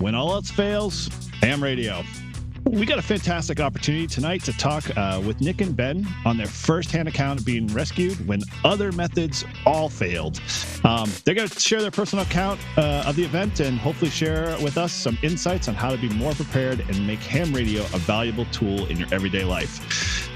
When all else fails, ham radio. We got a fantastic opportunity tonight to talk with Nick and Ben on their first-hand account of being rescued when other methods all failed. They're going to share their personal account of the event and hopefully share with us some insights on how to be more prepared and make ham radio a valuable tool in your everyday life.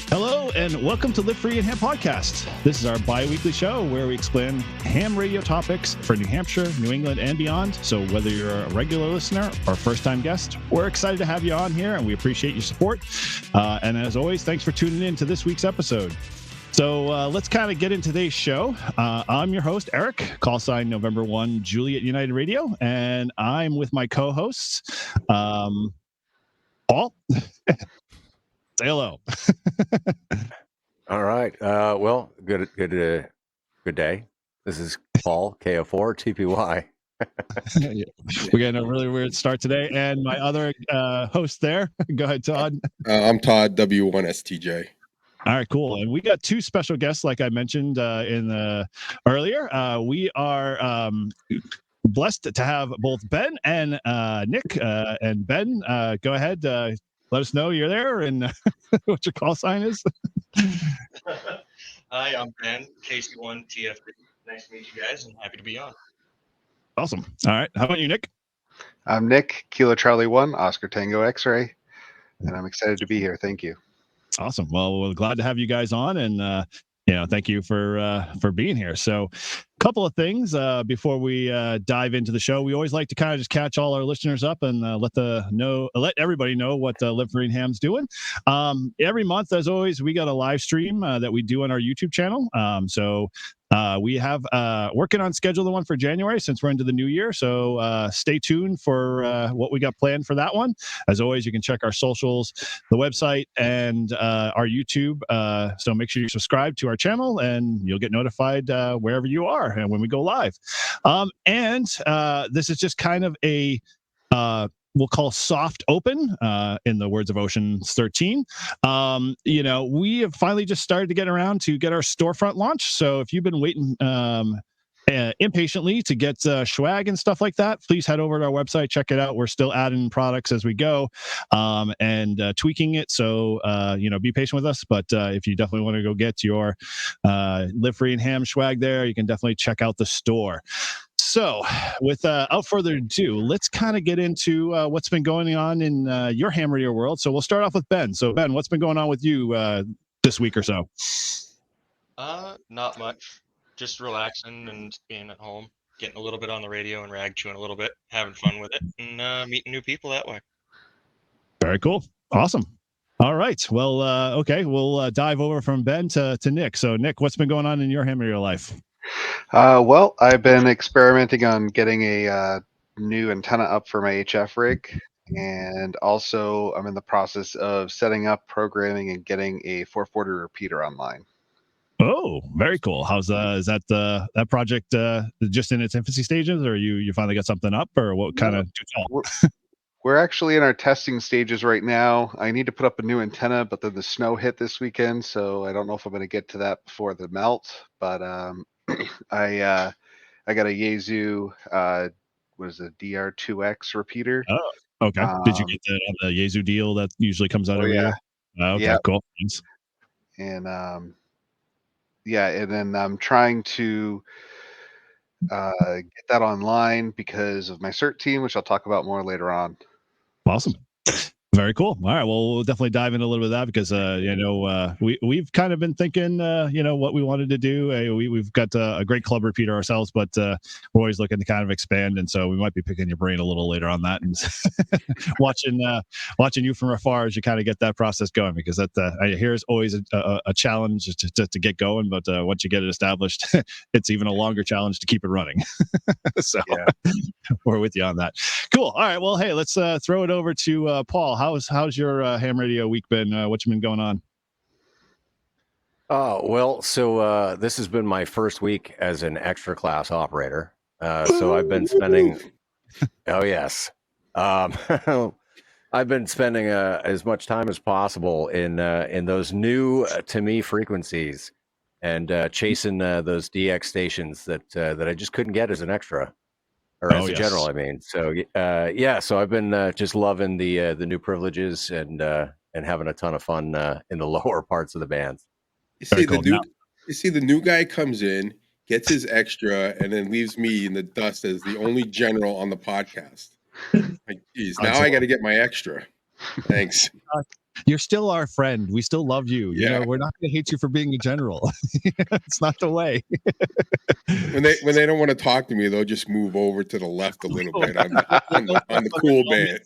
Hello, and welcome to Live Free and Ham Podcast. This is our bi-weekly show where we explain ham radio topics for New Hampshire, New England, and beyond. So whether you're a regular listener or first-time guest, we're excited to have you on here, and we appreciate your support. And as always, thanks for tuning in to this week's episode. So let's kind of get into today's show. I'm your host, Eric, call sign November 1, Juliet United Radio, and I'm with my co-hosts, Paul. Say hello. All right. Well, good day. This is Paul, KO4, TPY. We're getting a really weird start today. And my other host there, go ahead, Todd. I'm Todd, W1STJ. All right, cool. And we got two special guests, like I mentioned earlier. We are blessed to have both Ben and Nick. And Ben, go ahead. Let us know you're there and what your call sign is. Hi, I'm Ben, KC1TFD. Nice to meet you guys and happy to be on. Awesome. All right. How about you, Nick? I'm Nick, Kilo Charlie 1, Oscar Tango X-Ray, and I'm excited to be here. Thank you. Awesome. Well, we're glad to have you guys on, and thank you for being here. So, a couple of things before we dive into the show. We always like to kind of just catch all our listeners up and let everybody know what Live Free and Ham's doing. Every month, as always, we got a live stream that we do on our YouTube channel. We have working on schedule the one for January since we're into the new year. So stay tuned for what we got planned for that one. As always, you can check our socials, the website, and our YouTube. So make sure you subscribe to our channel and you'll get notified wherever you are and when we go live. This is just kind of a we'll call soft open, in the words of Ocean's 13. We have finally just started to get around to get our storefront launch. So if you've been waiting impatiently to get swag and stuff like that, please head over to our website, check it out. We're still adding products as we go and tweaking it. So, be patient with us. But if you definitely want to go get your Live Free and Ham swag there, you can definitely check out the store. So, without further ado, let's kind of get into what's been going on in your ham radio world. So we'll start off with Ben. So, Ben, what's been going on with you this week or so? Not much. Just relaxing and being at home, getting a little bit on the radio and rag chewing a little bit, having fun with it, and meeting new people that way. Very cool. Awesome. All right. Well, okay. We'll dive over from Ben to Nick. So, Nick, what's been going on in your ham radio life? Well, I've been experimenting on getting a new antenna up for my HF rig, and also I'm in the process of setting up, programming, and getting a 440 repeater online. Oh, very cool. How's is that that project just in its infancy stages, or you finally got something up, or what kind of? We're actually in our testing stages right now. I need to put up a new antenna, but then the snow hit this weekend, so I don't know if I'm going to get to that before the melt. But I got a Yaesu what is it, DR2X repeater. Oh, okay. Did you get the Yaesu deal that usually comes out every year? Okay, yeah. Cool. Thanks. And and then I'm trying to get that online because of my CERT team, which I'll talk about more later on. Awesome. Very cool. All right. Well, we'll definitely dive into a little bit of that because, we've kind of been thinking, what we wanted to do. We've got a great club repeater ourselves, but we're always looking to kind of expand. And so we might be picking your brain a little later on that and watching you from afar as you kind of get that process going, because I hear is always a challenge to get going. But once you get it established, it's even a longer challenge to keep it running. So we're with you on that. Cool. All right. Well, hey, let's throw it over to Paul. How's your ham radio week been? What you been going on? So this has been my first week as an extra class operator. So I've been spending. Oh yes, I've been spending as much time as possible in those new to me frequencies and chasing those DX stations that I just couldn't get as an extra. or as Oh, a yes. general, I mean. So yeah, so I've been just loving the new privileges and having a ton of fun in the lower parts of the bands. You Very see the cool. Now, new guy comes in, gets his extra, and then leaves me in the dust as the only general on the podcast. Like, geez, now I got to get my extra. Thanks. you're still our friend. We still love you. You Yeah. know, we're not going to hate you for being a general. It's not the way. When they don't want to talk to me, they'll just move over to the left a little bit on the cool band.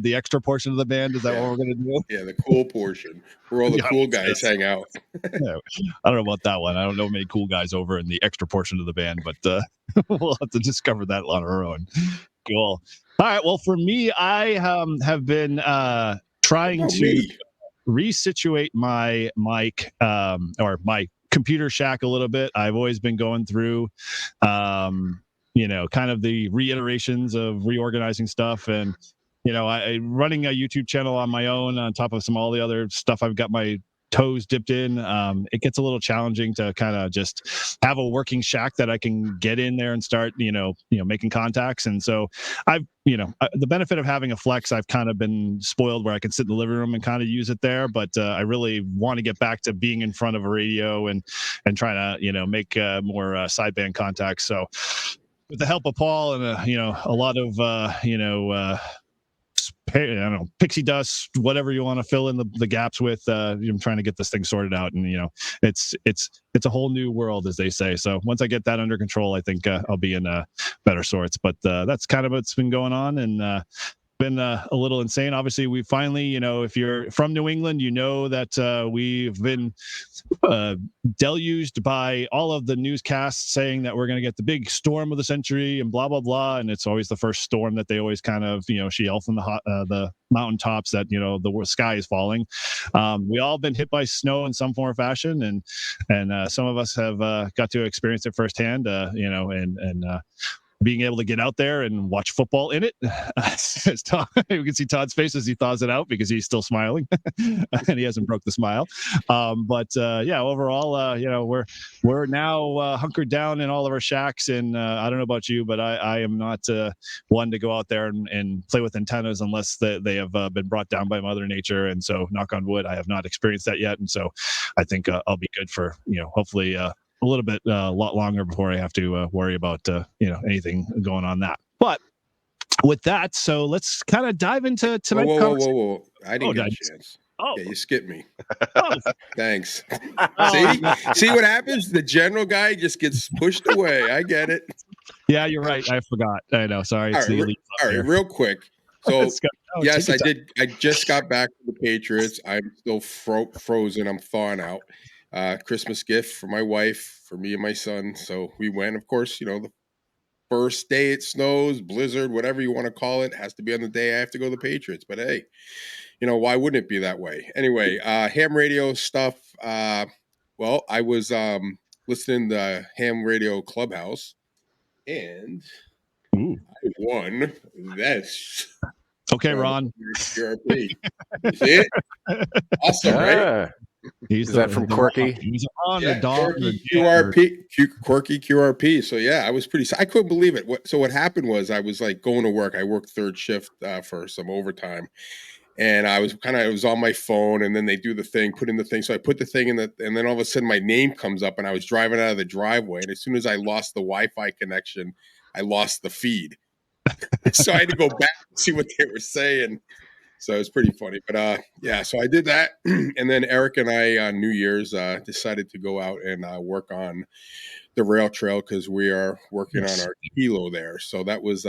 The extra portion of the band. Is that what we're going to do? Yeah, the cool portion where all the Yeah, cool guys hang out. Yeah, I don't know about that one. I don't know many cool guys over in the extra portion of the band, but we'll have to discover that on our own. Cool. All right. Well, for me, I have been trying Oh, to me. resituate my mic or my computer shack a little bit. I've always been going through kind of the reiterations of reorganizing stuff, and I running a YouTube channel on my own on top of all the other stuff I've got my toes dipped in. It gets a little challenging to kind of just have a working shack that I can get in there and start making contacts. And so I've the benefit of having a flex, I've kind of been spoiled where I can sit in the living room and kind of use it there, but I really want to get back to being in front of a radio and trying to make more sideband contacts. So with the help of Paul and a lot of I don't know, pixie dust, whatever you want to fill in the gaps with. I'm trying to get this thing sorted out, and it's a whole new world, as they say. So once I get that under control, I think I'll be in better sorts. But that's kind of what's been going on, and been a little insane. Obviously, we finally, if you're from New England, you know that we've been deluged by all of the newscasts saying that we're going to get the big storm of the century and blah blah blah, and it's always the first storm that they always kind of yell from the mountaintops that the sky is falling. We all been hit by snow in some form or fashion, and some of us have got to experience it firsthand. Being able to get out there and watch football in it. You can see Todd's face as he thaws it out because he's still smiling and he hasn't broke the smile. Overall, we're now hunkered down in all of our shacks. And I don't know about you, but I am not one to go out there and play with antennas unless they have been brought down by Mother Nature. And so, knock on wood, I have not experienced that yet. And so I think I'll be good for, hopefully a little bit, a lot longer before I have to worry about, anything going on that. But with that, so let's kind of dive into tonight's conversation. Whoa. I didn't get a chance. Oh. Yeah, you skipped me. Oh. Thanks. Oh. See what happens? The general guy just gets pushed away. I get it. Yeah, you're right. I forgot. I know. Sorry. All right, real quick. So yes, I did. I just got back to the Patriots. I'm still frozen. I'm thawing out. Christmas gift for my wife, for me and my son. So we went, of course, the first day it snows, blizzard, whatever you want to call it, has to be on the day I have to go to the Patriots. But hey, why wouldn't it be that way? Anyway, ham radio stuff. Well, I was listening to Ham Radio Clubhouse, and I won this. Okay, Ron. QRP. You see it? Awesome, right? Is that from Quirky? He's on Yeah, the dog. Quirky QRP. So yeah, I was I couldn't believe it. So what happened was I was like going to work. I worked third shift for some overtime, and I was on my phone, and then they do the thing, put in the thing. So I put the thing in and then all of a sudden my name comes up, and I was driving out of the driveway, and as soon as I lost the Wi-Fi connection, I lost the feed. So I had to go back and see what they were saying. So it was pretty funny, but so I did that, and then Eric and I on New Year's decided to go out and work on the rail trail because we are working on our kilo there. So that was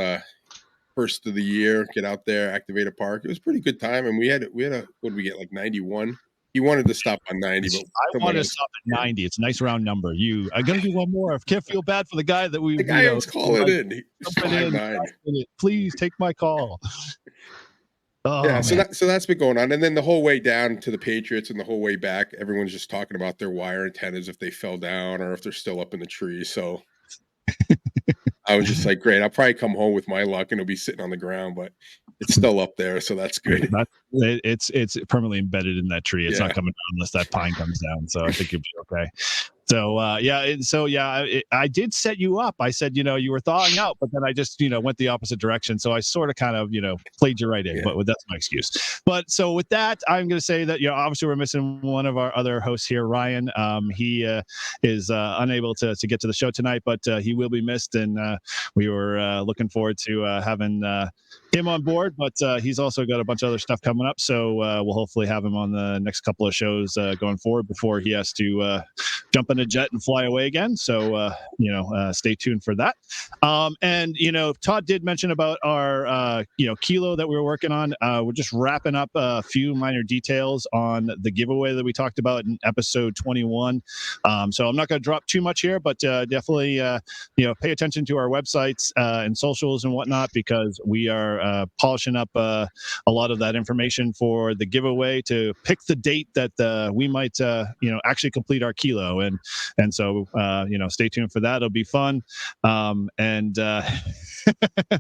first of the year. Get out there, activate a park. It was a pretty good time, and we had what did we get, like 91? He wanted to stop on 90, but I want to stop at 90. It's a nice round number. I got to do one more. I can't feel bad for the guy that we. The guy was calling in. He was 5'9". Please take my call. Oh, yeah, so that's been going on, and then the whole way down to the Patriots and the whole way back, everyone's just talking about their wire antennas, if they fell down or if they're still up in the tree. So I was just like, great, I'll probably come home with my luck and it'll be sitting on the ground, but it's still up there, so that's good. It's permanently embedded in that tree. It's not coming down unless that pine comes down. So I think you'll be okay. So I did set you up. I said, you were thawing out, but then I just, went the opposite direction. So I sort of kind of, played you right in, but that's my excuse. But so with that, I'm going to say that, obviously we're missing one of our other hosts here, Ryan. He is unable to get to the show tonight, but he will be missed. And we were looking forward to having him on board, but he's also got a bunch of other stuff coming up. So we'll hopefully have him on the next couple of shows going forward before he has to jump in a jet and fly away again. So, stay tuned for that. And, Todd did mention about our, kilo that we were working on. We're just wrapping up a few minor details on the giveaway that we talked about in episode 21. So I'm not going to drop too much here, but definitely, pay attention to our websites and socials and whatnot, because we are polishing up a lot of that information for the giveaway to pick the date that we might, actually complete our kilo. And so, stay tuned for that. It'll be fun.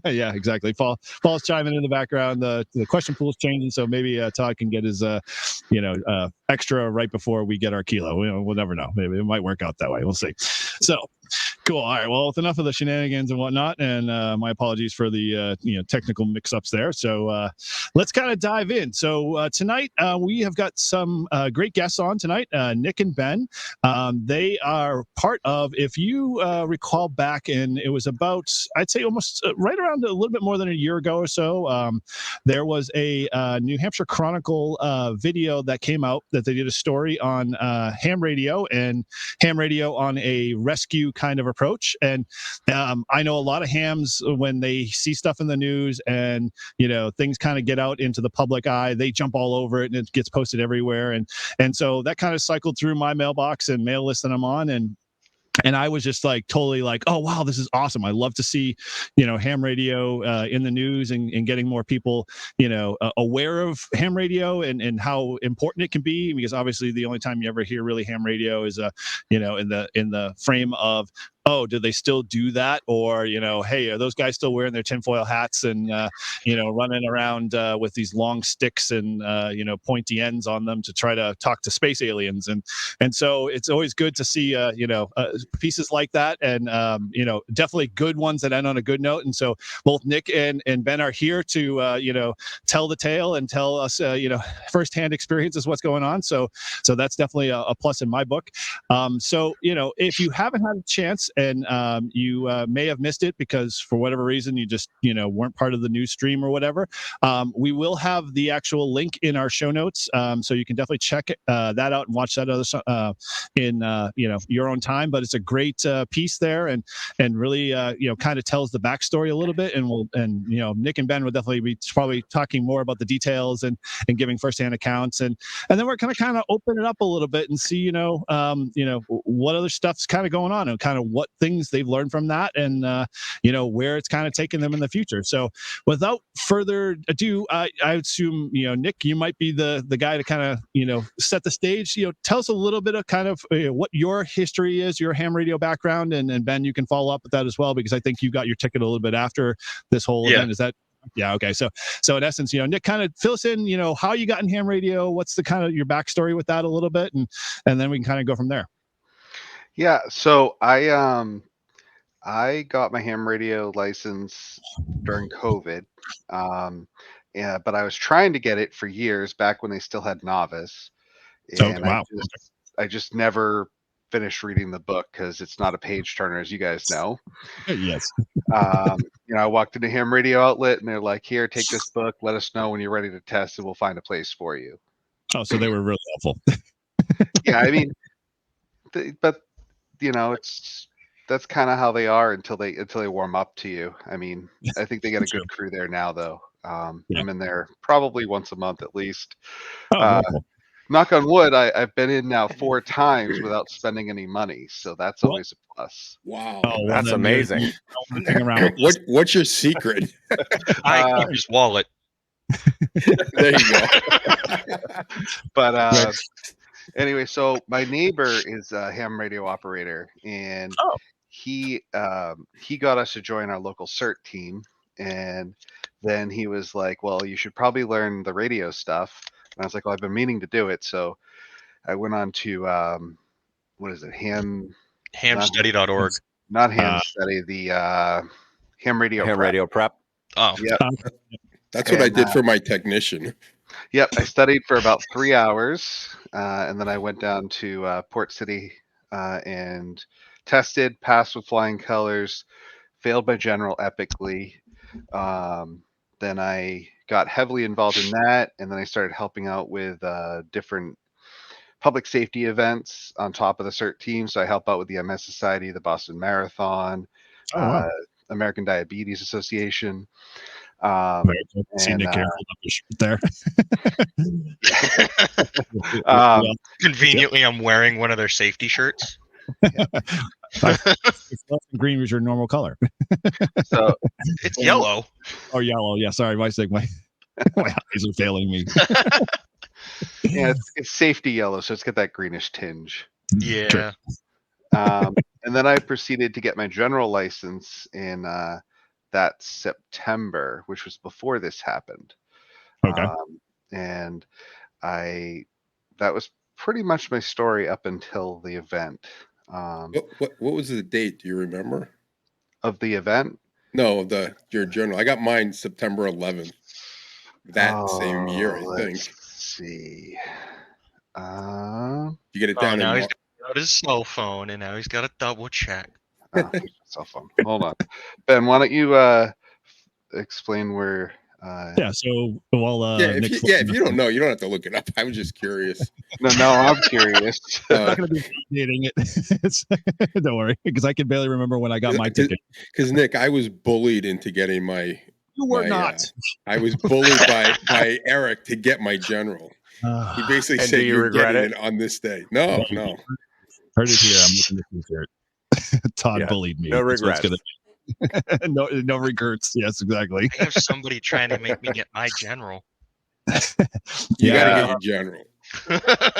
Yeah, exactly. Paul's chiming in the background. The question pool's changing, so maybe Todd can get his, extra right before we get our kilo. We'll never know. Maybe it might work out that way. We'll see. So, cool. All right. Well, with enough of the shenanigans and whatnot, and my apologies for the technical mix-ups there. So let's kind of dive in. So tonight we have got some great guests on tonight. Nick and Ben. They are part of, if you recall back, and it was about, I'd say almost right around a little bit more than a year ago or so. There was a New Hampshire Chronicle video that came out that they did a story on ham radio, and ham radio on a rescue kind of approach. And I know a lot of hams, when they see stuff in the news and things kind of get out into the public eye, they jump all over it and it gets posted everywhere. And so that kind of cycled through my mailbox and mail list that I'm on, and I was just like totally like, oh wow, this is awesome. I love to see, ham radio in the news and getting more people, aware of ham radio and how important it can be. Because obviously the only time you ever hear really ham radio is in the frame of, oh, do they still do that? Or, hey, are those guys still wearing their tinfoil hats and, running around with these long sticks and, pointy ends on them to try to talk to space aliens? And so it's always good to see, pieces like that, and, definitely good ones that end on a good note. And so both Nick and Ben are here to, tell the tale and tell us, firsthand experiences, what's going on. So that's definitely a plus in my book. So, if you haven't had a chance, and you may have missed it because for whatever reason you just weren't part of the news stream or whatever, we will have the actual link in our show notes, so you can definitely check that out and watch that other in your own time. But it's a great piece there, and really kind of tells the backstory a little bit, and Nick and Ben will definitely be probably talking more about the details and giving firsthand accounts, and then we're going to kind of open it up a little bit and see what other stuff's kind of going on and kind of what things they've learned from that, and where it's kind of taking them in the future. So without further ado, I assume Nick, you might be the guy to kind of set the stage. Tell us a little bit of kind of what your history is, your ham radio background, and Ben, you can follow up with that as well, because I think you got your ticket a little bit after this whole event. Is that? Yeah. Okay. So in essence, Nick, kind of fill us in, how you got in ham radio, what's the kind of your backstory with that a little bit, and then we can kind of go from there. Yeah, so I got my ham radio license during COVID, but I was trying to get it for years back when they still had novice, and wow. I just never finished reading the book because it's not a page turner, as you guys know. Yes. I walked into ham radio outlet and they're like, "Here, take this book. Let us know when you're ready to test, and we'll find a place for you." Oh, so they were really helpful. Yeah, I mean, but that's kind of how they are until they warm up to you. I mean, I think they got a good crew there now, though. Yeah. I'm in there probably once a month at least. Oh, Knock on wood, I've been in now 4 times without spending any money, so that's always a plus. Wow. oh well, That's amazing. What's your secret? I keep his wallet. There you go. But anyway, so my neighbor is a ham radio operator, and he got us to join our local CERT team, and then he was like, "Well, you should probably learn the radio stuff." And I was like, "Well, I've been meaning to do it." So I went on to what is it? Ham Hamstudy.org. Not ham study. The ham radio. Ham prep. radio prep. Oh, Yep. That's what I And, did for my technician. Yep. I studied for about 3 hours, and then I went down to Port City and tested, passed with flying colors, failed my general epically. Then I got heavily involved in that, and then I started helping out with different public safety events on top of the CERT team. So I help out with the MS Society, the Boston Marathon, Oh, wow. American Diabetes Association. See and, Nick here hold up his shirt there. Um, conveniently, I'm wearing one of their safety shirts. Green was your normal color. So It's yellow. Oh, yellow. Yeah, sorry, my eyes are failing me. yeah, it's safety yellow, so it's got that greenish tinge. Yeah. And then I proceeded to get my general license in that September, which was before this happened. Okay. And that was pretty much my story up until the event. What was the date? Do you remember? Of the event? No, your journal. I got mine September 11th. That same year, I think. Let's see. You get it down now in he's got his cell phone, and now he's got to double check. Cell phone. Hold on, Ben. Why don't you explain where? Yeah. So, well, if you don't know, you don't have to look it up. I was just curious. No, I'm curious. I'm not going to be dating it. Don't worry, because I can barely remember when I got my ticket. Because Nick, I was bullied into getting my. You were not. I was bullied by Eric to get my general. He basically said, "You're getting it on this day." No. Heard it here. I'm looking at this shirt. Todd bullied me. No regrets. No regrets. Yes, exactly. I have somebody trying to make me get my general. You got to get your general.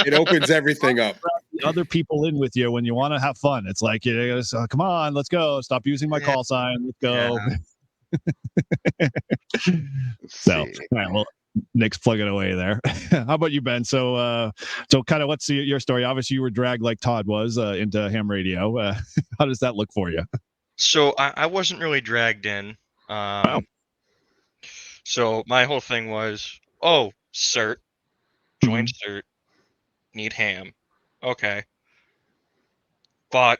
It opens everything up. Other people in with you when you want to have fun. It's like, come on, let's go. Stop using my call sign. Let's go. Yeah. So, all right, well, Nick's plugging away there. How about you, Ben? So kind of what's your story? Obviously, you were dragged like Todd was into ham radio. How does that look for you? So I wasn't really dragged in. Wow. So my whole thing was, CERT, join CERT, need ham. Okay. But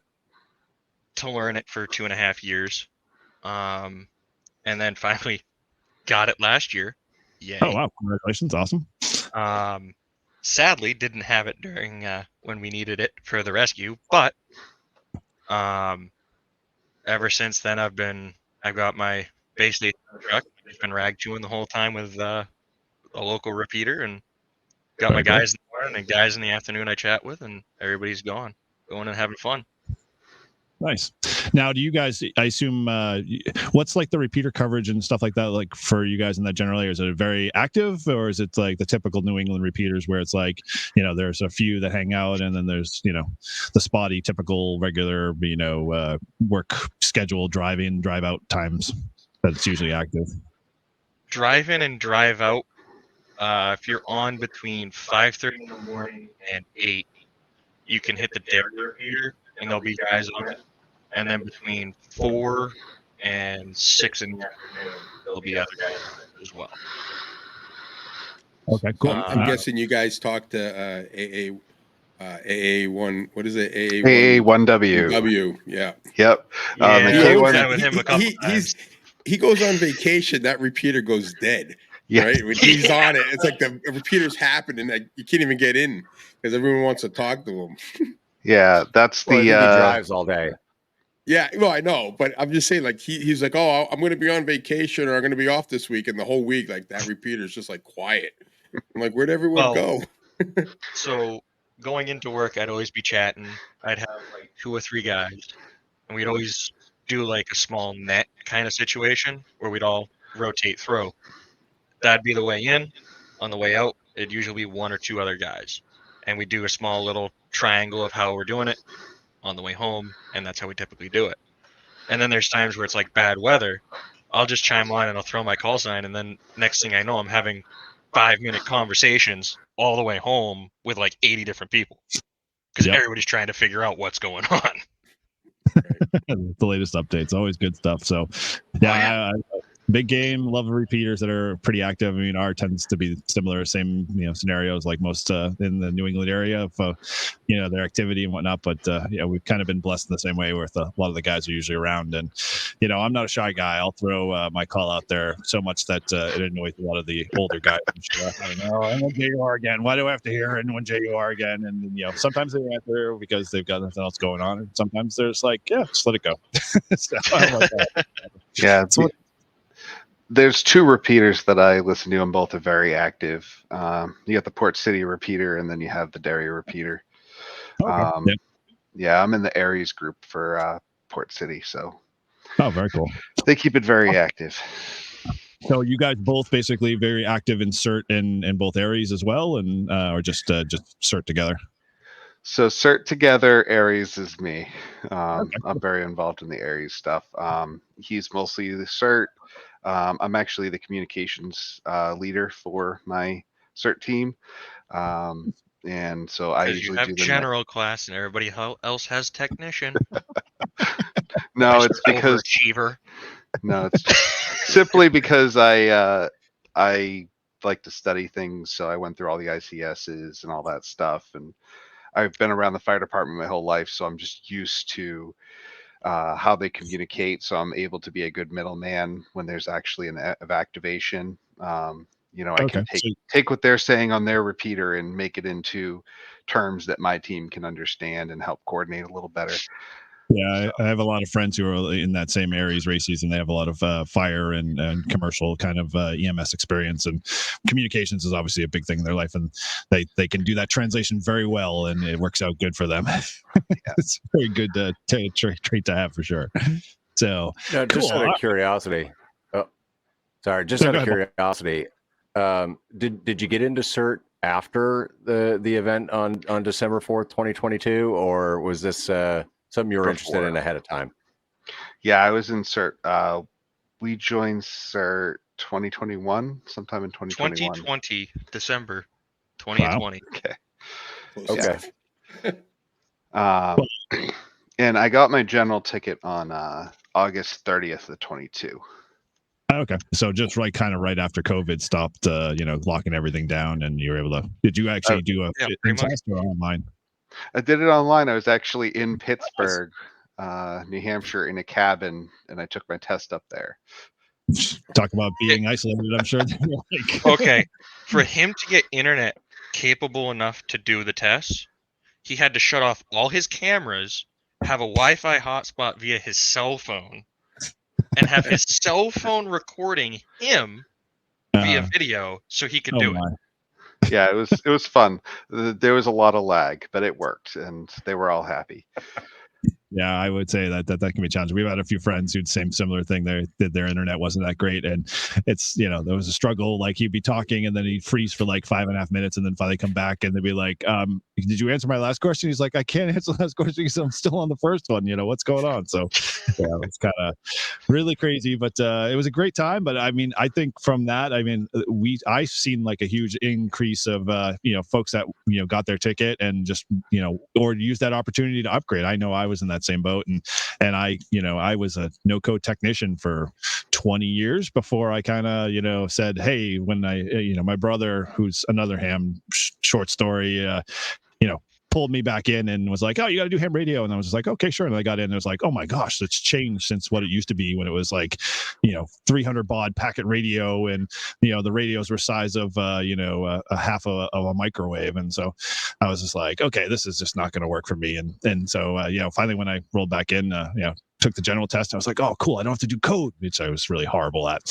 to learn it for 2.5 years. And then finally got it last year. Yay. Oh, wow. Congratulations. Awesome. Sadly, didn't have it during when we needed it for the rescue, but ever since then, I've got my base station truck. I've been rag chewing the whole time with a local repeater, and got my guys in the morning and guys in the afternoon I chat with, and everybody's going and having fun. Nice. Now, do you guys, I assume, what's like the repeater coverage and stuff like that, like for you guys in that general area? Is it very active, or is it like the typical New England repeaters where it's like, there's a few that hang out and then there's, the spotty, typical, regular, work schedule, drive in, drive out times that's usually active? Drive in and drive out. If you're on between 5:30 in the morning and 8, you can hit the dairy repeater, and there'll be guys on it. And then between 4 and 6 in the afternoon, there'll be other guys on it as well. Okay, cool. I'm guessing you guys talked to AA1. What is it? AA1W. W. Yeah. Yep. He goes on vacation. That repeater goes dead. Yeah. Right when he's on it, it's like the repeater's happening. Like you can't even get in because everyone wants to talk to him. Yeah, that's the he drives all day. Yeah, well, I know, but I'm just saying, like he's like, oh, I'm going to be on vacation or I'm going to be off this week, and the whole week, like that repeater's just like quiet. I'm like, where'd everyone go? So going into work, I'd always be chatting. I'd have like 2 or 3 guys, and we'd always do like a small net kind of situation where we'd all rotate through. That'd be the way in. On the way out, it'd usually be 1 or 2 other guys, and we do a small little triangle of how we're doing it on the way home, and that's how we typically do it. And then there's times where it's like bad weather. I'll just chime on and I'll throw my call sign, and then next thing I know, I'm having 5-minute conversations all the way home with like 80 different people. because Yep. everybody's trying to figure out what's going on. The latest updates, always good stuff. So, yeah, big game. Love the repeaters that are pretty active. I mean, our tends to be similar, same scenarios like most in the New England area of their activity and whatnot. But we've kind of been blessed in the same way with a lot of the guys are usually around. And I'm not a shy guy. I'll throw my call out there so much that it annoys a lot of the older guys. I'm sure. I don't know. And when JUR again? Why do I have to hear and when JUR again? And sometimes they answer because they've got nothing else going on, and sometimes they're just like, yeah, just let it go. So, I'm like, Yeah. There's two repeaters that I listen to, and both are very active. You got the Port City repeater, and then you have the Derry repeater. okay. Yeah, I'm in the Aries group for Port City, so Oh, very cool. they keep it very active. So you guys both basically very active in CERT in both Aries as well, and or just CERT together? So CERT together, Aries is me. Okay. I'm very involved in the Aries stuff. He's mostly the CERT. I'm actually the communications leader for my CERT team. And so I Because you usually have do the general class and everybody else has technician. No, Mr. it's because overachiever. no, it's simply because I like to study things, so I went through all the ICSs and all that stuff, and I've been around the fire department my whole life, so I'm just used to how they communicate. So I'm able to be a good middleman when there's actually an activation. I can take what they're saying on their repeater and make it into terms that my team can understand and help coordinate a little better. Yeah, I have a lot of friends who are in that same Aries races, and they have a lot of fire and commercial kind of EMS experience, and communications is obviously a big thing in their life, and they can do that translation very well, and it works out good for them. It's a very good trait to have for sure. So, just cool. out of curiosity. Oh, sorry, just out of curiosity. Did you get into CERT after the event on December 4th, 2022, or was this something you were interested in ahead of time? Yeah, I was in CERT. We joined CERT 2021, sometime in 2021. 2020, December 2020. Wow. Okay. And I got my general ticket on August 30th of 22. Okay, so just kind of right after COVID stopped, locking everything down, and you were able to. Did you actually do a test or online? I did it online. I was actually in Pittsburgh, New Hampshire, in a cabin, and I took my test up there. Talk about being isolated. I'm sure. Okay, for him to get internet capable enough to do the tests, he had to shut off all his cameras, have a Wi-Fi hotspot via his cell phone, and have his cell phone recording him via video so he could do it. Yeah, it was fun. There was a lot of lag, but it worked, and they were all happy. Yeah, I would say that can be challenging. We've had a few friends who'd similar thing. Their internet wasn't that great, and it's there was a struggle. Like he'd be talking, and then he'd freeze for like 5.5 minutes, and then finally come back, and they'd be like, "Did you answer my last question?" He's like, "I can't answer the last question because I'm still on the first one. What's going on?" So yeah, it's kind of really crazy, but it was a great time. But I mean, I think from that, I've seen like a huge increase of folks that got their ticket and just or used that opportunity to upgrade. I know I was in that same boat, and I was a no code technician for 20 years before I kind of said, hey, when I my brother, who's another ham short story, pulled me back in and was like, oh, you got to do ham radio. And I was just like, okay, sure. And I got in and it was like, oh my gosh, it's changed since what it used to be when it was like 300 baud packet radio, and the radios were size of a half of a microwave. And so I was just like, okay, this is just not going to work for me. And so finally when I rolled back in, took the general test, I was like, oh cool, I don't have to do code, which I was really horrible at.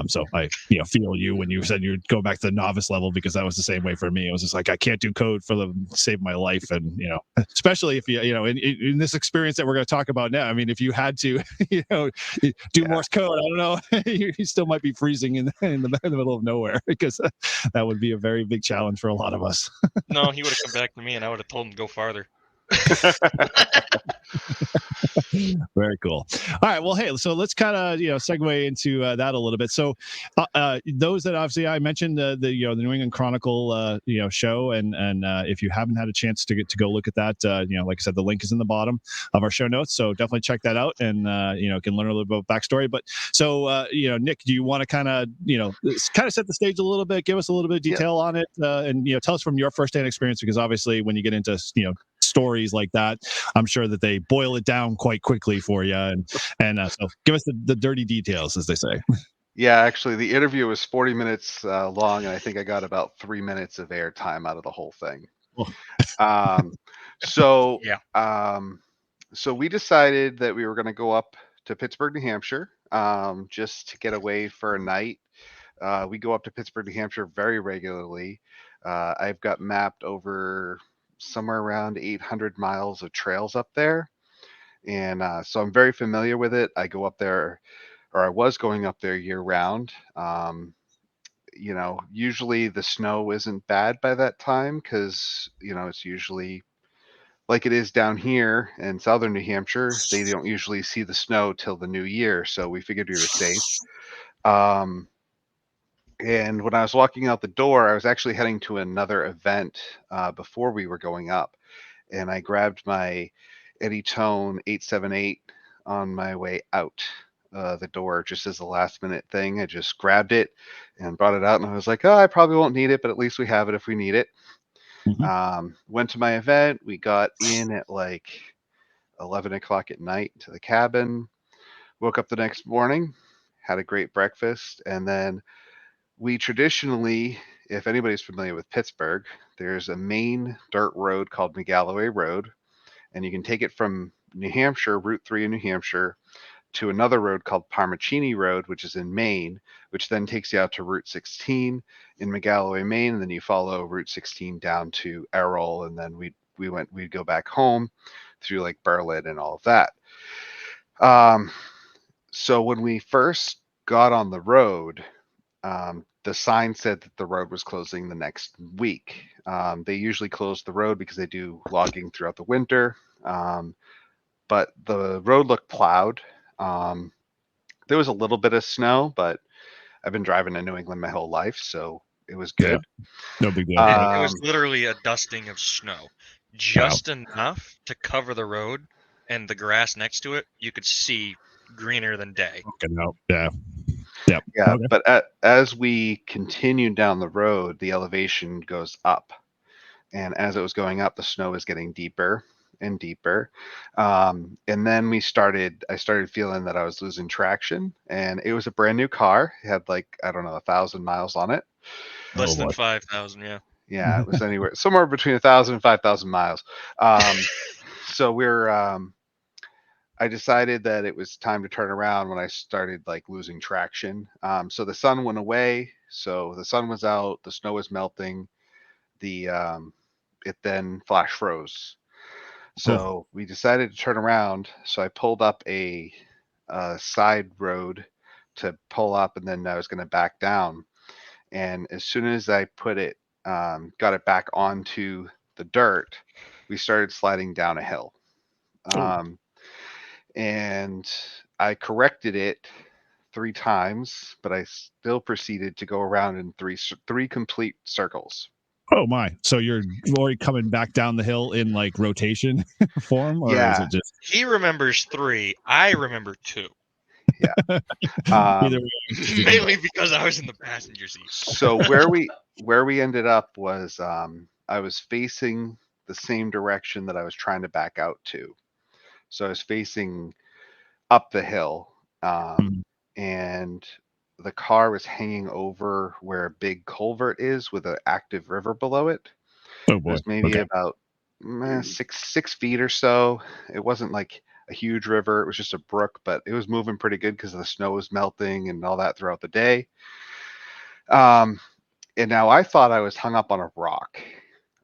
So I feel you when you said you'd go back to the novice level, because that was the same way for me. It was just like, I can't do code for the save my life. And especially if in this experience that we're going to talk about now, I mean, if you had to do Morse code, I don't know, you still might be freezing in the middle of nowhere, because that would be a very big challenge for a lot of us. No, he would have come back to me and I would have told him to go farther. Very cool. All right. Well, hey, so let's kind of segue into that a little bit. So, those that obviously I mentioned the the New England Chronicle show, and if you haven't had a chance to go look at that, like I said, the link is in the bottom of our show notes. So definitely check that out, and can learn a little bit about backstory. But so Nick, do you want to kind of kind of set the stage a little bit, give us a little bit of detail on it, and tell us from your firsthand experience, because obviously when you get into stories like that, I'm sure that they boil it down quite quickly for you, and so give us the dirty details, as they say. Yeah, actually, the interview was 40 minutes long, and I think I got about 3 minutes of airtime out of the whole thing. So, Yeah. So we decided that we were going to go up to Pittsburgh, New Hampshire, just to get away for a night. We go up to Pittsburgh, New Hampshire very regularly. I've got mapped over somewhere around 800 miles of trails up there. And so I'm very familiar with it. I go up there, or I was going up there year round. Usually the snow isn't bad by that time because, it's usually like it is down here in southern New Hampshire. They don't usually see the snow till the new year. So we figured we were safe. And when I was walking out the door, I was actually heading to another event before we were going up. And I grabbed my Tone 878 on my way out the door just as a last minute thing. I just grabbed it and brought it out, and I was like, oh, I probably won't need it, but at least we have it if we need it. Went to my event. We got in at like 11 o'clock at night to the cabin, woke up the next morning, had a great breakfast, and then we traditionally, if anybody's familiar with Pittsburgh, there's a main dirt road called McGalloway Road, and you can take it from New Hampshire, Route 3 in New Hampshire, to another road called Parmacini Road, which is in Maine, which then takes you out to Route 16 in McGalloway, Maine, and then you follow Route 16 down to Errol, and then we'd go back home through like Berlin and all of that. So when we first got on the road, the sign said that the road was closing the next week. They usually close the road because they do logging throughout the winter. But the road looked plowed. There was a little bit of snow, but I've been driving in New England my whole life, so it was good. Yeah, no big deal. It was literally a dusting of snow, just enough to cover the road, and the grass next to it, you could see greener than day. Yeah. Okay. But as we continued down the road, the elevation goes up, and as it was going up, the snow was getting deeper and deeper. And then I started feeling that I was losing traction, and it was a brand new car. It had 1,000 miles on it. Less than 5,000, yeah. Yeah, it was somewhere between 1,000 and 5,000 miles. So I decided that it was time to turn around when I started losing traction. So the sun went away. So the sun was out, the snow was melting. It then flash froze. So we decided to turn around. So I pulled up a side road to pull up, and then I was going to back down. And as soon as I got it back onto the dirt, we started sliding down a hill. And I corrected it 3 times, but I still proceeded to go around in three complete circles. Oh my! So you're already coming back down the hill in rotation form, or is it just? He remembers 3. I remember 2. Yeah. Either way, mainly because I was in the passenger seat. So where we ended up was I was facing the same direction that I was trying to back out to. So I was facing up the hill, and the car was hanging over where a big culvert is with an active river below it. Oh boy! It was maybe about 6 feet or so. It wasn't like a huge river. It was just a brook, but it was moving pretty good because the snow was melting and all that throughout the day. And now I thought I was hung up on a rock.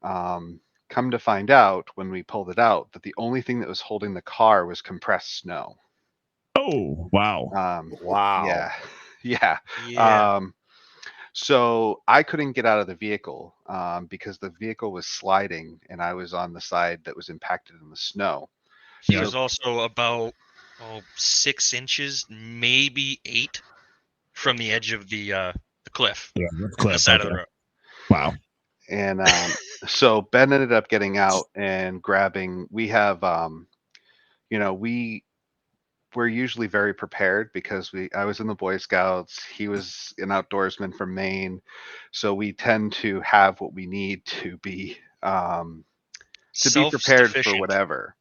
Come to find out when we pulled it out that the only thing that was holding the car was compressed snow. Oh, wow. Wow. Yeah. Yeah. So I couldn't get out of the vehicle because the vehicle was sliding and I was on the side that was impacted in the snow. He Yeah. was also about 6 inches, maybe 8, from the edge of the cliff, Yeah, on the side of the road. Wow. And so Ben ended up getting out and grabbing. We have, we're usually very prepared because I was in the Boy Scouts. He was an outdoorsman from Maine, so we tend to have what we need to be prepared for Self-sufficient. whatever.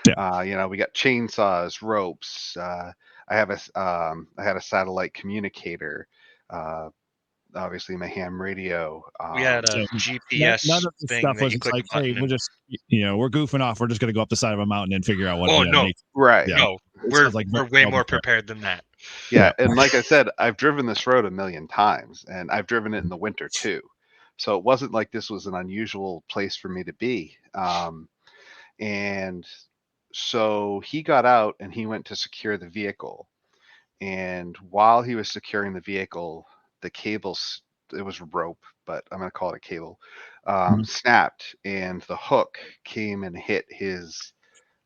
We got chainsaws, ropes. I had a satellite communicator. Obviously, my ham radio. We had a GPS None of this thing stuff that was you just click like, a button hey, and- we're just, we're goofing off. We're just going to go up the side of a mountain and figure out what. Oh, no. Right. Yeah. No, It we're sounds like we're way more prepared than that. Yeah, and like I said, I've driven this road a million times, and I've driven it in the winter too. So it wasn't like this was an unusual place for me to be. And so he got out and he went to secure the vehicle. And while he was securing the vehicle, the cables, it was rope, but I'm going to call it a cable, snapped, and the hook came and hit his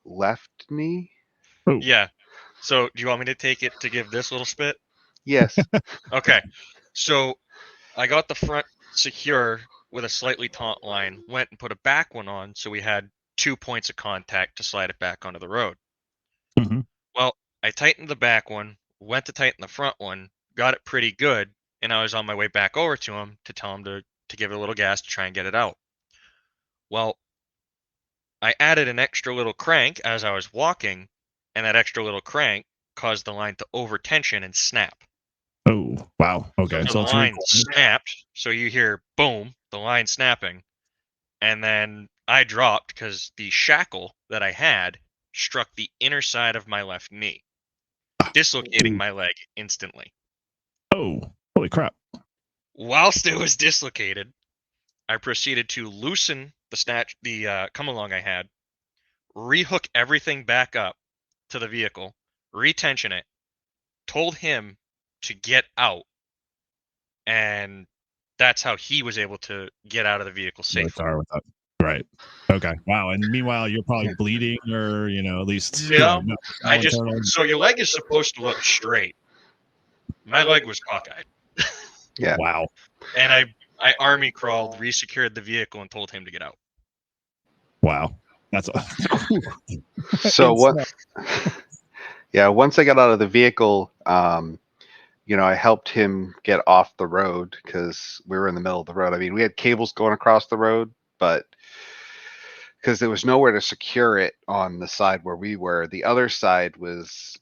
left knee. Oh. Yeah. So do you want me to take it to give this little spit? Yes. Okay. So I got the front secure with a slightly taut line, went and put a back one on, so we had 2 points of contact to slide it back onto the road. Mhm. Well, I tightened the back one, went to tighten the front one, got it pretty good, and I was on my way back over to him to tell him to give it a little gas to try and get it out. Well, I added an extra little crank as I was walking, and that extra little crank caused the line to overtension and snap. Oh, wow. Okay. So the it's line recorded. snapped, so you hear boom, the line snapping, and then I dropped because the shackle that I had struck the inner side of my left knee, dislocating my leg instantly. Oh, holy crap. Whilst it was dislocated, I proceeded to loosen the come along I had, rehook everything back up to the vehicle, retension it, told him to get out, and that's how he was able to get out of the vehicle Really safely. sorry with that. Right. Okay. Wow. And meanwhile, you're probably bleeding, or at least. No, no I just internal- so your leg is supposed to look straight. My leg was cockeyed. Yeah. Wow. And I army crawled, resecured the vehicle, and told him to get out. Wow. That's. So what? Yeah. Once I got out of the vehicle, I helped him get off the road because we were in the middle of the road. I mean, we had cables going across the road, but because there was nowhere to secure it on the side where we were, the other side was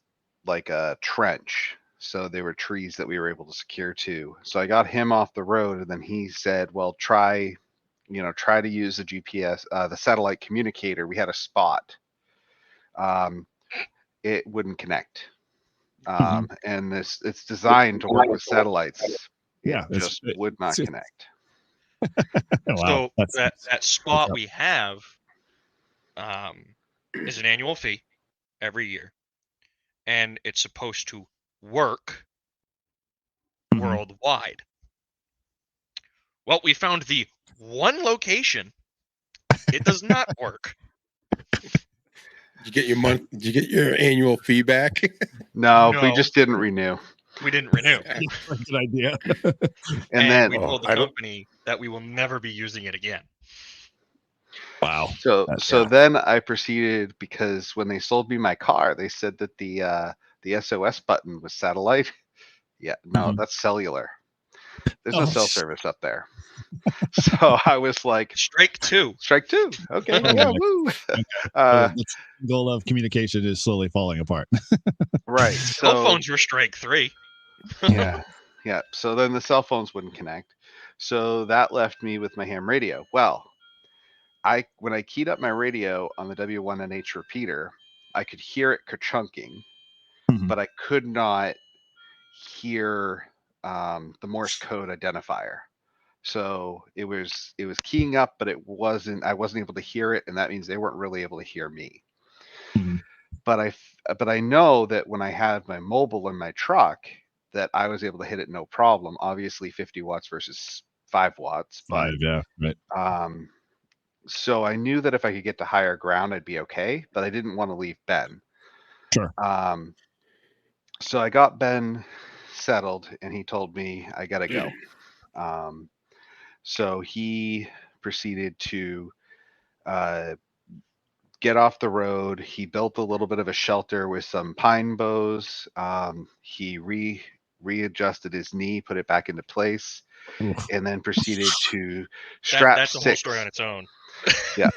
like a trench. So there were trees that we were able to secure to. So I got him off the road, and then he said, well, try to use the GPS, the satellite communicator. We had a spot. It wouldn't connect. And it's designed to work with satellites. Yeah, It just would not connect. Wow. So that spot we have is an annual fee every year, and it's supposed to work worldwide. Well, we found the one location it does not work. Did you get your annual fee back? No, No. we just didn't renew. We didn't renew. Good idea. And then we told the company that we will never be using it again. Wow. So then I proceeded, because when they sold me my car, they said that the SOS button was satellite. Yeah, no, that's cellular. There's no cell service up there. So I was like, Strike two. Okay, yeah, woo. The goal of communication is slowly falling apart. Right. Cell phones were strike 3. Yeah. So then the cell phones wouldn't connect. So that left me with my ham radio. Well, when I keyed up my radio on the W1NH repeater, I could hear it ka-chunking, but I could not hear the Morse code identifier. So it was keying up, but I wasn't able to hear it, and that means they weren't really able to hear me. But I know that when I had my mobile in my truck, that I was able to hit it no problem. Obviously 50 watts versus 5 watts. But, 5, yeah, right. So I knew that if I could get to higher ground, I'd be okay, but I didn't want to leave Ben. Sure. So I got Ben settled, and he told me I gotta go. So he proceeded to get off the road. He built a little bit of a shelter with some pine boughs. He readjusted his knee, put it back into place, Oof. and then proceeded to strap That's a whole 6. story on its own. Yeah.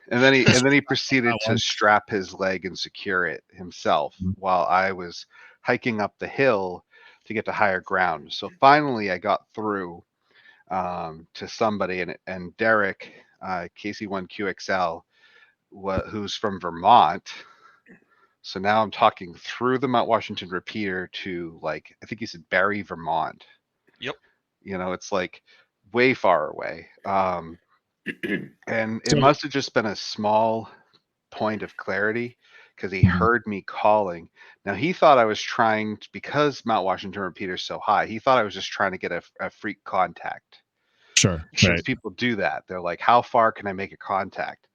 And then he proceeded to strap his leg and secure it himself while I was hiking up the hill to get to higher ground. So finally I got through to somebody, and Derek, KC1QXL, who's from Vermont. So now I'm talking through the Mount Washington repeater to, like, I think he said Barrie, Vermont. Yep. You know, it's like way far away. And it must have just been a small point of clarity because he heard me calling. Now he thought I was trying to, because Mount Washington repeater is so high, he thought I was just trying to get a freak contact. Sure. Since people do that, they're like, how far can I make a contact?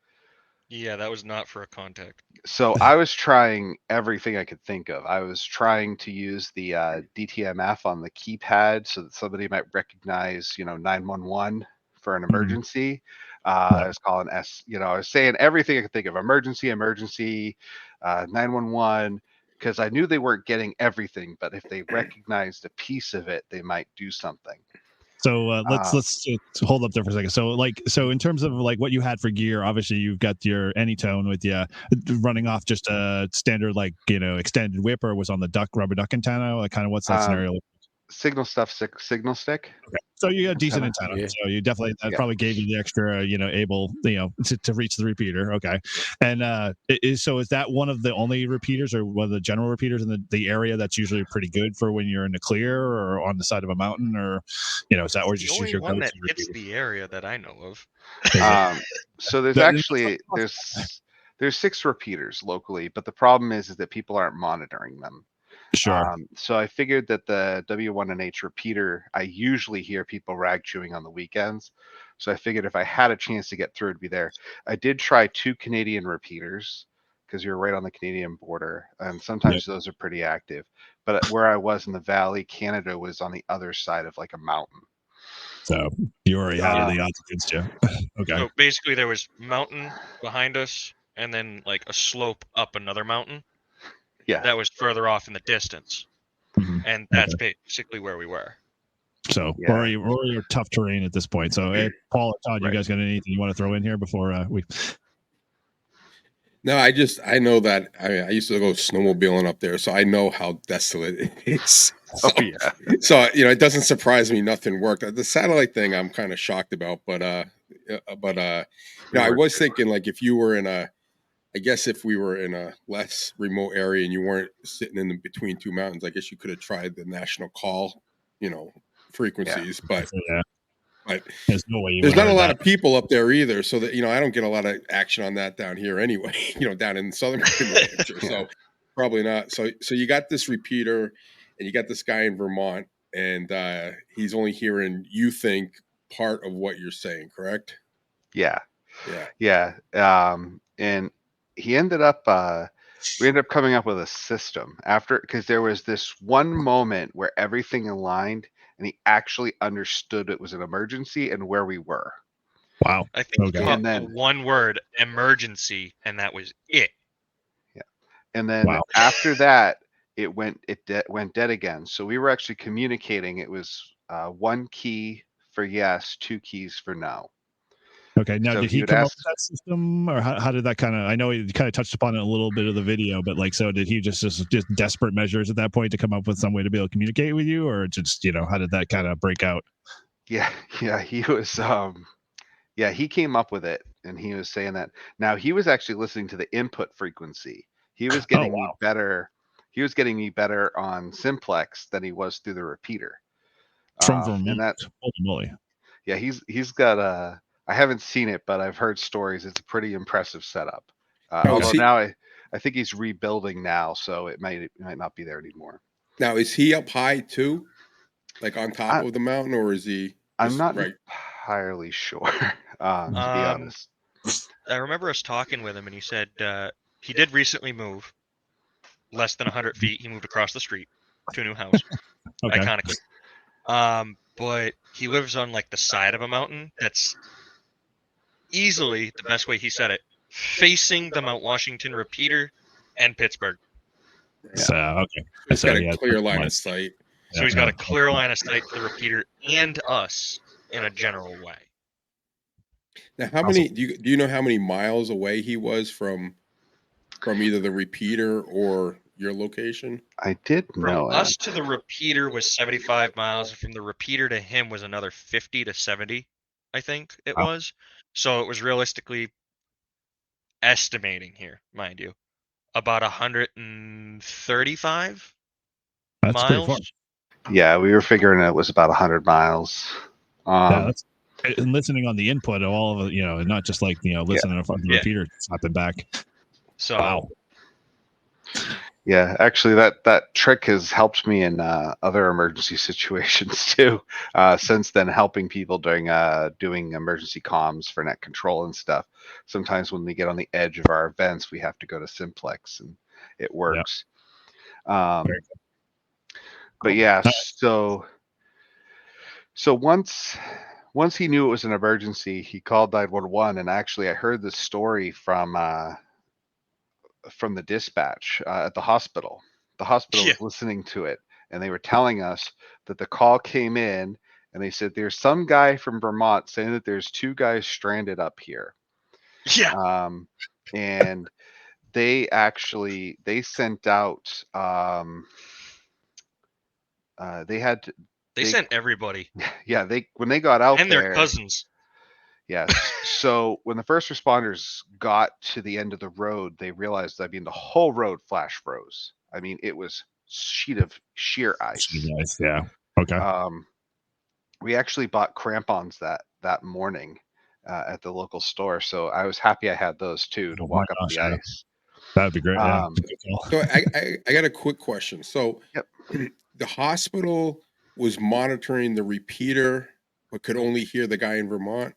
Yeah, that was not for a contact. So I was trying everything I could think of. I was trying to use the DTMF on the keypad so that somebody might recognize, 911 for an emergency. I was calling I was saying everything I could think of: emergency, 911, because I knew they weren't getting everything, but if they recognized a piece of it, they might do something. So let's hold up there for a second. So in terms of like what you had for gear, obviously you've got your anytone with you running off just a standard extended whip, or was on the rubber duck antenna. Like, kind of what's that scenario? Signal stick. Okay. So you got a decent Antenna. antenna. So you definitely probably gave you the extra, able, to reach the repeater. Okay. And is that one of the only repeaters, or one of the general repeaters in the area that's usually pretty good for when you're in the clear or on the side of a mountain, or is that where you The only your one go-to that hits repeater? the area that I know of. So there's 6 repeaters locally, but the problem is that people aren't monitoring them. Sure. So I figured that the W1NH repeater, I usually hear people rag chewing on the weekends. So I figured if I had a chance to get through, it'd be there. I did try 2 Canadian repeaters because you're right on the Canadian border, and sometimes those are pretty active. But where I was in the valley, Canada was on the other side of like a mountain. So you already had the odds against you. Okay. So basically there was mountain behind us and then like a slope up another mountain. Yeah. That was further off in the distance. And that's basically where we were. So or you're tough terrain at this point. So Paul or Todd, you guys got anything you want to throw in here before we? No, I know that I used to go snowmobiling up there, so I know how desolate it is. So, so it doesn't surprise me nothing worked. The satellite thing I'm kind of shocked about, but I was thinking, like, if you were if we were in a less remote area and you weren't sitting in between 2 mountains, I guess you could have tried the national call, frequencies, but there's no way there's not a lot of people up there either, so that I don't get a lot of action on that down here anyway. Down in southern New Hampshire, so probably not. So you got this repeater, and you got this guy in Vermont, and he's only hearing, you think, part of what you're saying, correct? Yeah. And he ended up. We ended up coming up with a system because there was this one moment where everything aligned, and he actually understood it was an emergency and where we were. Wow. I think he caught the one word, emergency, and that was it. Yeah. And then after that, it went dead again. So we were actually communicating. It was 1 key for yes, 2 keys for no. Okay. Now, did he come up with that system, or how did that kind of? I know he kind of touched upon it a little bit of the video, but so did he just desperate measures at that point to come up with some way to be able to communicate with you, or just how did that kind of break out? Yeah, he was. He came up with it, and he was saying that. Now he was actually listening to the input frequency. He was getting me better. He was getting me better on simplex than he was through the repeater. From Vermont, and that, holy moly. Yeah, he's got a. I haven't seen it, but I've heard stories. It's a pretty impressive setup. Although now I think he's rebuilding now, so it might not be there anymore. Now, is he up high too? Like on top of the mountain, or is he I'm just not right? entirely sure, to be honest. I remember us talking with him, and he said he did recently move less than 100 feet. He moved across the street to a new house, Okay. iconically. But he lives on like the side of a mountain that's easily, the best way he said it, facing the Mount Washington repeater and Pittsburgh. So okay. He's got he a has clear line of nice. sight. So he's got a clear line of sight to the repeater and us in a general way. Now, how many do you know how many miles away he was from either the repeater or your location? I did From know us it. to the repeater was 75 miles, and from the repeater to him was another 50 to 70, I think it Wow. was. So it was realistically estimating here, mind you, about 135 That's pretty far. miles. Yeah, we were figuring it was about 100 miles. Yeah, that's and listening on the input of all of it, not just like listening on the repeater snapping back. So Wow. Yeah, actually, that trick has helped me in other emergency situations too. Since then, helping people during doing emergency comms for net control and stuff. Sometimes when we get on the edge of our events, we have to go to simplex, and it works. But yeah, so once he knew it was an emergency, he called 911, and actually, I heard this story from the dispatch at the hospital. The hospital was listening to it, and they were telling us that the call came in, and they said there's some guy from Vermont saying that there's 2 guys stranded up here. Yeah. And they sent out they sent everybody. Yeah, when they got out and there, their cousins. Yes. So when the first responders got to the end of the road, they realized, the whole road flash froze. It was sheet of sheer ice. Yeah. Okay. We actually bought crampons that morning at the local store, so I was happy I had those too to walk up the ice. That'd be great. Yeah. So I got a quick question. So yep. The hospital was monitoring the repeater, but could only hear the guy in Vermont.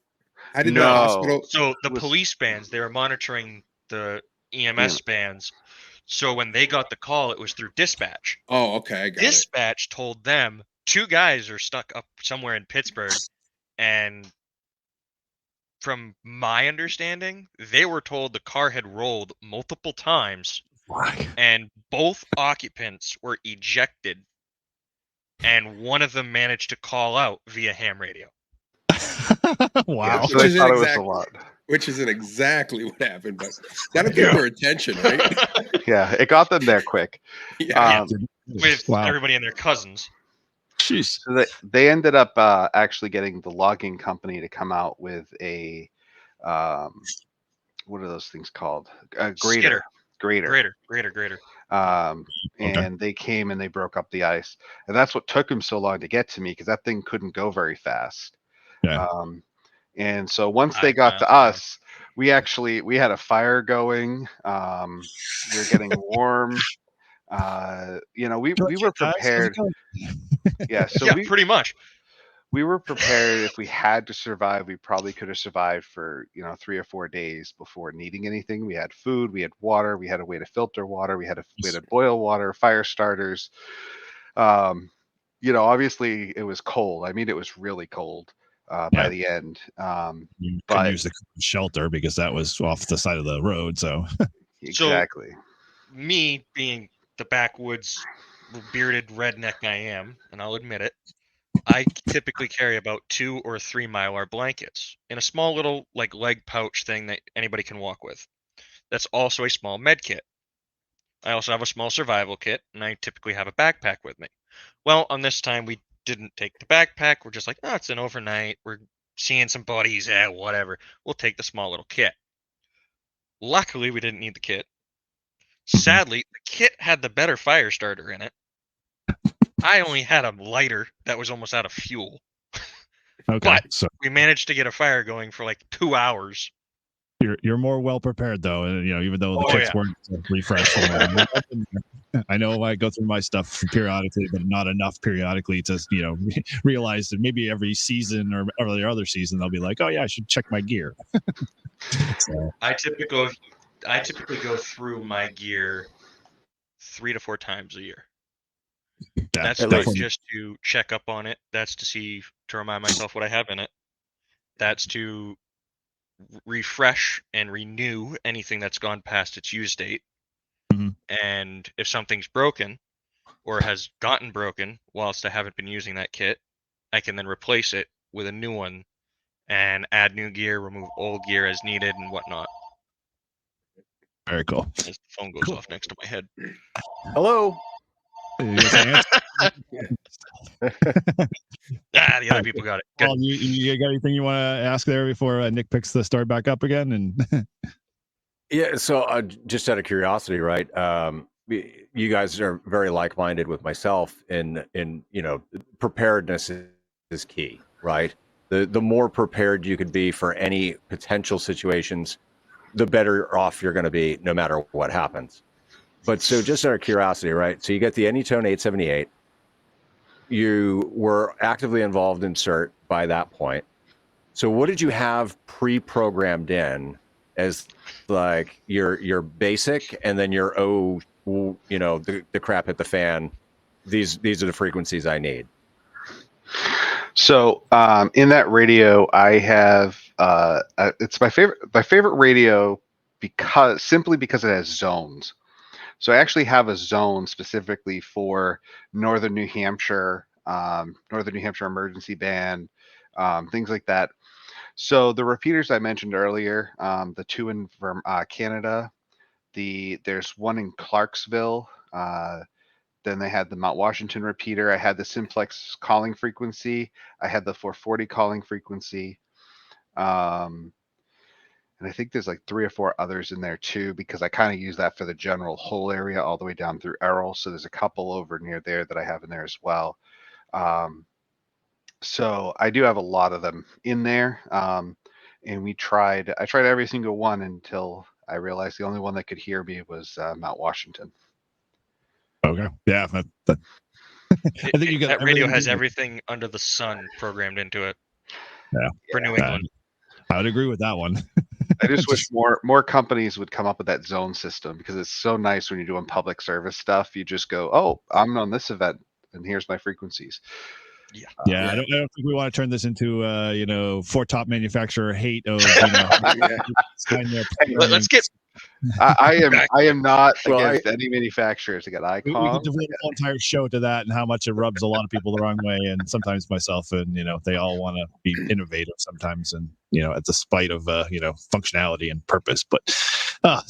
How did the hospital? So the police bands, they were monitoring the EMS bands. So when they got the call, it was through dispatch. Oh, okay. I got dispatch told them 2 guys are stuck up somewhere in Pittsburgh. And from my understanding, they were told the car had rolled multiple times. And both occupants were ejected. And one of them managed to call out via ham radio. Wow. Yeah, so they thought it was a lot. Which isn't exactly what happened, but that'll get their attention, right? Yeah, it got them there quick. With everybody and their cousins. Jeez. So they ended up actually getting the logging company to come out with a what are those things called? Grader. And they came and they broke up the ice, and that's what took them so long to get to me, because that thing couldn't go very fast. Yeah. And so once they got to us, we had a fire going. We were getting warm. We were prepared. Yeah, so pretty much. We were prepared. If we had to survive, we probably could have survived for 3 or 4 days before needing anything. We had food, we had water, we had a way to filter water, we had to boil water, fire starters. Obviously it was cold. It was really cold by the end. You couldn't use the shelter because that was off the side of the road. So exactly. So, me being the backwoods bearded redneck I am, and I'll admit it, I typically carry about 2 or 3 Mylar blankets in a small little leg pouch thing that anybody can walk with. That's also a small med kit. I also have a small survival kit, and I typically have a backpack with me. Well, on this time, we didn't take the backpack. We're just like, it's an overnight. We're seeing some buddies. Whatever. We'll take the small little kit. Luckily, we didn't need the kit. Sadly, the kit had the better fire starter in it. I only had a lighter that was almost out of fuel. Okay. But we managed to get a fire going for 2 hours. You're more well prepared though, and even though the kits weren't refreshed. I know I go through my stuff periodically, but not enough periodically to realize that maybe every season or every other season they'll be like, oh yeah, I should check my gear. So. I typically go through my gear 3 to 4 times a year. That's just to check up on it. That's to remind myself what I have in it. That's to refresh and renew anything that's gone past its use date. Mm-hmm. And if something's broken or has gotten broken whilst I haven't been using that kit, I can then replace it with a new one and add new gear, remove old gear as needed, and whatnot. Very cool. As the phone goes off next to my head. Hello. The other people got it. Good. Well, you got anything you want to ask there before Nick picks the story back up again? And yeah, so just out of curiosity, right? You guys are very like-minded with myself in preparedness is key, right? The more prepared you could be for any potential situations, the better off you're going to be no matter what happens. But so just out of curiosity, right? So you get the Anytone 878. You were actively involved in CERT by that point. So what did you have pre-programmed in as like your basic, and then your the crap hit the fan? These are the frequencies I need. So in that radio, I have it's my favorite radio simply because it has zones. So I actually have a zone specifically for northern New Hampshire emergency band, things like that. So the repeaters I mentioned earlier, the 2 in Canada, there's one in Clarksville. Then they had the Mount Washington repeater. I had the simplex calling frequency. I had the 440 calling frequency. And I think there's like 3 or 4 others in there too, because I kind of use that for the general whole area all the way down through Errol. So there's a couple over near there that I have in there as well. So I do have a lot of them in there. And I tried every single one until I realized the only one that could hear me was Mount Washington. Okay. Yeah. I think you got that radio has everything under the sun programmed into it. Yeah. For New England. I would agree with that one. I just wish more companies would come up with that zone system, because it's so nice when you're doing public service stuff. You just go, oh, I'm on this event, and here's my frequencies. Yeah. I don't think we want to turn this into for top manufacturer hate of let's get. I am not against any manufacturers. I got Icon. We could devote a whole entire show to that and how much it rubs a lot of people the wrong way, and sometimes myself, and they all want to be innovative sometimes, and at the spite of functionality and purpose. But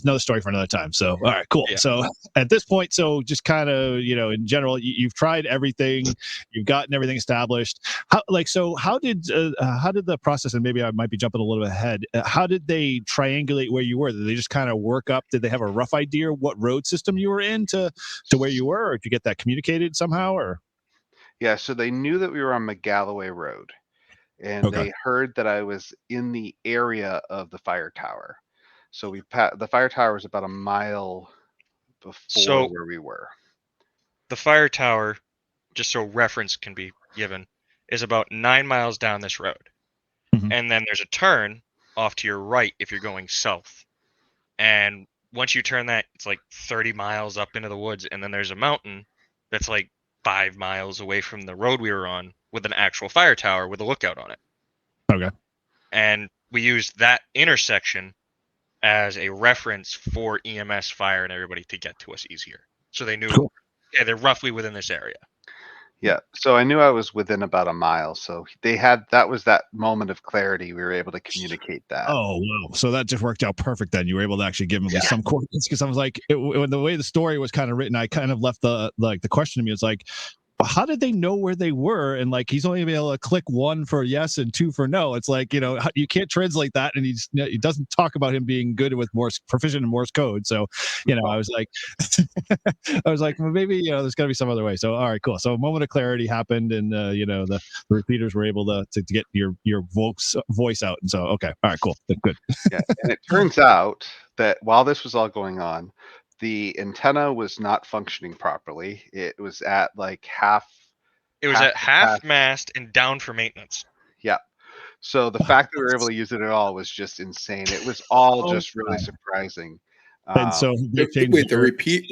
another story for another time. So all right, cool. Yeah. So at this point, just kind of in general, you've tried everything, you've gotten everything established. How did the process, and maybe I might be jumping a little bit ahead, how did they triangulate where you were? Did they just kind of work up? Did they have a rough idea what road system you were in to where you were, or did you get that communicated somehow? Or yeah, so they knew that we were on McGalloway Road, and they heard that I was in the area of the fire tower. So the fire tower was about a mile before where we were. The fire tower, just so reference can be given, is about 9 miles down this road. Mm-hmm. And then there's a turn off to your right if you're going south. And once you turn that, it's like 30 miles up into the woods. And then there's a mountain that's like 5 miles away from the road we were on, with an actual fire tower with a lookout on it. Okay. And we used that intersection as a reference for EMS, fire, and everybody to get to us easier. So they knew, they're roughly within this area. Yeah, so I knew I was within about a mile. So that was that moment of clarity. We were able to communicate that. Oh, wow. So that just worked out perfect then. You were able to actually give them some coordinates, because I was like, when the way the story was kind of written, I kind of left the question to me. It's like, how did they know where they were? And like, he's only able to click 1 for yes and 2 for no. It's like, you can't translate that. And he doesn't talk about him being good with proficient in Morse code. So, I was like, well, maybe, there's gotta be some other way. So, all right, cool. So a moment of clarity happened, and the repeaters were able to get your voice out. And so, okay, all right, cool, good. Yeah, and it turns out that while this was all going on, the antenna was not functioning properly. It was at like half. It was at half capacity. mast and down for maintenance. Yeah. So the fact that we were able to use it at all was just insane. It was all just really surprising. And so they changed wait, the repeat.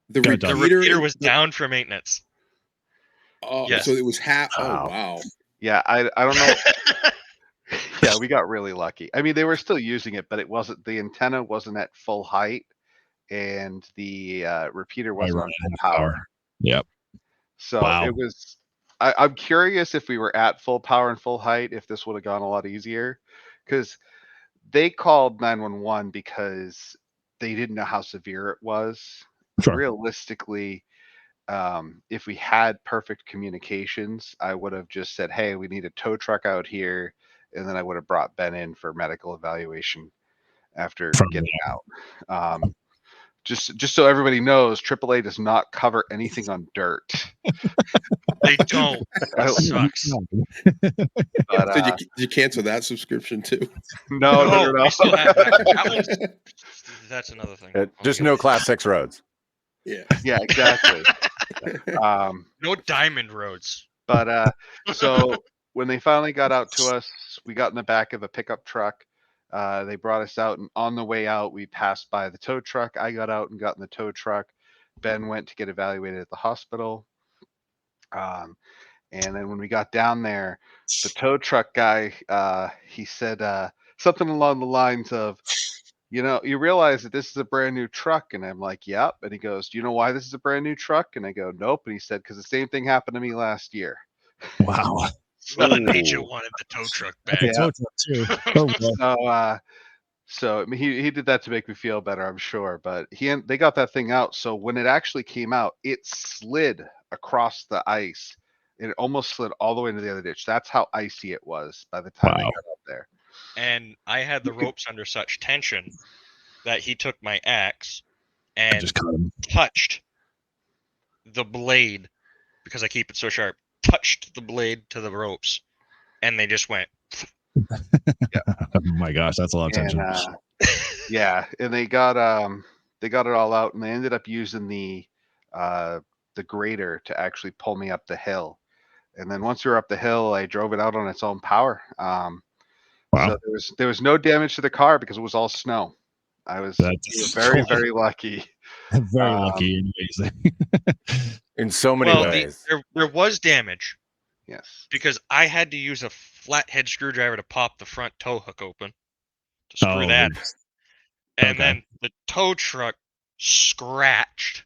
The Go ahead, Doug. The repeater repeater was down for maintenance. Oh, Yes. so it was half. Wow. Oh, wow. Yeah, I don't know. Yeah, we got really lucky. I mean, they were still using it, but the antenna wasn't at full height, and the repeater wasn't on full power. Yep. So Wow. it was. I'm curious if we were at full power and full height, if this would have gone a lot easier, because they called 911 because they didn't know how severe it was. Sure. Realistically, if we had perfect communications, I would have just said, "Hey, we need a tow truck out here," and then I would have brought Ben in for medical evaluation after getting out. Just so everybody knows, AAA does not cover anything on dirt. They don't. That sucks. But, Did you cancel that subscription too? No. We still have that. That's another thing. Just no Class 6 roads. Yeah. Yeah, exactly. No diamond roads. But so when they finally got out to us, we got in the back of a pickup truck. They brought us out, and on the way out, we passed by the tow truck. I got out and got in the tow truck. Ben went to get evaluated at the hospital. And then when we got down there, the tow truck guy, he said something along the lines of, you realize that this is a brand new truck. And I'm like, yep. And he goes, do you know why this is a brand new truck? And I go, nope. And he said, because the same thing happened to me last year. Wow. Nature wanted the tow truck back. Yeah. Tow truck too. So I mean, he did that to make me feel better, I'm sure. But they got that thing out. So when it actually came out, it slid across the ice. It almost slid all the way into the other ditch. That's how icy it was by the time they got up there. And I had the ropes under such tension that he took my axe and just cut him. touched the blade, because I keep it so sharp, touched the blade to the ropes, and they just went. Yeah. Oh my gosh, that's a lot of tension. Yeah, and they got it all out, and they ended up using the grader to actually pull me up the hill. And then once we were up the hill, I drove it out on its own power. Wow. So there was no damage to the car because it was all snow. I was very, very lucky. Very lucky. In so many ways. There was damage. Yes. Because I had to use a flathead screwdriver to pop the front tow hook open to screw that. And then the tow truck scratched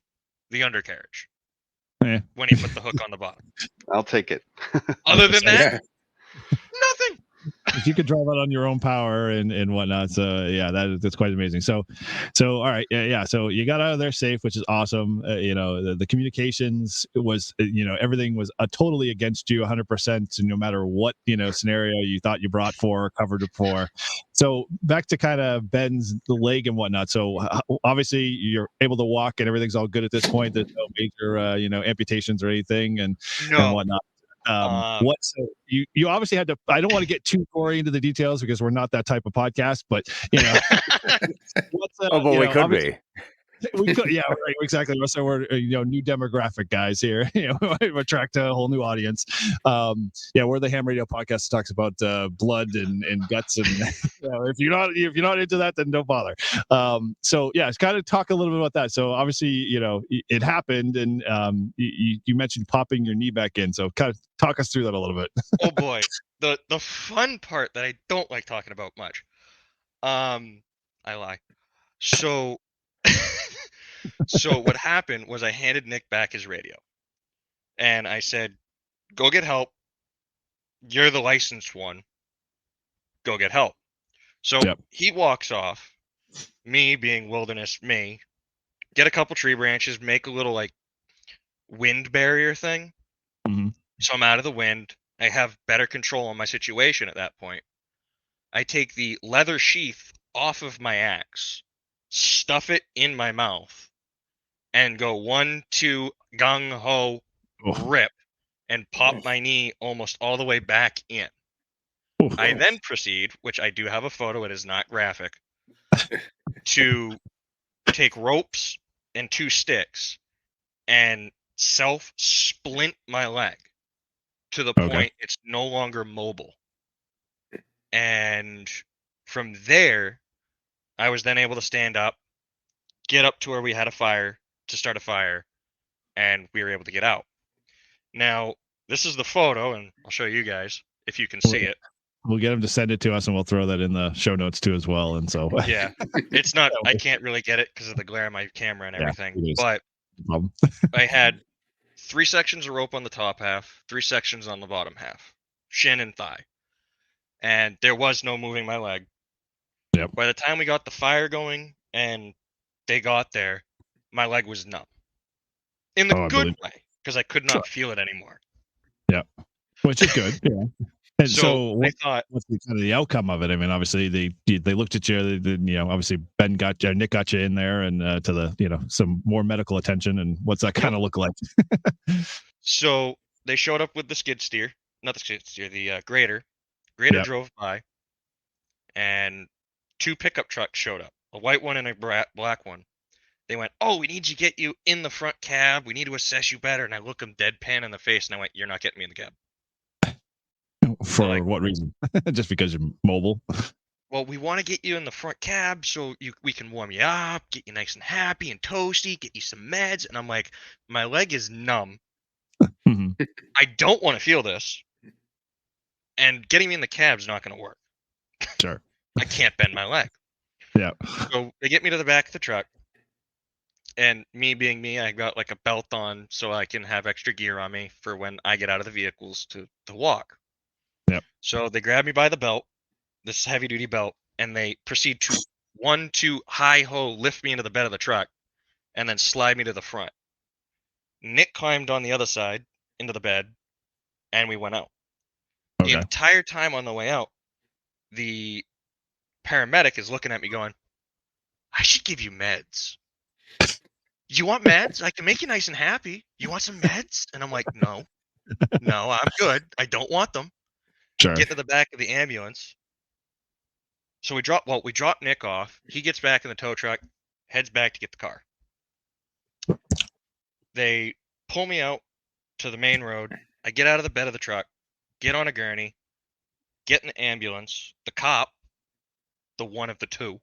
the undercarriage when he put the hook on the bottom. I'll take it. Other than that, nothing. If you could drive out on your own power and whatnot, so yeah, that's quite amazing. So all right, yeah. So you got out of there safe, which is awesome. The communications was, everything was totally against you, 100%. No matter what scenario you thought you brought for, covered it for. So back to kind of Ben's leg and whatnot. So obviously you're able to walk and everything's all good at this point. There's no major amputations or anything and whatnot. So you obviously had to, I don't want to get too gory into the details because we're not that type of podcast, but but we could be. We could, yeah, right, exactly. So we're new demographic guys here. We attract a whole new audience. We're the Ham Radio podcast that talks about blood and guts, and if you're not into that, then don't bother. It's kind of talk a little bit about that. So obviously, it happened, and you mentioned popping your knee back in. So kind of talk us through that a little bit. Oh boy, the fun part that I don't like talking about much. I lie. So what happened was I handed Nick back his radio, and I said, "Go get help. You're the licensed one. Go get help." So he walks off. Me being wilderness me, get a couple tree branches, make a little wind barrier thing. Mm-hmm. So I'm out of the wind. I have better control on my situation at that point. I take the leather sheath off of my axe, stuff it in my mouth, and go 1, 2, gung ho, rip, and pop my knee almost all the way back in. I then proceed, which I do have a photo, it is not graphic, to take ropes and 2 sticks and self-splint my leg to the point it's no longer mobile. And from there, I was then able to stand up, get up to where we had a fire to start a fire, and we were able to get out. Now, this is the photo, and I'll show you guys if you can see it. We'll get him to send it to us, and we'll throw that in the show notes too as well. And so, yeah, it's not. I can't really get it because of the glare on my camera and everything. But I had 3 sections of rope on the top half, 3 sections on the bottom half, shin and thigh, and there was no moving my leg. Yep. By the time we got the fire going and they got there, my leg was numb. In the good way, because I could not feel it anymore. Yeah, which is good. Yeah. And so I thought, what's the outcome of it? I mean, obviously they looked at you. They, obviously Nick got you in there and to the some more medical attention. And what's that kind of look like? So they showed up with the skid steer, not the skid steer, the grader. Grader drove by, and 2 pickup trucks showed up, a white one and a black one. They went, "Oh, we need to get you in the front cab. We need to assess you better." And I looked them deadpan in the face, and I went, "You're not getting me in the cab." For what reason? Just because you're mobile? Well, we want to get you in the front cab so we can warm you up, get you nice and happy and toasty, get you some meds. And I'm like, my leg is numb. I don't want to feel this. And getting me in the cab's not going to work. Sure. I can't bend my leg. Yeah. So they get me to the back of the truck. And me being me, I got like a belt on so I can have extra gear on me for when I get out of the vehicles to walk. Yep. So they grab me by the belt, this heavy duty belt, and they proceed to 1, 2, hi-ho, lift me into the bed of the truck, and then slide me to the front. Nick climbed on the other side into the bed, and we went out. The entire time on the way out, the paramedic is looking at me going, "I should give you meds. You want meds? I can make you nice and happy. You want some meds?" And I'm like, no, I'm good. I don't want them. Sure. Get to the back of the ambulance. So we drop Nick off. He gets back in the tow truck, heads back to get the car. They pull me out to the main road. I get out of the bed of the truck, get on a gurney, get in the ambulance. The cop, the one of the 2.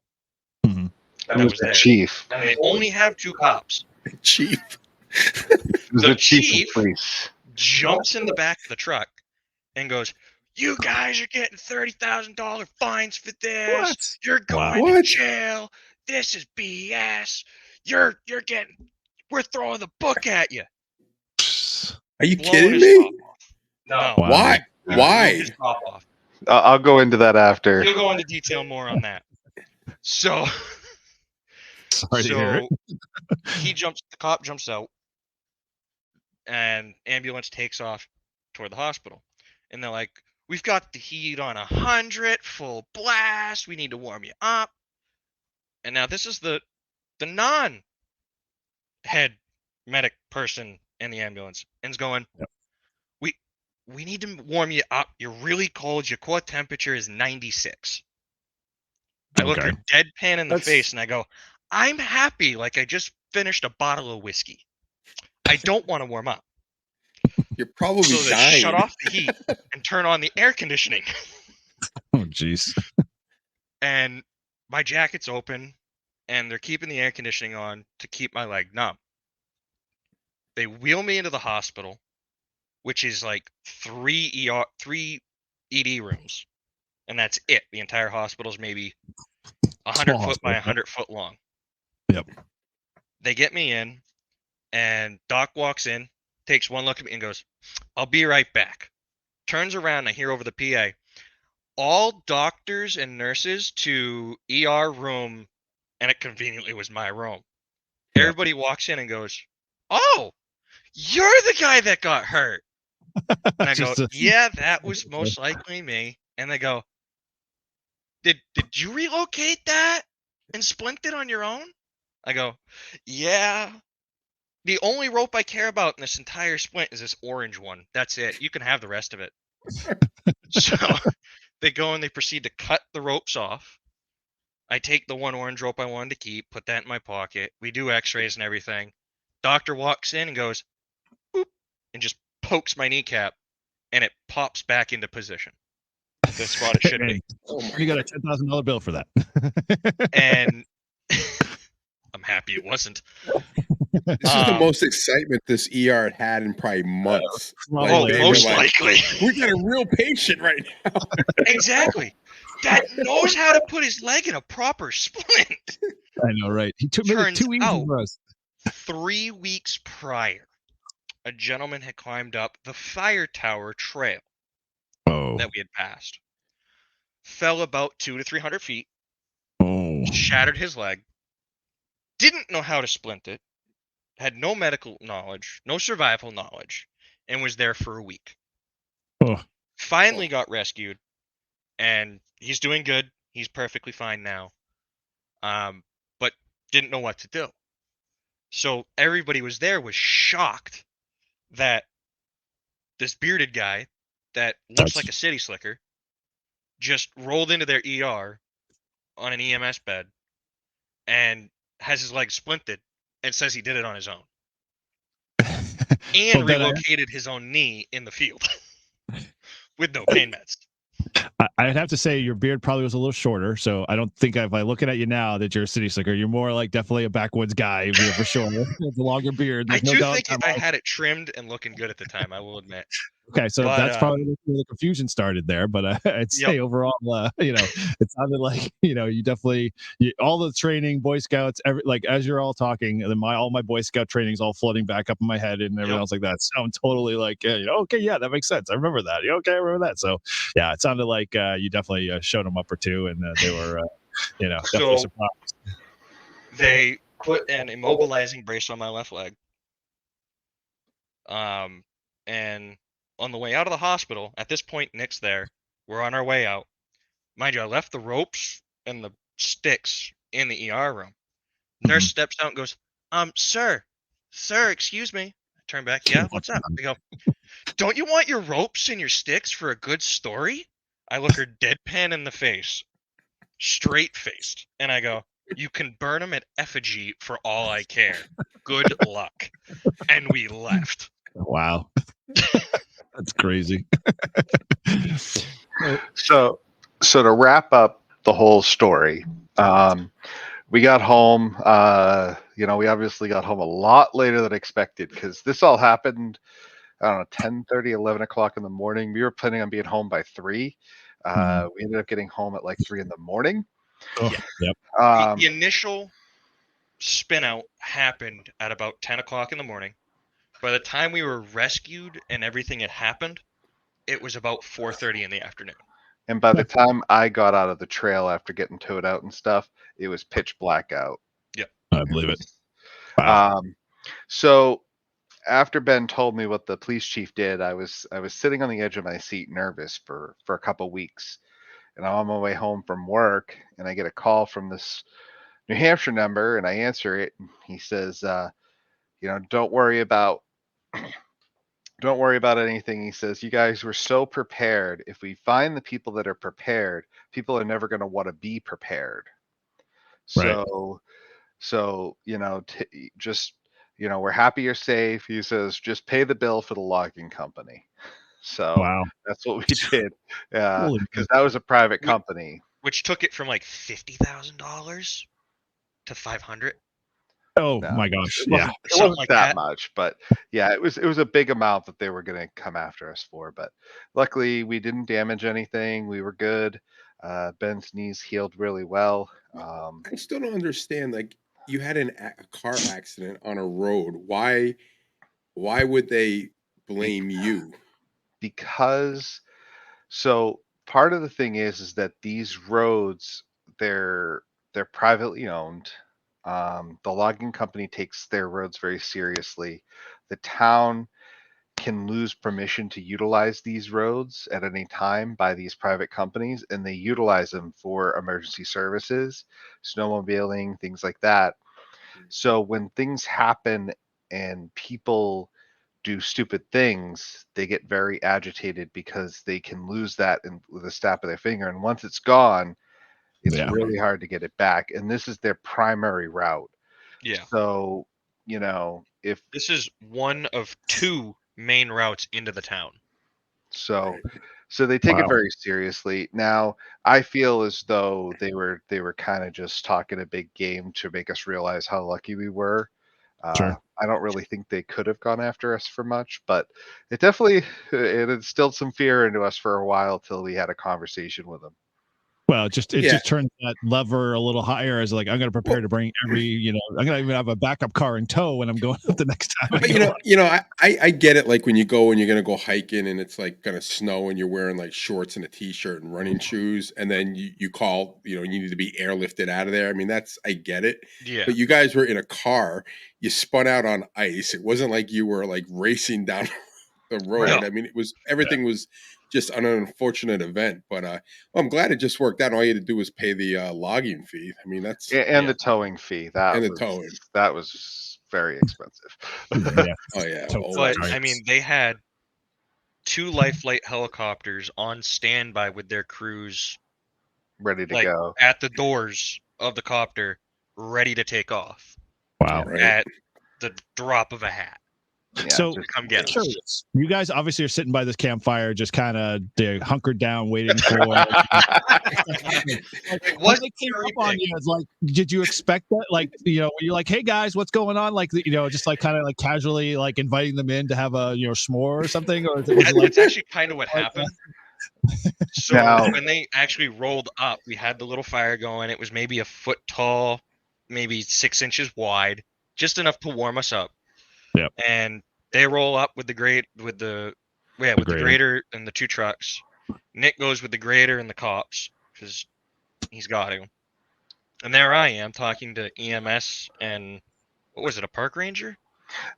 That was the chief. And they only have 2 cops. Chief. The chief jumps in the back of the truck and goes, "You guys are getting $30,000 fines for this. What? You're going to jail. This is BS. You're getting. We're throwing the book at you." Are you kidding me? No. Why? Why? I'll go into that after. You'll go into detail more on that. So, sorry to hear it. The cop jumps out, and ambulance takes off toward the hospital. And they're like, "We've got the heat on 100, full blast. We need to warm you up." And now this is the non-head medic person in the ambulance, and's going, we need to warm you up. You're really cold. Your core temperature is 96. I look her deadpan in the face and I go, "I'm happy like I just finished a bottle of whiskey. I don't want to warm up." You're probably so dying. Shut off the heat and turn on the air conditioning. Oh, jeez. And my jacket's open, and they're keeping the air conditioning on to keep my leg numb. They wheel me into the hospital, which is like 3 ED rooms, and that's it. The entire hospital is maybe 100 foot by 100 foot long. Yep. They get me in, and Doc walks in, takes one look at me and goes, "I'll be right back." Turns around and I hear over the PA, "All doctors and nurses to ER room," and it conveniently was my room. Yep. Everybody walks in and goes, "Oh, "You're the guy that got hurt." And I go, Just a- "Yeah, that was most likely me." And they go, Did you relocate that and splint it on your own?" I go, "Yeah. The only rope I care about in this entire splint is this orange one. That's it. You can have the rest of it." So they go and they proceed to cut the ropes off. I take the one orange rope I wanted to keep, put that in my pocket. We do x-rays and everything. Doctor walks in and goes, "Boop," and just pokes my kneecap, and it pops back into position. The spot it should be. Oh my you got a God. $10,000 bill for that. And I'm happy it wasn't. This is the most excitement this ER had in probably months. Probably. they most were like, likely. we got a real patient right now. Exactly. That knows how to put his leg in a proper splint. I know, right? He took maybe Turns 2 weeks out- for us. 3 weeks prior, a gentleman had climbed up the fire tower trail Oh. that we had passed. Fell about 200 to 300 feet, Oh. shattered his leg, didn't know how to splint it, had no medical knowledge, no survival knowledge, and was there for a week. Oh. Finally got rescued, and he's doing good. He's perfectly fine now. But didn't know what to do. So everybody was shocked that this bearded guy that looks like a city slicker just rolled into their ER on an EMS bed and has his leg splinted and says he did it on his own. And relocated his own knee in the field with no pain meds. I'd have to say your beard probably was a little shorter, so I don't think if I looking at you now that you're a city slicker, you're more like definitely a backwoods guy for sure. The longer beard. I do think if I had it trimmed and looking good at the time, I will admit. Okay, so that's probably where the confusion started there. But I'd say overall, it sounded like you definitely all the training, Boy Scouts, as you're all talking, and then all my Boy Scout training is all flooding back up in my head, and everything else like that. Sound totally like okay, yeah, that makes sense. I remember that. Okay, I remember that. So yeah, it sounded like you definitely showed them up or two, and they were definitely surprised. They put an immobilizing brace on my left leg. And on the way out of the hospital, at this point, Nick's there. We're on our way out. Mind you, I left the ropes and the sticks in the ER room. Nurse steps out and goes, sir, excuse me. I turn back. Yeah, what's up? I go, don't you want your ropes and your sticks for a good story? I look her deadpan in the face, straight faced, and I go, you can burn them at effigy for all I care. Good luck. And we left. Wow. That's crazy. So to wrap up the whole story, we got home. We obviously got home a lot later than expected because this all happened, I don't know, 10:30, 11 o'clock in the morning. We were planning on being home by 3. We ended up getting home at like 3 in the morning. Oh, yep. The initial spin out happened at about 10 o'clock in the morning. By the time we were rescued and everything had happened, it was about 4:30 in the afternoon. And by the time I got out of the trail after getting towed out and stuff, it was pitch black out. Yep. I believe it. Wow. So after Ben told me what the police chief did, I was sitting on the edge of my seat, nervous for a couple weeks. And I'm on my way home from work, and I get a call from this New Hampshire number, and I answer it. And he says, don't worry about anything. He says, you guys were so prepared. If we find the people that are prepared, people are never going to want to be prepared. Right. So we're happy you're safe. He says, just pay the bill for the logging company. So wow. That's what we did. Because that was a private company. Which took it from like $50,000 to $500. Oh my gosh! It wasn't like that much, but yeah, it was a big amount that they were going to come after us for. But luckily, we didn't damage anything. We were good. Ben's knees healed really well. I still don't understand. Like, you had a car accident on a road. Why would they blame you? Because part of the thing is that these roads, they're privately owned. The logging company takes their roads very seriously. the town can lose permission to utilize these roads at any time by these private companies, and they utilize them for emergency services, snowmobiling, things like that. So when things happen and people do stupid things, they get very agitated because they can lose that with a snap of their finger. And once it's gone, it's really hard to get it back. And this is their primary route. Yeah. So, if this is one of 2 main routes into the town. So they take it very seriously. Now, I feel as though they were kind of just talking a big game to make us realize how lucky we were. Sure. I don't really think they could have gone after us for much, but it definitely it instilled some fear into us for a while till we had a conversation with them. Well, it just turns that lever a little higher as like I'm going to prepare to bring every, I'm going to even have a backup car in tow when I'm going up the next time. But I get it. Like when you go and you're going to go hiking and it's like going to snow and you're wearing like shorts and a t-shirt and running shoes, and then you call, you need to be airlifted out of there. I mean, I get it. Yeah. But you guys were in a car. You spun out on ice. It wasn't like you were like racing down the road. No. I mean, everything was just an unfortunate event, but I'm glad it just worked out. All you had to do was pay the logging fee. I mean, that's the towing fee. That was very expensive. Oh yeah. But I mean, they had 2 life flight helicopters on standby with their crews ready to go at the doors of the copter, ready to take off. Wow. At the drop of a hat. Yeah, so come get us. You guys obviously are sitting by this campfire, just kind of hunkered down, waiting for. What they came up on you? It's like, did you expect that? Like, you're like, hey guys, what's going on? Like, just like kind of like casually like inviting them in to have a s'more or something, or it's actually kind of what happened. So when they actually rolled up, we had the little fire going. It was maybe a foot tall, maybe 6 inches wide, just enough to warm us up. Yep. And they roll up with the grader and the 2 trucks. Nick goes with the grader and the cops because he's got to. And there I am talking to EMS and what was it, a park ranger?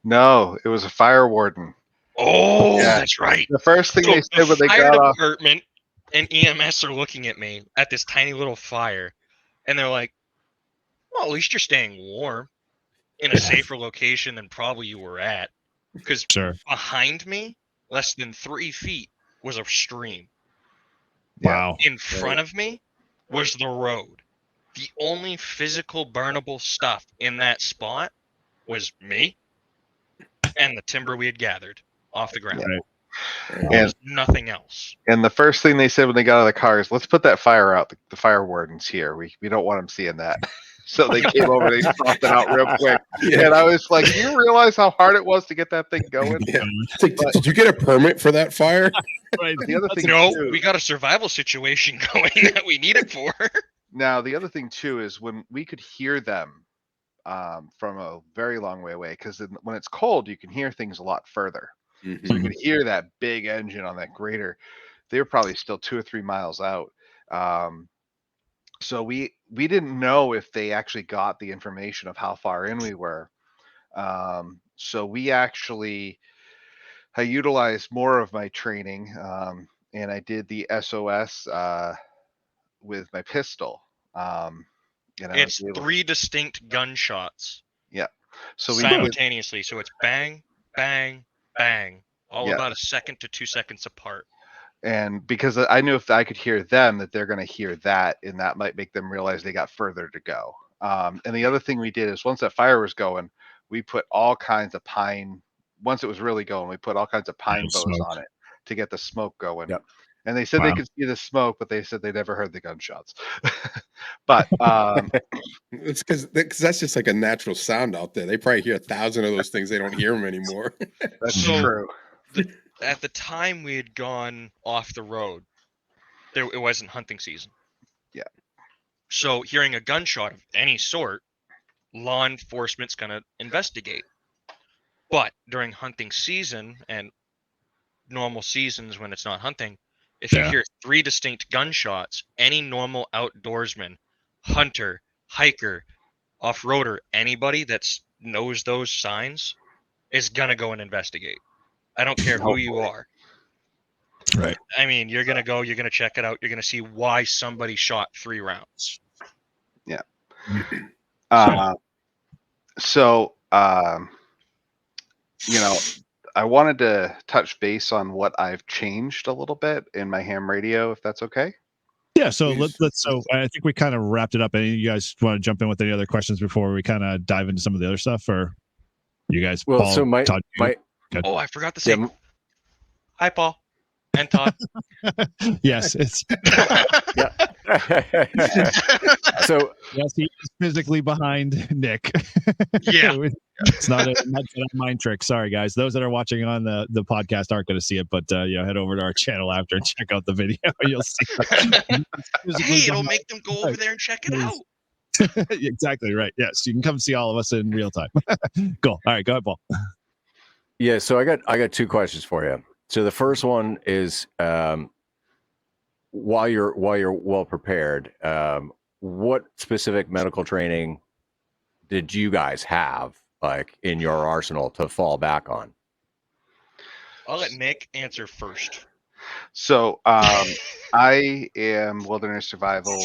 No, it was a fire warden. Oh, yeah. That's right. The first thing they said when they got off, fire department and EMS are looking at me at this tiny little fire, and they're like, "Well, at least you're staying warm in a safer location than probably you were at." Because behind me, less than 3 feet, was a stream. Wow. In front of me was the road. The only physical burnable stuff in that spot was me and the timber we had gathered off the ground. And nothing else. And the first thing they said when they got out of the car is, let's put that fire out. The fire warden's here. We don't want them seeing that. So they came over, they stomped it out real quick. Yeah. And I was like, do you realize how hard it was to get that thing going? Yeah. Did you get a permit for that fire? Right. The other thing we got a survival situation going that we need it for. Now, the other thing, too, is when we could hear them from a very long way away, because when it's cold, you can hear things a lot further. Mm-hmm. So you could hear that big engine on that grader. They were probably still 2 or 3 miles out. So we didn't know if they actually got the information of how far in we were. So we actually, I utilized more of my training, and I did the SOS with my pistol. It's 3 distinct gunshots. Yeah. So simultaneously. So it's bang, bang, bang, all about 1 second to 2 seconds apart. And because I knew if I could hear them, that they're going to hear that, and that might make them realize they got further to go. And the other thing we did is once that fire was going, we put all kinds of pine. Once it was really going, we put all kinds of pine boughs on it to get the smoke going. Yep. And they said they could see the smoke, but they said they never heard the gunshots. But it's because that's just like a natural sound out there. They probably hear 1,000 of those things. They don't hear them anymore. That's true. At the time we had gone off the road, it wasn't hunting season. Yeah. So hearing a gunshot of any sort, law enforcement's going to investigate. But during hunting season and normal seasons when it's not hunting, if you hear 3 distinct gunshots, any normal outdoorsman, hunter, hiker, off-roader, anybody that knows those signs is gonna go and investigate. I don't care who you are. Right. I mean, you're gonna go, you're gonna check it out, you're gonna see why somebody shot 3 rounds. Yeah. You know, I wanted to touch base on what I've changed a little bit in my ham radio, if that's okay. Yeah, so let's. So I think we kind of wrapped it up. Any of you guys want to jump in with any other questions before we kind of dive into some of the other stuff, or you guys? Well, Paul, so my Todd, Oh, I forgot to say yeah, hi, Paul and Todd. yes, it's yeah. So yes, he is physically behind Nick. Yeah. It's not a mind trick. Sorry, guys. Those that are watching on the podcast aren't going to see it, but head over to our channel after and check out the video. You'll see. Hey, it'll make them go over there and check it out. Exactly right. Yes, you can come see all of us in real time. Cool. All right, go ahead, Paul. yeah, so I got 2 questions for you. So the first one is while you're well prepared, what specific medical training did you guys have like in your arsenal to fall back on? I'll let Nick answer first. So I am wilderness survival.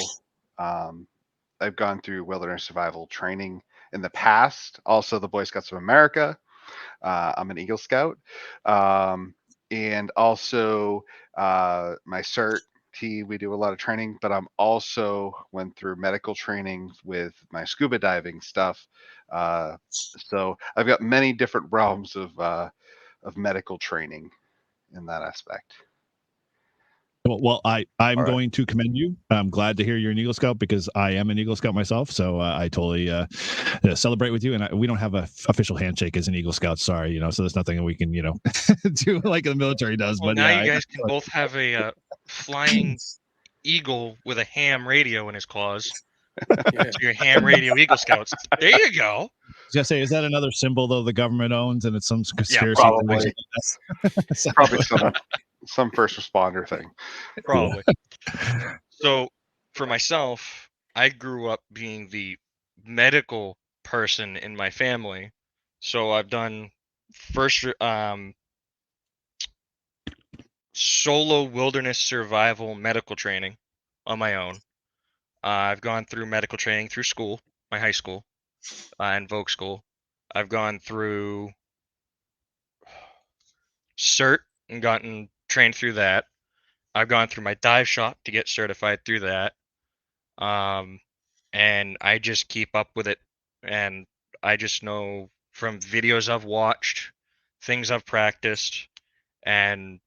I've gone through wilderness survival training in the past. Also, the Boy Scouts of America. I'm an Eagle Scout. And also my CERT we do a lot of training, but I'm also went through medical training with my scuba diving stuff. So I've got many different realms of medical training in that aspect. Well, I'm going to commend you. I'm glad to hear you're an Eagle Scout because I am an Eagle Scout myself. So I totally celebrate with you. And we don't have an official handshake as an Eagle Scout. Sorry, so there's nothing that we can, do like the military does. Well, but now yeah, you guys can both have a flying eagle with a ham radio in his claws. Yeah. So your ham radio Eagle Scouts. There you go. I was gonna say, is that another symbol though the government owns, and it's some conspiracy? Probably. So, Probably some first responder thing. Probably. So for myself, I grew up being the medical person in my family. So I've done first solo wilderness survival medical training on my own. I've gone through medical training through school, my high school, and Vogue school. I've gone through CERT and gotten trained through that. I've gone through my dive shop to get certified through that. And I just keep up with it. And I just know from videos I've watched, things I've practiced, and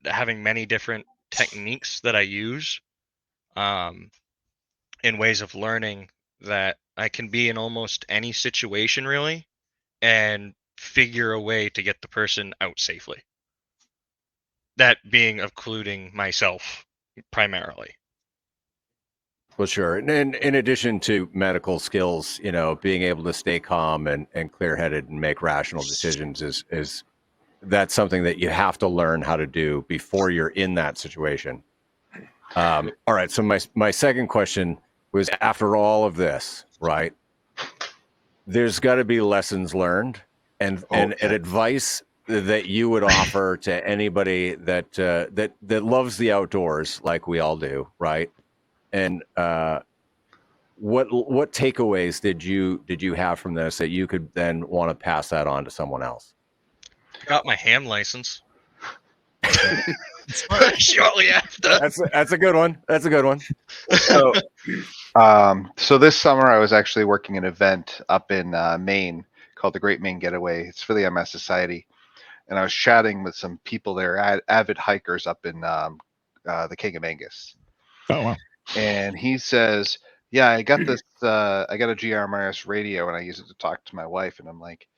having many different techniques that I use in ways of learning that I can be in almost any situation really and figure a way to get the person out safely. That being including myself primarily. Well, sure. And in addition to medical skills, being able to stay calm and clear-headed and make rational decisions is that's something that you have to learn how to do before you're in that situation. All right. So my second question was, after all of this, right, there's got to be lessons learned and advice that you would offer to anybody that loves the outdoors like we all do, right? And what takeaways did you have from this that you could then want to pass that on to someone else? Got my ham license. Shortly after. That's a good one. That's a good one. So this summer I was actually working an event up in Maine called the Great Maine Getaway. It's for the MS Society, and I was chatting with some people there, avid hikers up in the King of Angus. Oh wow! And he says, "Yeah, I got this. I got a GRMRS radio, and I use it to talk to my wife." And I'm like,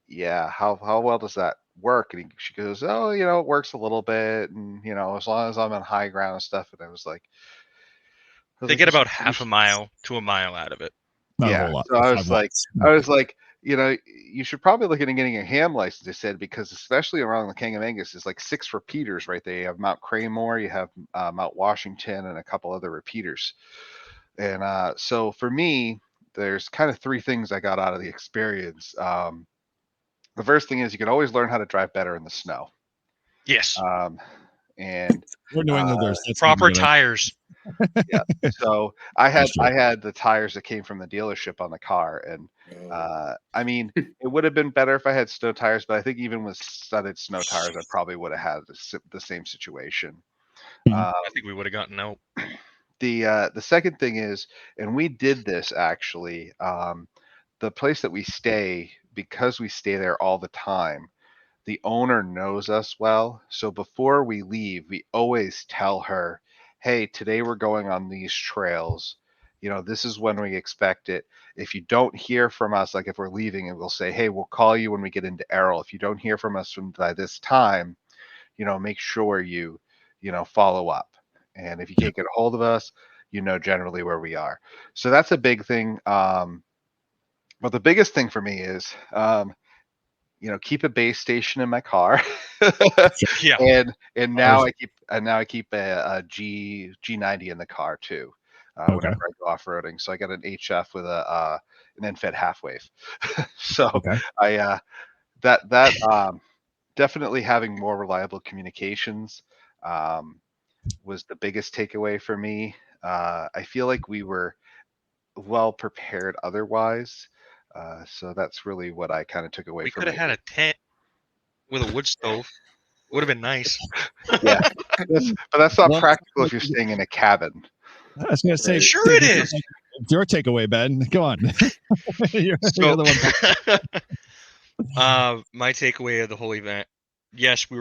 "Yeah, how well does that work?" And she goes, "Oh, it works a little bit, and as long as I'm on high ground and stuff." And I was like, they get about half a mile to a mile out of it. Not a whole lot. So I was like, you should probably look into getting a ham license. They said, because especially around the King of Angus, there's like 6 repeaters right there. You have Mount Craigmore, you have Mount Washington, and a couple other repeaters. And so for me, there's kind of 3 things I got out of the experience. the first thing is you can always learn how to drive better in the snow. Yes. And We're New Englanders. That's Proper good. tires. yeah, so I That's true. had the tires that came from the dealership on the car, and Oh. I mean, it would have been better if I had snow tires, but I think even with studded snow tires, I probably would have had the same situation. Mhm. I think we would have gotten out. The second thing is, and we did this actually, the place that we stay, because we stay there all the time, the owner knows us well. So before we leave, we always tell her, hey, today we're going on these trails. You know, this is when we expect it. If you don't hear from us, like if we're leaving, and we'll say, hey, we'll call you when we get into Errol. If you don't hear from us by this time, you know, make sure you follow up. And if you can't get a hold of us, you know generally where we are. So that's a big thing. But the biggest thing for me is, keep a base station in my car. Yeah. and now I keep a G90 in the car too. Whenever I go off roading, so I got an HF with an end-fed half wave. So Okay. I definitely having more reliable communications was the biggest takeaway for me. I feel like we were well prepared otherwise. So that's really what I kind of took away We from could have it. had a tent with a wood stove. Would have been nice. Yeah, but that's not Well, practical if you're staying in a cabin. I was going to say, Right. Sure it is. It's your takeaway, Ben. Go on. you're So, the one. my takeaway of the whole event, yes, we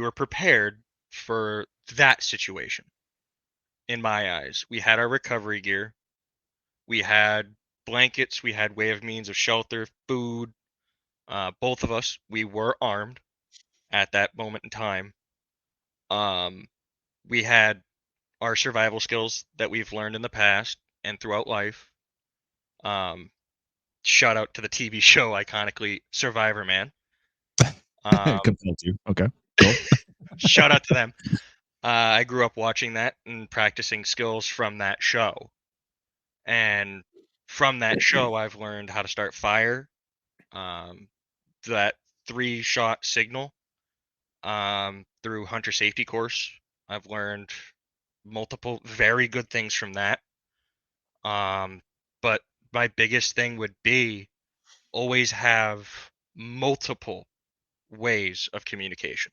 were prepared for that situation. In my eyes, we had our recovery gear, we had blankets, we had way of means of shelter, food. Both of us, we were armed at that moment in time. We had our survival skills that we've learned in the past and throughout life. Shout out to the TV show iconically Survivor Man. Compelled you. Okay. Cool. Shout out to them. I grew up watching that and practicing skills from that show. And from that show, I've learned how to start fire, that 3-shot signal, through hunter safety course. I've learned multiple very good things from that. But my biggest thing would be always have multiple ways of communication.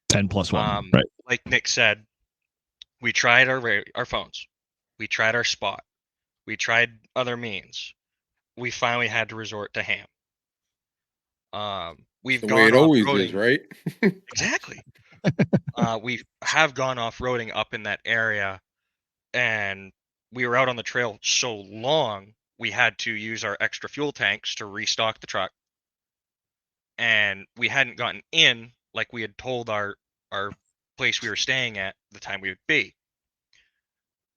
10 plus 1. Right. Like Nick said, we tried our phones, we tried our spot, we tried other means. We finally had to resort to ham. We've The way it gone always is, off-roading. right? Exactly. We have gone off-roading up in that area, and we were out on the trail so long, we had to use our extra fuel tanks to restock the truck. And we hadn't gotten in like we had told our place we were staying at the time we would be.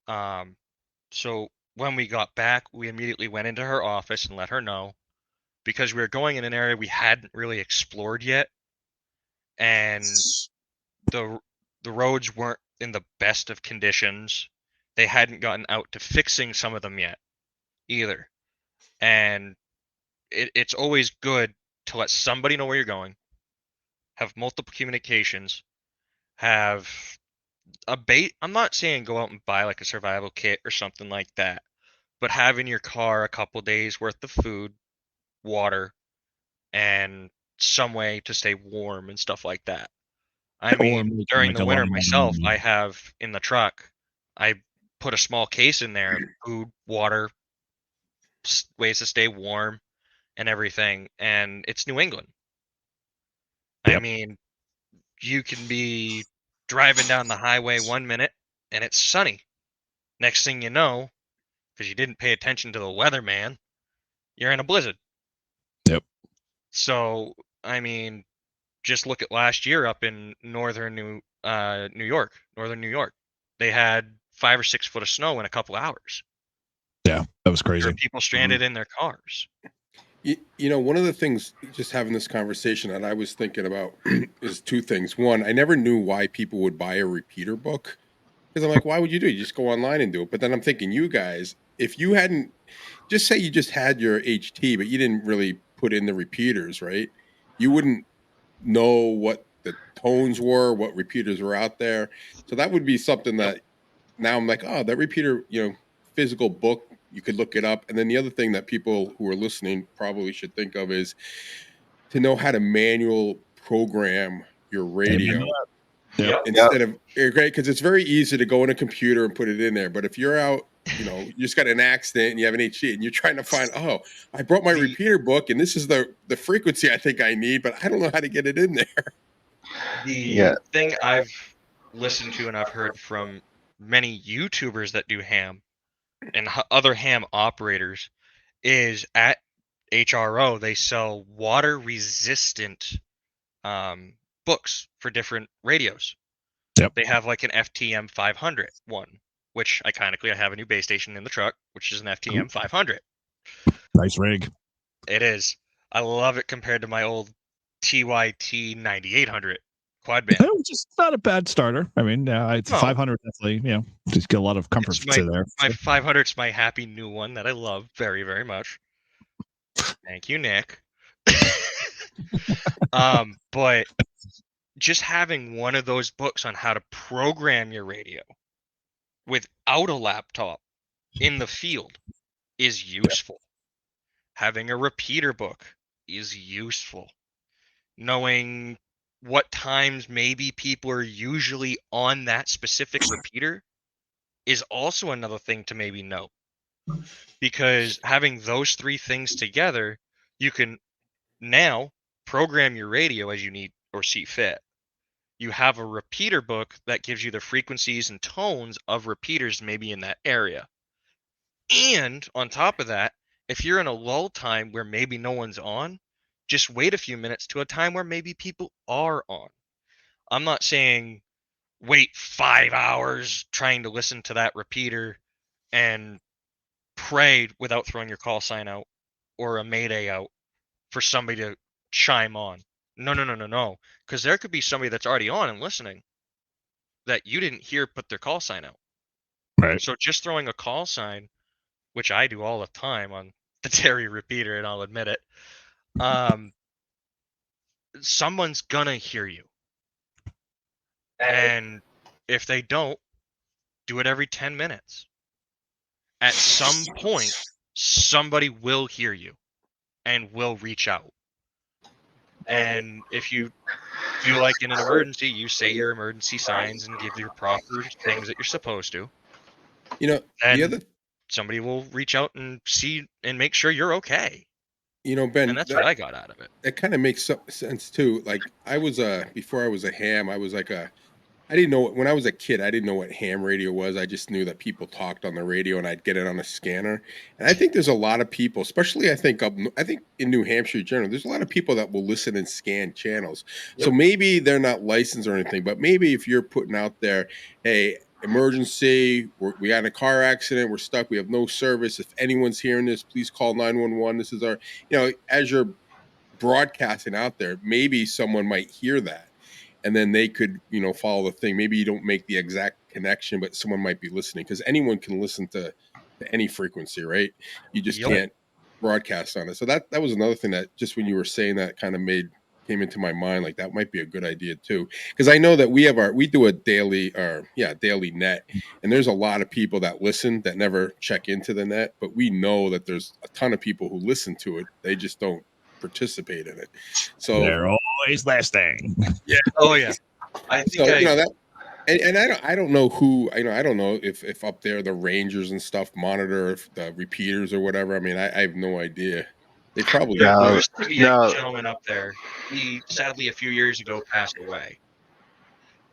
So when we got back, we immediately went into her office and let her know, because we were going in an area we hadn't really explored yet, and the roads weren't in the best of conditions. They hadn't gotten out to fixing some of them yet either. And it's always good to let somebody know where you're going, have multiple communications, have a bait. I'm not saying go out and buy like a survival kit or something like that, but have in your car a couple days worth of food, water, and some way to stay warm and stuff like that. I mean, making during like the a winter long myself, run. I have in the truck, I put a small case in there, food, water, ways to stay warm and everything, and it's New England. I Yep. mean, you can be driving down the highway 1 minute and it's sunny. Next thing you know, because you didn't pay attention to the weather, man, you're in a blizzard. Yep. So, I mean, just look at last year up in northern New York, northern New York. They had 5 or 6 foot of snow in a couple hours. Yeah, that was There crazy. were people stranded in their cars. One of the things just having this conversation that I was thinking about is two things. One, I never knew why people would buy a repeater book, because I'm like, why would you do it? You just go online and do it. But then I'm thinking, you guys, if you say you just had your HT, but you didn't really put in the repeaters, right? you wouldn't know what the tones were, what repeaters were out there. So that would be something that now I'm like, oh, that repeater, physical book, you could look it up. And then the other thing that people who are listening probably should think of is to know how to manual program your radio. Yep. Instead of great, because it's very easy to go in a computer and put it in there. But if you're out, you just got an accident and you have an HE and you're trying to find, oh, I brought my repeater book and this is the frequency I think I need, but I don't know how to get it in there. The thing I've listened to and I've heard from many YouTubers that do ham and other ham operators is at HRO they sell water resistant books for different radios. Yep. They have like an FTM 500 one, which I have a new base station in the truck, which is an FTM 500. Nice rig. It is. I love it compared to my old TYT 9800 quad band. Which is not a bad starter. I mean, it's 500 definitely. Just get a lot of comfort there. My 500 is my happy new one that I love very, very much. Thank you, Nick. But just having one of those books on how to program your radio without a laptop in the field is useful. Having a repeater book is useful. Knowing what times maybe people are usually on that specific repeater is also another thing to maybe know. Because having those three things together, you can now program your radio as you need or see fit. You have a repeater book that gives you the frequencies and tones of repeaters maybe in that area. And on top of that, if you're in a lull time where maybe no one's on, just wait a few minutes to a time where maybe people are on. I'm not saying wait 5 hours trying to listen to that repeater and pray without throwing your call sign out or a mayday out for somebody to chime on. No. Because there could be somebody that's already on and listening that you didn't hear put their call sign out. Right. So just throwing a call sign, which I do all the time on the Terry repeater, and I'll admit it, someone's gonna hear you. And if they don't, do it every 10 minutes. At some point, somebody will hear you and will reach out. And if you feel like in an emergency, you say your emergency signs and give your proper things that you're supposed to. And somebody will reach out and see and make sure you're okay. Ben, and that's what I got out of it. It kind of makes sense too. Like before I was a ham, I was I didn't know when I was a kid, I didn't know what ham radio was. I just knew that people talked on the radio and I'd get it on a scanner. And I think there's a lot of people, especially I think in New Hampshire general, there's a lot of people that will listen and scan channels. Yep. So maybe they're not licensed or anything, but maybe if you're putting out there, hey, emergency, we got in a car accident, we're stuck, we have no service. If anyone's hearing this, please call 911. This is our, as you're broadcasting out there, maybe someone might hear that. And then they could, follow the thing. Maybe you don't make the exact connection, but someone might be listening because anyone can listen to any frequency, right? You just can't broadcast on it. So that was another thing that just when you were saying that kind of came into my mind, like that might be a good idea too. Because I know that we do a daily net, and there's a lot of people that listen that never check into the net, but we know that there's a ton of people who listen to it. They just don't participate in it. So they're always listening. Yeah. Oh yeah. I think that, and I don't know who, I don't know if up there the rangers and stuff monitor if the repeaters or whatever. I mean, I have no idea. They probably there used to be a gentleman up there. He sadly a few years ago passed away.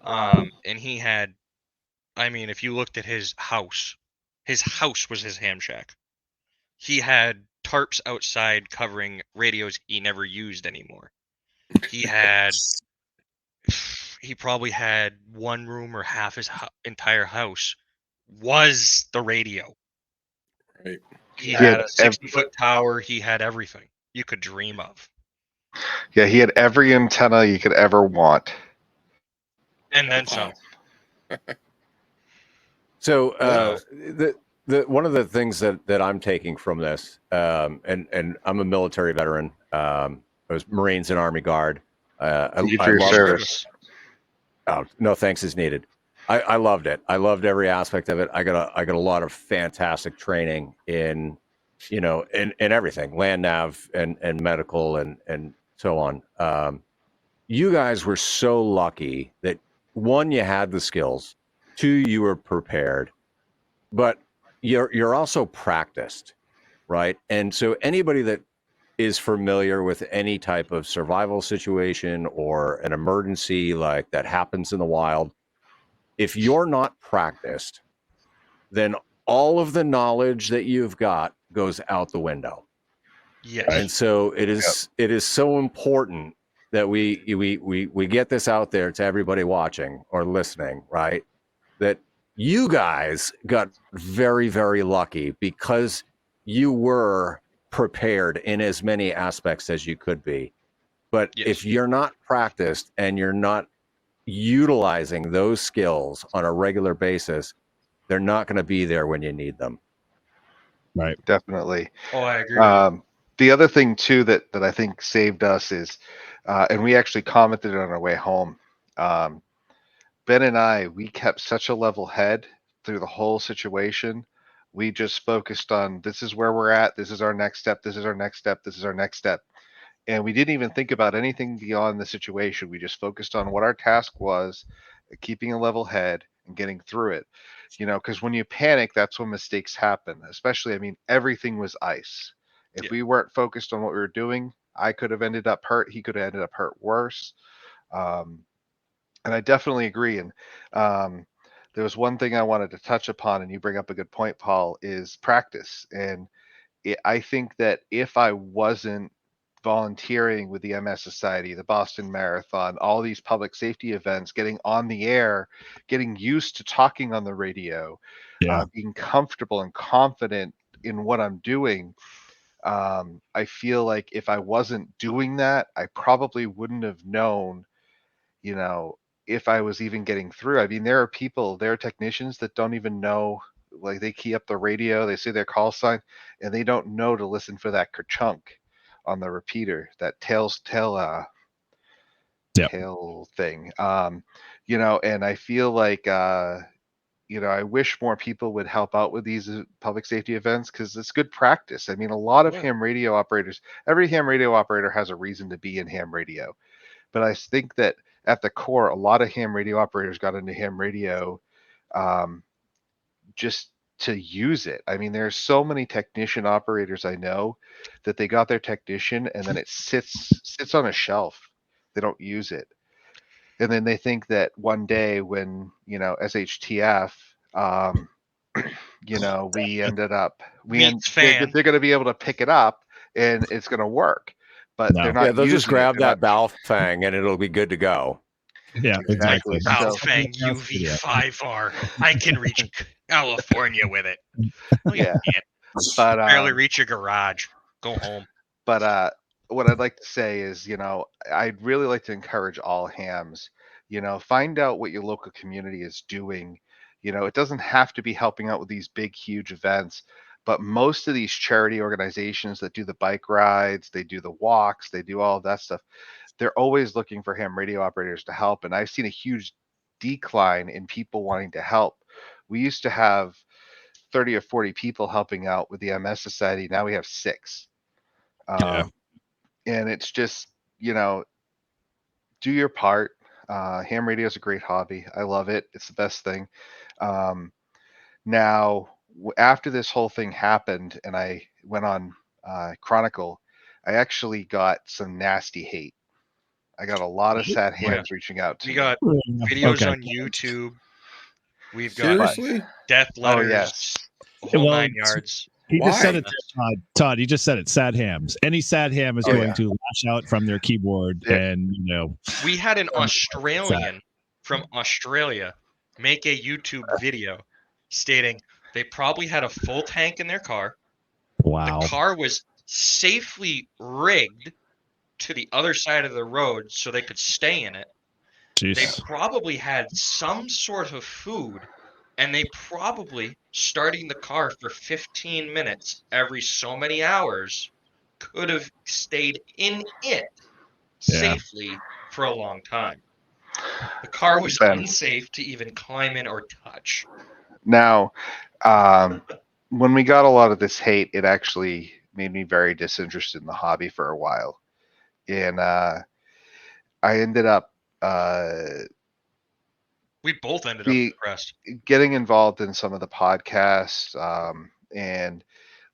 And he had, if you looked at his house was his ham shack. He had tarps outside covering radios he never used anymore. He probably had one room or half his entire house was the radio. Right. He had a 60-foot tower. He had everything you could dream of. Yeah, he had every antenna you could ever want. And then some. So the one of the things that I'm taking from this, and I'm a military veteran, was Marines and Army Guard. Thank you I for your loved service. Oh, no thanks is needed. I loved it. I loved every aspect of it. I got a lot of fantastic training in, in everything, land nav and medical and so on. You guys were so lucky that, one, you had the skills, two, you were prepared, but you're also practiced, right? And so anybody that is familiar with any type of survival situation or an emergency like that happens in the wild, if you're not practiced, then all of the knowledge that you've got goes out the window. Yes. And so it is so important that we get this out there to everybody watching or listening, right? That you guys got very, very lucky because you were prepared in as many aspects as you could be. But Yes. if you're not practiced and you're not utilizing those skills on a regular basis, they're not going to be there when you need them. Right. Definitely. Oh, I agree with you. The other thing too that I think saved us is, and we actually commented on our way home. Ben and I, we kept such a level head through the whole situation. We just focused on, this is where we're at. This is our next step. This is our next step. This is our next step. And we didn't even think about anything beyond the situation. We just focused on what our task was, keeping a level head and getting through it. Because when you panic, that's when mistakes happen. Especially, I mean, everything was ice. If we weren't focused on what we were doing, I could have ended up hurt. He could have ended up hurt worse. And I definitely agree. And there was one thing I wanted to touch upon, and you bring up a good point, Paul, is practice. And I think that if I wasn't volunteering with the MS Society, the Boston Marathon, all these public safety events, getting on the air, getting used to talking on the radio, being comfortable and confident in what I'm doing, I feel like if I wasn't doing that, I probably wouldn't have known, if I was even getting through. I mean, there are technicians that don't even know, like they key up the radio, they say their call sign, and they don't know to listen for that kerchunk on the repeater, that tail thing. And I feel like, I wish more people would help out with these public safety events because it's good practice. I mean, a lot of ham radio operators, every ham radio operator has a reason to be in ham radio. But I think that at the core, a lot of ham radio operators got into ham radio just to use it. I mean, there's so many technician operators I know that they got their technician and then it sits on a shelf. They don't use it. And then they think that one day when, SHTF, we ended up, they're going to be able to pick it up and it's going to work. But they're not. They'll just grab that Balfang and it'll be good to go. Yeah, exactly. Balfang UV5R. I can reach California with it. No, you can't. But barely reach your garage. Go home. But what I'd like to say is, I'd really like to encourage all hams. Find out what your local community is doing. It doesn't have to be helping out with these big, huge events. But most of these charity organizations that do the bike rides, they do the walks, they do all of that stuff, they're always looking for ham radio operators to help. And I've seen a huge decline in people wanting to help. We used to have 30 or 40 people helping out with the MS Society. Now we have 6. And it's just, do your part. Ham radio is a great hobby. I love it. It's the best thing. Now, after this whole thing happened and I went on Chronicle, I actually got some nasty hate. I got a lot of sad hams reaching out to me. We got videos on YouTube. We've got death letters, whole 9 yards. He just said it, Todd. He just said it. Sad hams. Any sad ham is going to lash out from their keyboard, and We had an Australian from Australia make a YouTube video stating they probably had a full tank in their car. Wow. The car was safely rigged to the other side of the road so they could stay in it. Jeez. They probably had some sort of food, and they probably starting the car for 15 minutes every so many hours could have stayed in it safely for a long time. The car was Ben. unsafe to even climb in or touch. Now, when we got a lot of this hate, it actually made me very disinterested in the hobby for a while. And I ended up We both ended up depressed. getting involved in some of the podcasts and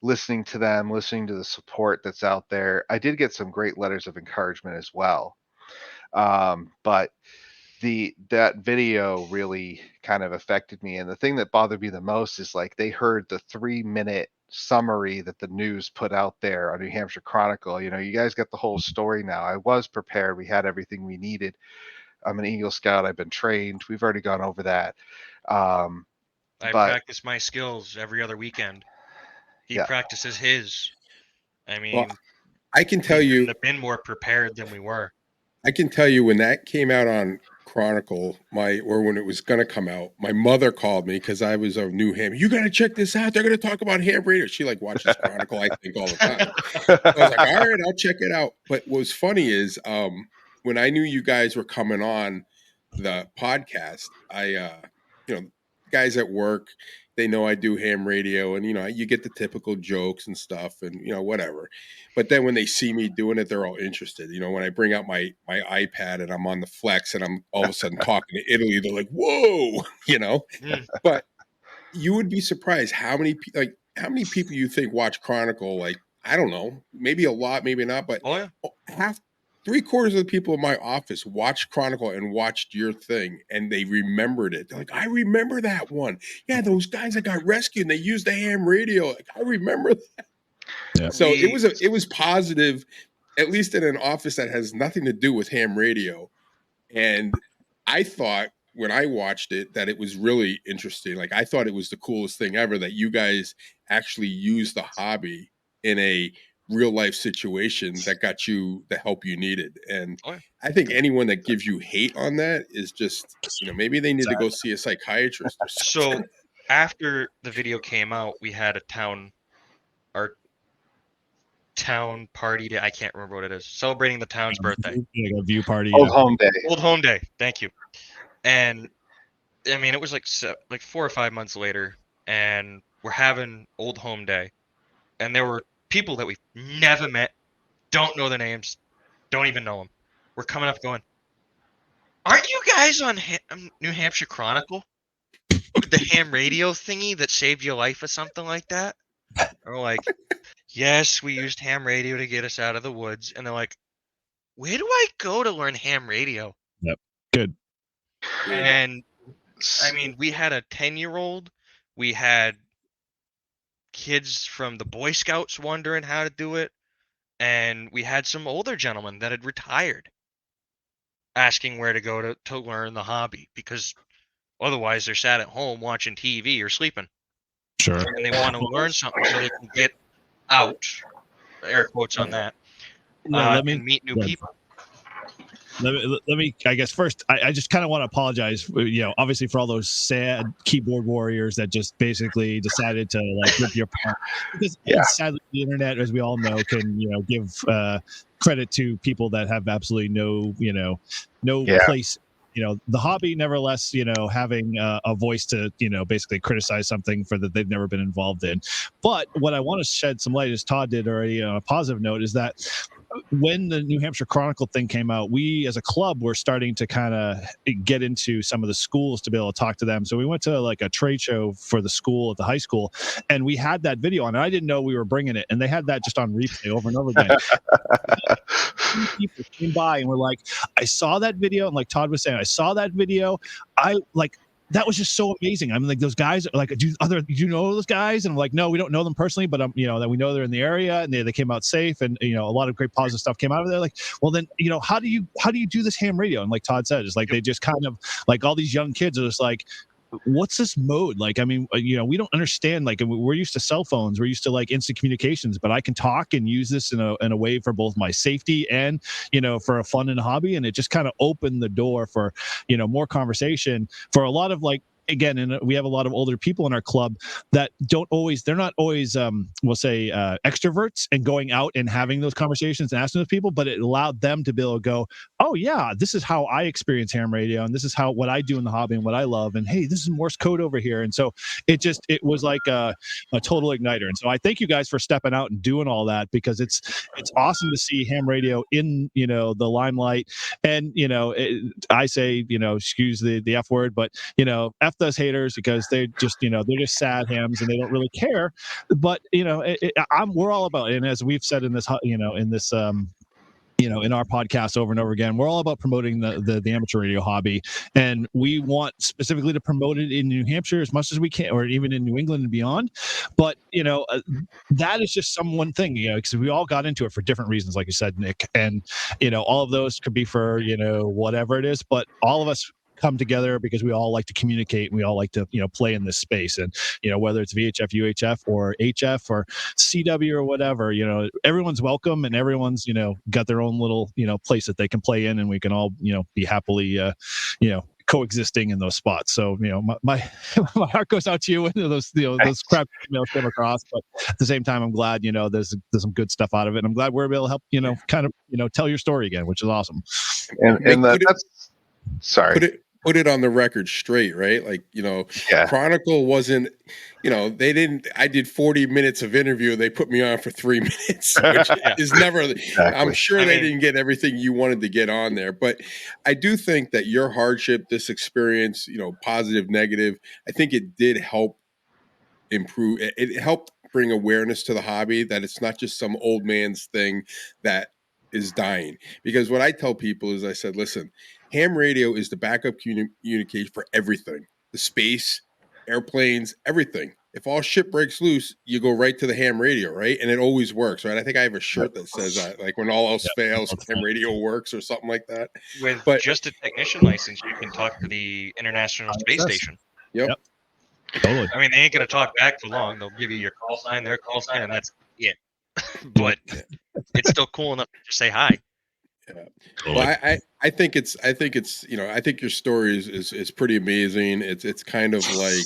listening to them, listening to the support that's out there. I did get some great letters of encouragement as well. But that video really kind of affected me. And the thing that bothered me the most is like they heard the 3-minute summary that the news put out there on New Hampshire Chronicle. You know, you guys got the whole story now. I was prepared. We had everything we needed. I'm an Eagle Scout. I've been trained. We've already gone over that. I practice my skills every other weekend. He practices his. I mean, I can tell you, have been more prepared than we were. I can tell you when that came out on Chronicle, or when it was going to come out, my mother called me because I was a New Ham. You got to check this out. They're going to talk about ham radio. She like watches Chronicle, I think, all the time. So I was like, all right, I'll check it out. But what was funny is when I knew you guys were coming on the podcast, guys at work, they know I do ham radio, and you get the typical jokes and stuff, and whatever. But then when they see me doing it, they're all interested. When I bring out my iPad and I'm on the Flex and I'm all of a sudden talking to Italy, they're like, "Whoa!" But you would be surprised how many people you think watch Chronicle. Like, I don't know, maybe a lot, maybe not, but three-quarters of the people in my office watched Chronicle and watched your thing, and they remembered it. They're like, I remember that one. Yeah, those guys that got rescued and they used the ham radio. Like, I remember that. Yeah. So it was positive, at least in an office that has nothing to do with ham radio. And I thought when I watched it that it was really interesting. Like, I thought it was the coolest thing ever that you guys actually used the hobby in a real life situation that got you the help you needed. And I think anyone that gives you hate on that is just, maybe they need to go see a psychiatrist or something. So after the video came out, we had our town party day. I can't remember what it is. Celebrating the town's birthday. A view party. Old home day. Old home day. Thank you. And I mean, it was like 4 or 5 months later, and we're having old home day, and there were people that we've never met, don't know their names, don't even know them. We're coming up going, aren't you guys on New Hampshire Chronicle? The ham radio thingy that saved your life or something like that? And we're like, yes, we used ham radio to get us out of the woods. And they're like, where do I go to learn ham radio? Yep. Good. And I mean, we had a 10-year-old. We had kids from the Boy Scouts wondering how to do it, and we had some older gentlemen that had retired asking where to go to learn the hobby, because otherwise they're sat at home watching TV or sleeping. Sure. And they want to learn something so they can get out, air quotes on that, and meet new people. Let me, I guess first, I just kind of want to apologize, obviously for all those sad keyboard warriors that just basically decided to like rip your apart. Because sadly, the internet, as we all know, can, give credit to people that have absolutely no place. The hobby, nevertheless, having a voice to, basically criticize something that they've never been involved in. But what I want to shed some light, as Todd did already on a positive note, is that when the New Hampshire Chronicle thing came out, we as a club were starting to kind of get into some of the schools to be able to talk to them. So we went to like a trade show for the school at the high school, and we had that video on. And I didn't know we were bringing it, and they had that just on replay over and over again. People came by and were like, I saw that video, and like Todd was saying, I saw that video. That was just so amazing. I mean, like, those guys are like, do you know those guys? And I'm like, no, we don't know them personally, but that we know they're in the area, and they came out safe, and a lot of great positive stuff came out of there. Like, well, then how do you do this ham radio? And like Todd said, it's like they just kind of like all these young kids are just like, what's this mode? Like, I mean, we don't understand. Like, we're used to cell phones, we're used to like instant communications, but I can talk and use this in a way for both my safety and for a fun and a hobby. And it just kind of opened the door for more conversation for a lot of like again, and we have a lot of older people in our club that they're not always, we'll say, extroverts and going out and having those conversations and asking those people, but it allowed them to be able to go, oh yeah, this is how I experience ham radio, and this is what I do in the hobby and what I love, and hey, this is Morse code over here. And so it was like a total igniter. And so I thank you guys for stepping out and doing all that, because it's awesome to see ham radio in, the limelight. And I say, excuse the F word, but F those haters, because they're just sad hams and they don't really care. But we're all about it. And as we've said in this in our podcast over and over again, we're all about promoting the amateur radio hobby, and we want specifically to promote it in New Hampshire as much as we can, or even in New England and beyond. But that is just one thing, because we all got into it for different reasons, like you said, Nick, and all of those could be for whatever it is, but all of us come together because we all like to communicate, and we all like to play in this space. And whether it's VHF, UHF, or HF, or CW, or whatever, everyone's welcome, and everyone's got their own little place that they can play in, and we can all be happily coexisting in those spots. So my heart goes out to you when those those crap emails come across, but at the same time, I'm glad there's some good stuff out of it, and I'm glad we're able to help kind of tell your story again, which is awesome. And that's sorry. Put it on the record straight, right? Like, Chronicle wasn't, they didn't, I did 40 minutes of interview. They put me on for 3 minutes, which is never, exactly. I'm sure they didn't get everything you wanted to get on there. But I do think that your hardship, this experience, positive, negative, I think it did help improve. It helped bring awareness to the hobby, that it's not just some old man's thing that is dying. Because what I tell people is, I said, listen, ham radio is the backup communication for everything. The space, airplanes, everything. If all shit breaks loose, you go right to the ham radio, right? And it always works, right? I think I have a shirt that says that, like, when all else fails, ham radio works, or something like that. With just a technician license, you can talk to the International Space Station. Yep. Totally. I mean, they ain't going to talk back for long. They'll give you your call sign, their call sign, and that's it. But it's still cool enough to just say hi. Yeah. Well, I think it's I think your story is pretty amazing. It's kind of like,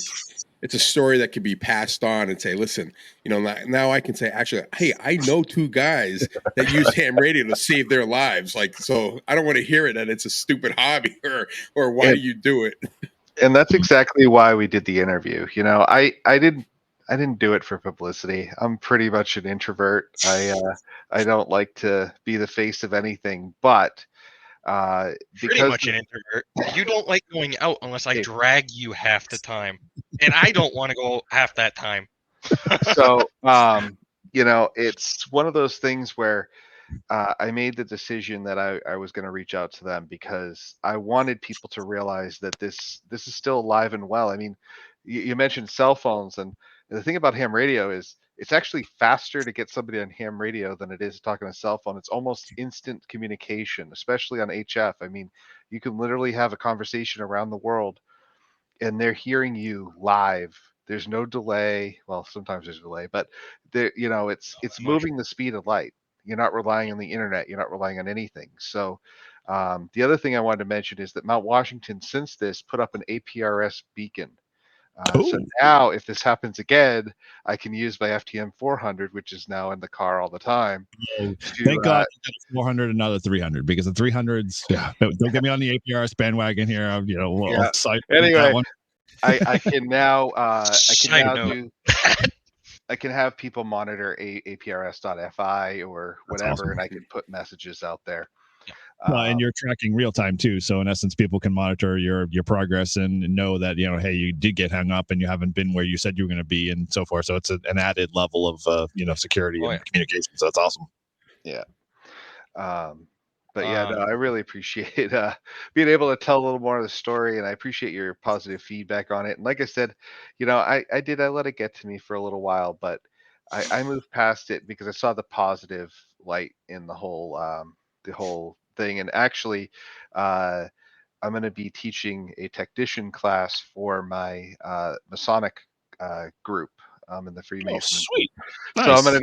it's a story that could be passed on and say, listen, now I can say, actually, hey, I know 2 guys that use ham radio to save their lives. Like, so I don't want to hear it that it's a stupid hobby or why do you do it? And that's exactly why we did the interview. I didn't do it for publicity. I'm pretty much an introvert. I don't like to be the face of anything, but pretty much an introvert. You don't like going out unless I drag you half the time, and I don't want to go half that time. So it's one of those things where I made the decision that I was going to reach out to them, because I wanted people to realize that this is still alive and well. I mean, you mentioned cell phones, and the thing about ham radio is it's actually faster to get somebody on ham radio than it is talking on a cell phone. It's almost instant communication, especially on HF. I mean, you can literally have a conversation around the world and they're hearing you live. There's no delay. Well, sometimes there's a delay, but it's moving the speed of light. You're not relying on the internet. You're not relying on anything. So the other thing I wanted to mention is that Mount Washington, since this, put up an APRS beacon. So now, if this happens again, I can use my FTM 400, which is now in the car all the time. Thank God, 400 and another 300, because the 300s. Yeah, don't get me on the APRS bandwagon here. Anyway, I can now I can have people monitor APRS.fi or whatever, awesome. And I can put messages out there. And you're tracking real time too. So in essence, people can monitor your progress and know that, hey, you did get hung up and you haven't been where you said you were going to be, and so forth. So it's an added level of, security and communication. So that's awesome. Yeah. But yeah, no, I really appreciate being able to tell a little more of the story, and I appreciate your positive feedback on it. And like I said, I let it get to me for a little while, but I moved past it because I saw the positive light in the whole thing. And actually, I'm going to be teaching a technician class for my Masonic group in the Freemason. Oh, sweet. Nice. So I'm going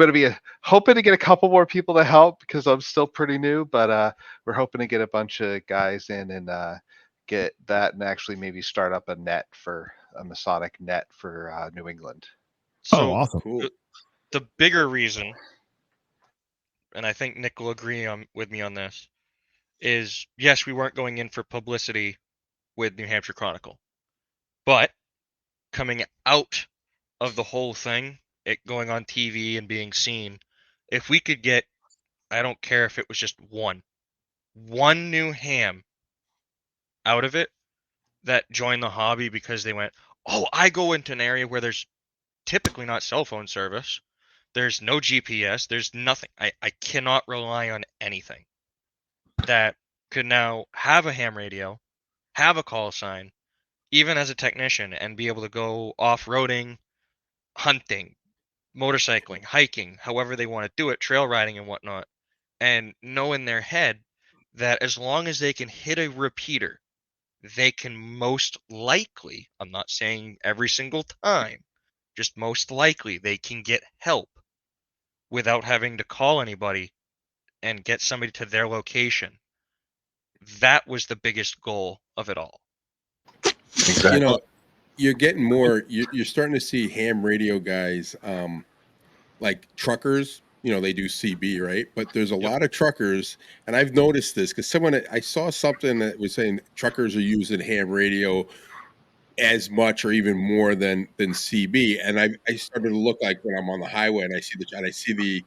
to be hoping to get a couple more people to help, because I'm still pretty new, but we're hoping to get a bunch of guys in and get that and actually maybe start up a Masonic net for New England. Oh, So awesome. Cool. the bigger reason, and I think Nick will agree with me on this, is yes, we weren't going in for publicity with New Hampshire Chronicle, but coming out of the whole thing, it going on TV and being seen, if we could get, I don't care if it was just one new ham out of it that joined the hobby because they went, oh, I go into an area where there's typically not cell phone service. There's no GPS. There's nothing. I cannot rely on anything. That could now have a ham radio, have a call sign, even as a technician, and be able to go off-roading, hunting, motorcycling, hiking, however they want to do it, trail riding and whatnot, and know in their head that as long as they can hit a repeater, they can most likely, I'm not saying every single time, just most likely they can get help without having to call anybody and get somebody to their location. That was the biggest goal of it all. Exactly. You know, you're getting more. You're starting to see ham radio guys, like truckers. You know, they do CB, right? But there's a lot of truckers, and I've noticed this because I saw something that was saying truckers are using ham radio as much or even more than CB. And I started to look, like when I'm on the highway and I see the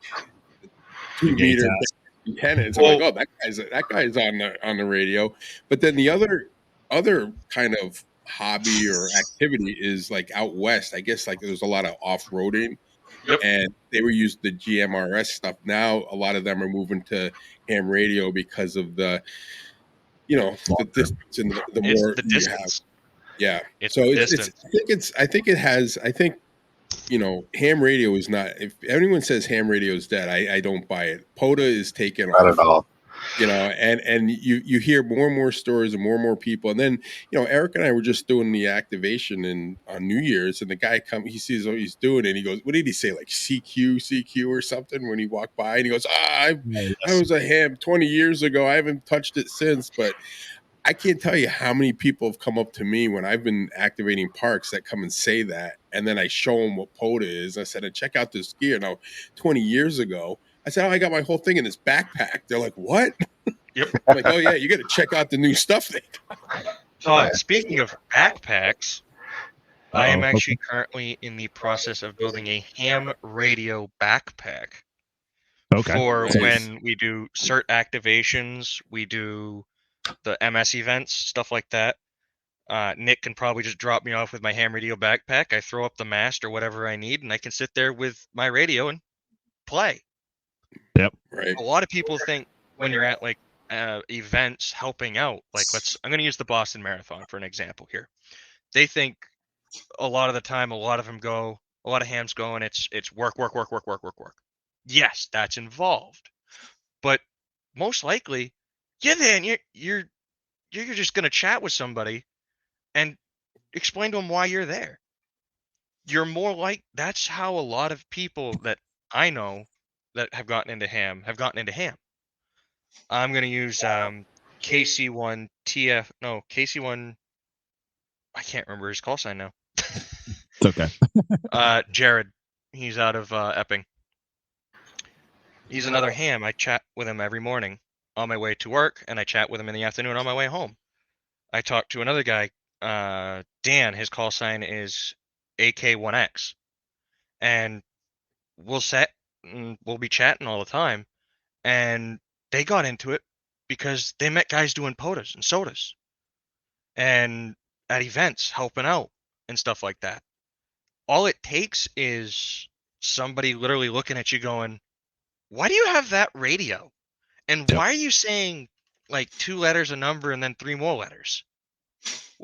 2 meter antennas. I'm like, oh, that guy's on the radio. But then the other kind of hobby or activity is like out west. I guess like there's a lot of off-roading. Yep. And they were using the GMRS stuff. Now a lot of them are moving to ham radio because of the distance and the It's more the you have. distance. Yeah. It's So the it's distance. I think ham radio is not, if anyone says ham radio is dead, I don't buy it. POTA is taken Not off. at all. And you hear more and more stories and more people. And then, Eric and I were just doing the activation on New Year's, and the guy he sees what he's doing, and he goes, what did he say? Like CQ or something when he walked by, and he goes, I was a ham 20 years ago. I haven't touched it since. But I can't tell you how many people have come up to me when I've been activating parks that come and say that. And then I show them what POTA is. I said, and check out this gear. Now, 20 years ago, I said, oh, I got my whole thing in this backpack. They're like, what? Yep. I'm like, oh, yeah, you got to check out the new stuff. Speaking of backpacks, I am actually currently in the process of building a ham radio backpack for Nice. when we do CERT activations, we do the MS events, stuff like that. Nick can probably just drop me off with my ham radio backpack. I throw up the mast or whatever I need, and I can sit there with my radio and play. Yep. Right. A lot of people think when you're at like events helping out, like I'm going to use the Boston Marathon for an example here. They think a lot of the time, a lot of hams go and it's work. Yes, that's involved, but most likely, yeah, then you're just going to chat with somebody and explain to them why you're there. You're more like, that's how a lot of people that I know that have gotten into ham. I'm going to use KC1 KC1. I can't remember his call sign now. It's okay. Jared. He's out of Epping. He's another ham. I chat with him every morning on my way to work, and I chat with him in the afternoon on my way home. I talked to another guy, Dan. His call sign is AK1X, and we'll be chatting all the time, and they got into it because they met guys doing POTAs and sodas and at events helping out and stuff like that. All it takes is somebody literally looking at you going, why do you have that radio? And why are you saying like 2 letters a number and then 3 more letters?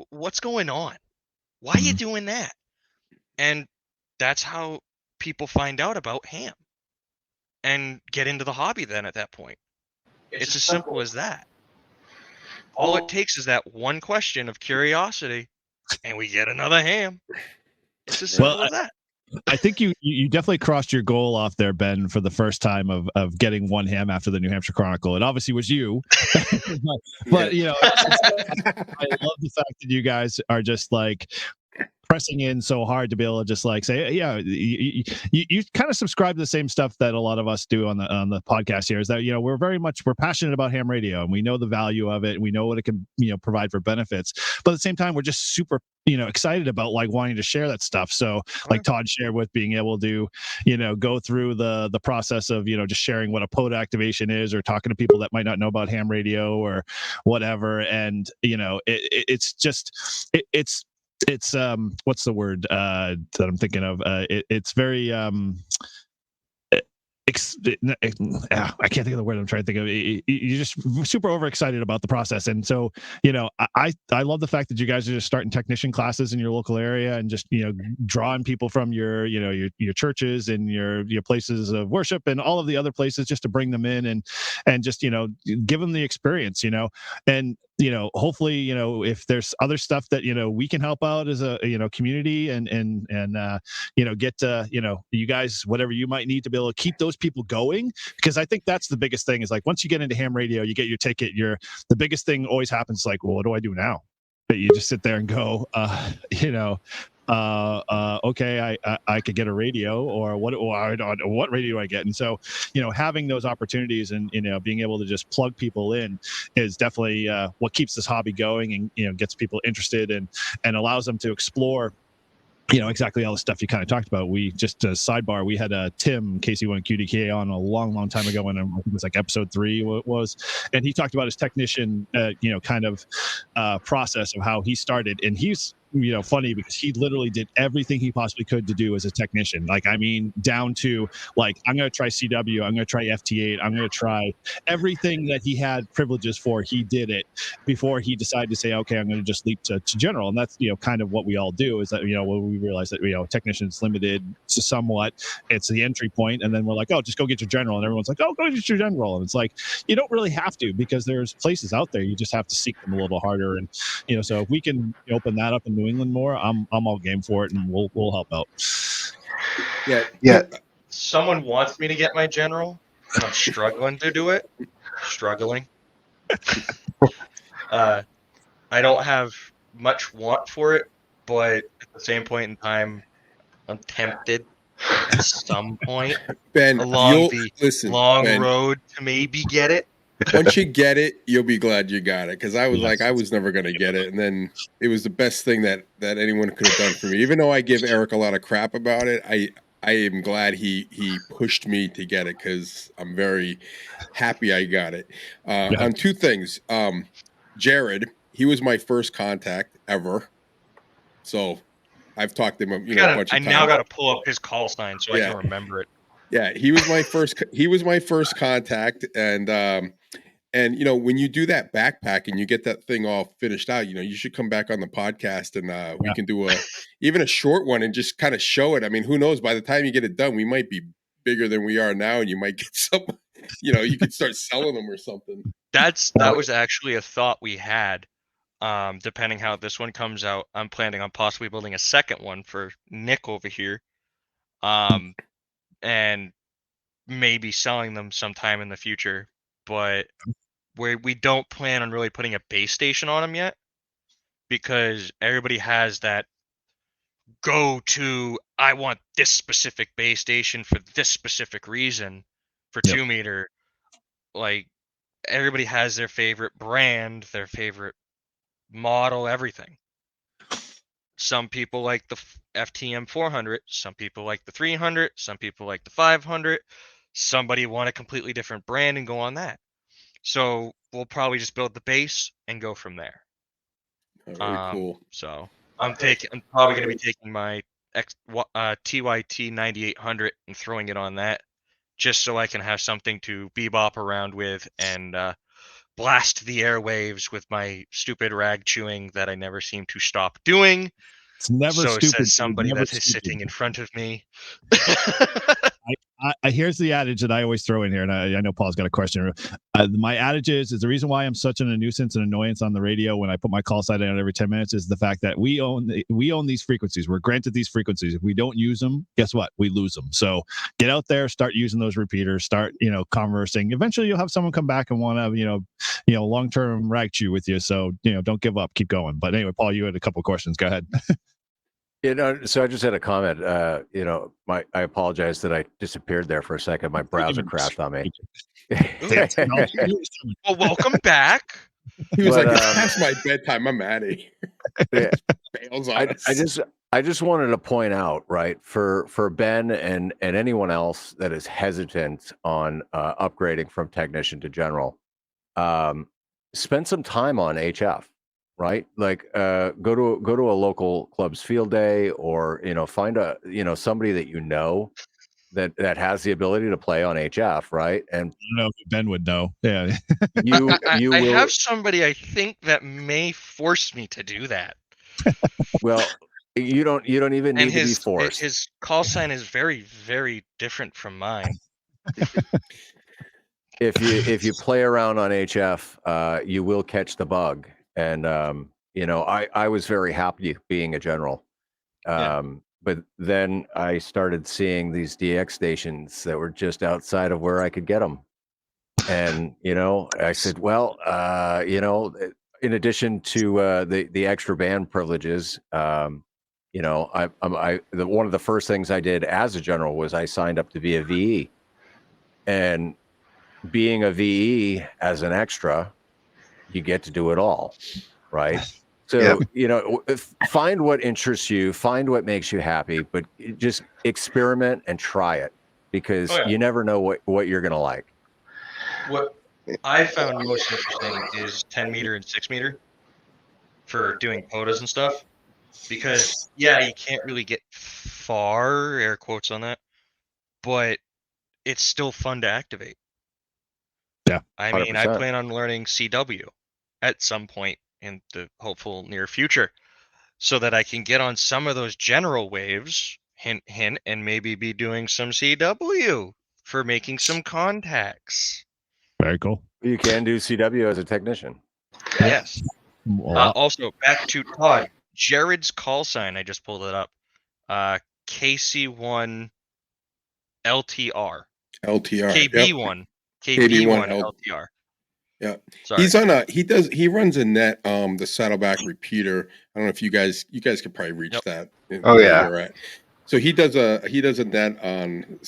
What's going on? Why are you doing that? And that's how people find out about ham and get into the hobby then at that point. It's as simple as that. All it takes is that one question of curiosity, and we get another ham. It's as simple as that. I think you definitely crossed your goal off there, Ben, for the first time of getting one ham after the New Hampshire Chronicle. It obviously was you, but you know, I love the fact that you guys are just like pressing in so hard to be able to just like say, yeah, you kind of subscribe to the same stuff that a lot of us do on the podcast here. Is that, you know, we're passionate about ham radio, and we know the value of it, and we know what it can, you know, provide for benefits. But at the same time, we're just super, you know, excited about like wanting to share that stuff. So like Todd shared with being able to, you know, go through the process of, you know, just sharing what a pod activation is, or talking to people that might not know about ham radio or whatever. And you know, it's just it's what's the word that I'm thinking of? It's very I can't think of the word I'm trying to think of. You're just super overexcited about the process, and so you know, I love the fact that you guys are just starting technician classes in your local area, and just, you know, drawing people from your, you know, your churches and your places of worship and all of the other places, just to bring them in and just, you know, give them the experience, you know, and you know, hopefully, you know, if there's other stuff that, you know, we can help out as a, you know, community and you know, get you know, you guys whatever you might need to be able to keep those people going, because I think that's the biggest thing is like once you get into ham radio, you get your ticket, the biggest thing always happens like, well, what do I do now? But you just sit there and go, you know, okay, I could get a radio, or what radio do I get? And so, you know, having those opportunities and, you know, being able to just plug people in is definitely what keeps this hobby going, and, you know, gets people interested and allows them to explore, you know, exactly all the stuff you kind of talked about. We just sidebar, we had Tim KC1QDK on a long time ago, when it was like episode 3 was, and he talked about his technician you know, kind of process of how he started. And he's, you know, funny because he literally did everything he possibly could to do as a technician. Like, I mean, down to like, I'm going to try CW, I'm going to try FT8, I'm going to try everything that he had privileges for. He did it before he decided to say, okay, I'm going to just leap to general. And that's, you know, kind of what we all do, is that, you know, when we realize that, you know, technician's limited to somewhat, it's the entry point, and then we're like, oh, just go get your general, and everyone's like, oh, go get your general. And it's like, you don't really have to, because there's places out there, you just have to seek them a little harder. And, you know, so if we can open that up in New England more, I'm all game for it, and we'll help out. Yeah. Someone wants me to get my general, and I'm struggling to do it. Struggling. I don't have much want for it, but at the same point in time, I'm tempted at some point Ben, along the long Ben, road to maybe get it. Once you get it, you'll be glad you got it. Because I was Yes. like, I was never going to get it, and then it was the best thing that anyone could have done for me. Even though I give Eric a lot of crap about it, I am glad he pushed me to get it, because I'm very happy I got it. On two things. Jared, he was my first contact ever, so I've talked to him, you know, a bunch of times. I now got to pull up his call sign so I can remember it. Yeah, he was my first. He was my first contact, and you know, when you do that backpack and you get that thing all finished out, you know, you should come back on the podcast, and we can do even a short one and just kind of show it. I mean, who knows? By the time you get it done, we might be bigger than we are now, and you might get some. You know, you could start selling them or something. That was actually a thought we had. Depending how this one comes out, I'm planning on possibly building a second one for Nick over here, and maybe selling them sometime in the future. But we don't plan on really putting a base station on them yet, because everybody has that go-to, I want this specific base station for this specific reason for 2 meter. Like, everybody has their favorite brand, their favorite model, everything. Some people like the FTM 400, some people like the 300, some people like the 500. Somebody want a completely different brand and go on that. So we'll probably just build the base and go from there. Very cool. So I'm probably going to be taking my TYT 9800 and throwing it on that, just so I can have something to bebop around with and blast the airwaves with my stupid rag chewing that I never seem to stop doing. It's never so stupid. Says somebody that is sitting in front of me. here's the adage that I always throw in here, and I know Paul's got a question. My adage is the reason why I'm such a nuisance and annoyance on the radio when I put my call sign out every 10 minutes is the fact that we own these frequencies. We're granted these frequencies. If we don't use them, guess what? We lose them. So get out there, start using those repeaters, start conversing. Eventually, you'll have someone come back and want to long-term rag chew with you. So don't give up, keep going. But anyway, Paul, you had a couple of questions. Go ahead. So I just had a comment. I apologize that I disappeared there for a second. My browser crashed on me. Well, welcome back. He was like, "It's past my bedtime. I'm out of here." Yeah. Bails on us. I just wanted to point out, right, for Ben and anyone else that is hesitant on upgrading from technician to general, spend some time on HF. Right, like go to a local club's field day, or find somebody that has the ability to play on HF, right? And I don't know if Ben would know. Yeah, I have somebody I think that may force me to do that. Well, you don't even need to be forced. His call sign is very, very different from mine. If you play around on HF, you will catch the bug. And I was very happy being a general. But then I started seeing these DX stations that were just outside of where I could get them. And I said, well, in addition to the extra band privileges, one of the first things I did as a general was I signed up to be a VE. And being a VE as an extra, you get to do it all, right? So, find what interests you, find what makes you happy, but just experiment and try it, because you never know what you're going to like. What I found most interesting is 10 meter and 6 meter for doing podas and stuff, because you can't really get far, air quotes on that, but it's still fun to activate. Yeah, I mean, 100%. I plan on learning CW at some point in the hopeful near future, so that I can get on some of those general waves, hint, hint, and maybe be doing some CW for making some contacts. Very cool. You can do CW as a technician. Yes. Also, back to Todd. Jared's call sign, I just pulled it up. KC1 LTR. KB1. KB1 LTR. Yeah. Sorry. He runs a net, the saddleback repeater. I don't know if you guys could probably reach that. You're at. So he does a net on,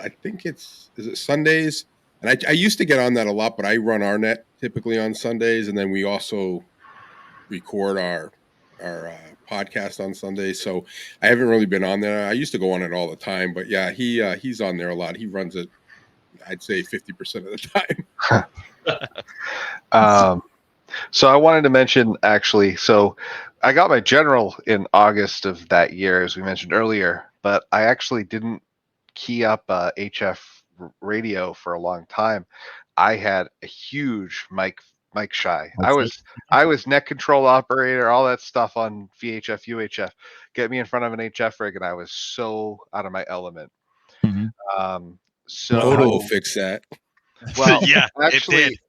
I think is it Sundays? And I used to get on that a lot, but I run our net typically on Sundays, and then we also record our podcast on Sundays. So I haven't really been on there. I used to go on it all the time, but yeah, he's on there a lot. He runs it, I'd say 50% of the time. So I wanted to mention, actually, so I got my general in August of that year, as we mentioned earlier, but I actually didn't key up HF radio for a long time. I had a huge mic shy. I was net control operator, all that stuff on VHF, UHF. Get me in front of an HF rig, and I was so out of my element. Mm-hmm. Moto will fix that. Well, yeah, actually,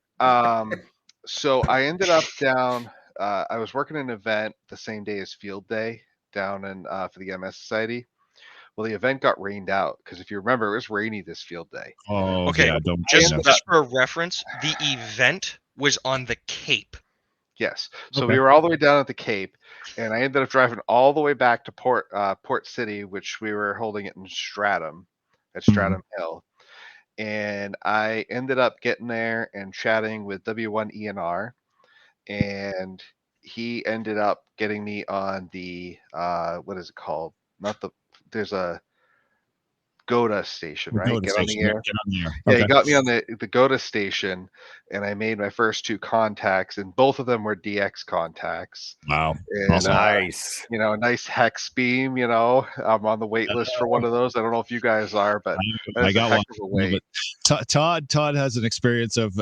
so I ended up down. I was working an event the same day as Field Day down in for the MS Society. Well, the event got rained out because if you remember, it was rainy this field day. Oh, okay. Yeah, just for a reference, the event was on the Cape. Yes. So we were all the way down at the Cape, and I ended up driving all the way back to Port City, which we were holding it in Stratham, at Stratham Hill. And I ended up getting there and chatting with W1 ENR, and he ended up getting me on the what is it called? There's a GOTA station, right? Get on the air. Yeah, he got me on the GOTA station, and I made my first 2 contacts, and both of them were DX contacts. Wow. And, nice. A nice hex beam, I'm on the wait list for one of those. I don't know if you guys are, but I got one. Todd has an experience of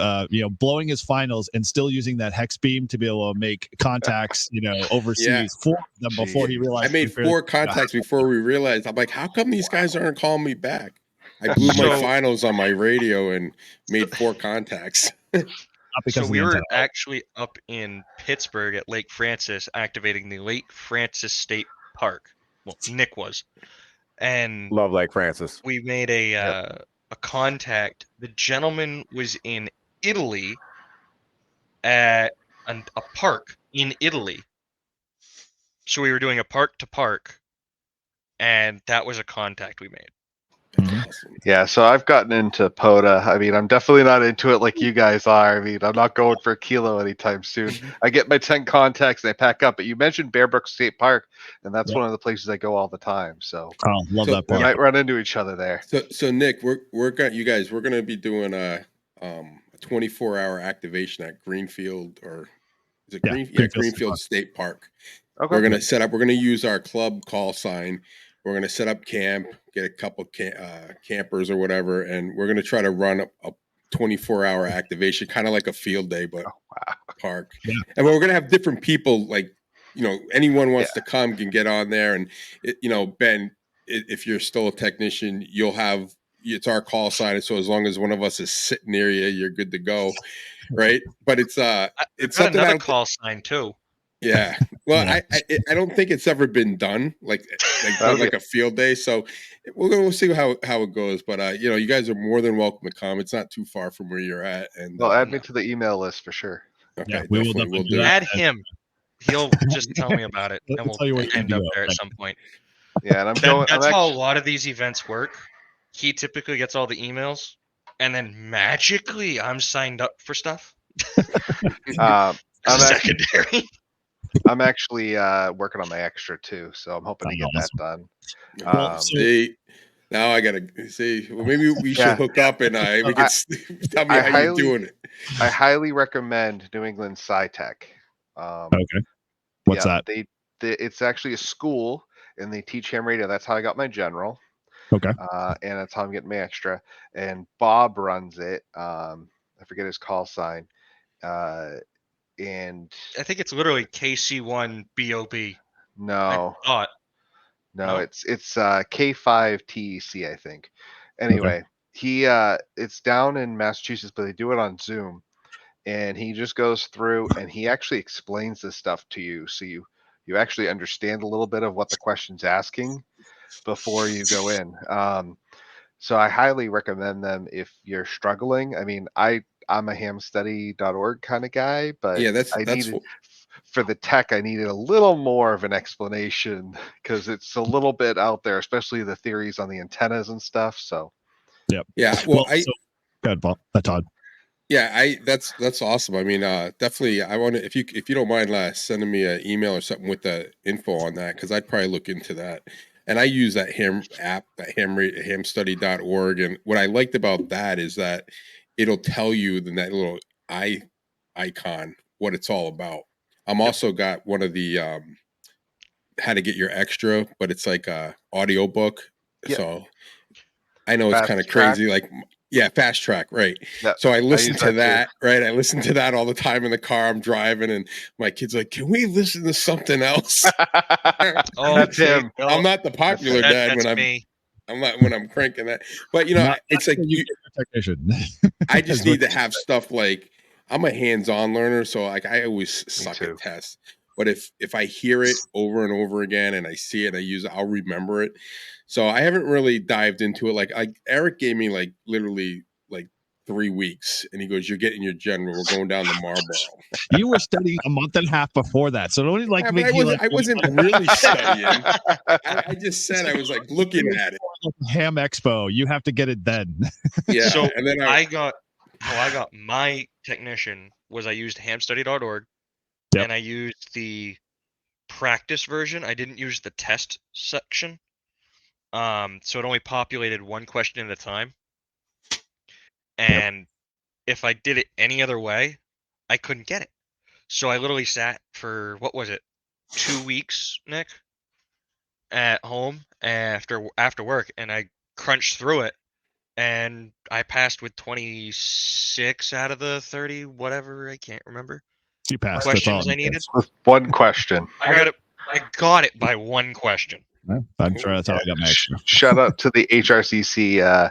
blowing his finals and still using that hex beam to be able to make contacts, overseas for them before he realized. I made 4 contacts before we realized. I'm like, how come these guys aren't calling me back? I blew my So- finals on my radio and made 4 contacts. Not because So of we the were antenna. actually up in Pittsburgh at Lake Francis activating the Lake Francis State Park. Well, Nick was. And Love Lake Francis. we made a contact. The gentleman was in Italy at a park in Italy. So we were doing a park to park, and that was a contact we made. Awesome. Yeah, so I've gotten into POTA. I mean, I'm definitely not into it like you guys are. I mean, I'm not going for a kilo anytime soon. I get my 10 contacts and I pack up. But you mentioned Bear Brook State Park, and that's one of the places I go all the time. So Oh, love So- that we part. might run into each other there. So Nick, we're gonna be doing a 24-hour activation at Greenfield, or is it Yeah, Greenfield State Park. Okay. We're gonna use our club call sign. We're gonna set up camp, get a couple campers or whatever, and we're gonna try to run a 24-hour activation, kind of like a field day, but park. Yeah. And we're gonna have different people, like, anyone wants to come can get on there, and Ben, if you're still a technician, it's our call sign, so as long as one of us is sitting near you, you're good to go, right? But it's I've got something another call sign too. Yeah. Well, Yeah. I don't think it's ever been done like Okay. a field day. So we'll see how it goes. But you guys are more than welcome to come. It's not too far from where you're at. And Well, add me to the email list for sure. okay, Yeah, we will we'll definitely do do it. that. Add him. He'll just tell me about it, and I'll tell you what we'll you can end up do. there at some point. Yeah, and I'm going. That's I'm how a actually, lot of these events work. He typically gets all the emails, and then magically I'm signed up for stuff. I'm As a actually, secondary. I'm actually working on my extra too, so I'm hoping to get that done. Well, so- See, now I gotta see. Well, maybe we should Yeah. hook up and we can tell me I how you're highly- doing it. I highly recommend New England SciTech. Okay. What's that? It's actually a school, and they teach ham radio. That's how I got my general. Okay. And that's how I'm getting my extra. And Bob runs it. I forget his call sign. And I think it's literally KC1 BOB. no, I thought. no, No? it's K5 TEC, I think. Anyway, it's down in Massachusetts, but they do it on Zoom. And he just goes through and he actually explains this stuff to you, so you actually understand a little bit of what the question's asking before you go in. So I highly recommend them if you're struggling. I mean, I'm a hamstudy.org kind of guy, but Yeah, that's for the tech, I needed a little more of an explanation because it's a little bit out there, especially the theories on the antennas and stuff. So yeah. Well, go ahead, Paul. Todd. Yeah, that's awesome. I mean, definitely. I want to, if you don't mind, sending me an email or something with the info on that, because I'd probably look into that. And I use that ham app, that hamstudy.org. And what I liked about that is that it'll tell you in that little icon what it's all about. I'm also got one of the how to get your extra, but it's like a audio book. Yep. So I know it's Fast kind of track. crazy, like. Yeah, fast track, right. Yeah, so I listen use to that that, right? I listen to that all the time in the car. I'm driving, and my kid's like, "Can we listen to something else?" Oh, That's see, him. no, I'm not the popular dad that's when me. I'm not when I'm cranking that. But it's like you get your technician. I just That's need what to have stuff like I'm a hands-on learner, so like I always suck too. at tests. But if I hear it over and over again and I see it, I'll remember it. So I haven't really dived into it. Like Eric gave me like literally like 3 weeks, and he goes, "You're getting your general. We're going down to Marlboro." You were studying a month and a half before that, so don't like Yeah, make but you I wasn't really studying. I just said I was like looking at it. Ham Expo. You have to get it then. Yeah, So and then I got my technician was I used hamstudy.org, Yep. and I used the practice version. I didn't use the test section. So it only populated one question at a time. And if I did it any other way, I couldn't get it. So I literally sat for, what was it, 2 weeks, Nick, at home after work, and I crunched through it, and I passed with 26 out of the 30, whatever, I can't remember. You passed. That's all. Questions I needed. With one question. I got it by one question. I'm sure that's how I got my extra. Shout out to the HRCC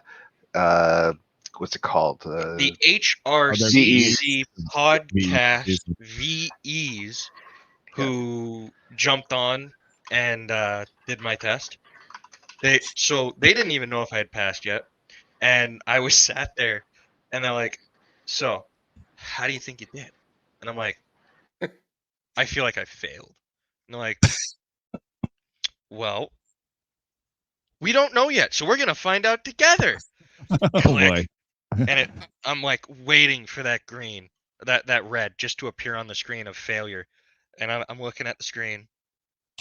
what's it called? The HRCC podcast VEs who jumped on and did my test. They didn't even know if I had passed yet, and I was sat there, and they're like, "So, how do you think you did?" And I'm like, "I feel like I failed." And they're like, "Well, we don't know yet, so we're gonna find out together." Oh boy. And I'm like waiting for that green, that red, just to appear on the screen of failure, and I'm looking at the screen,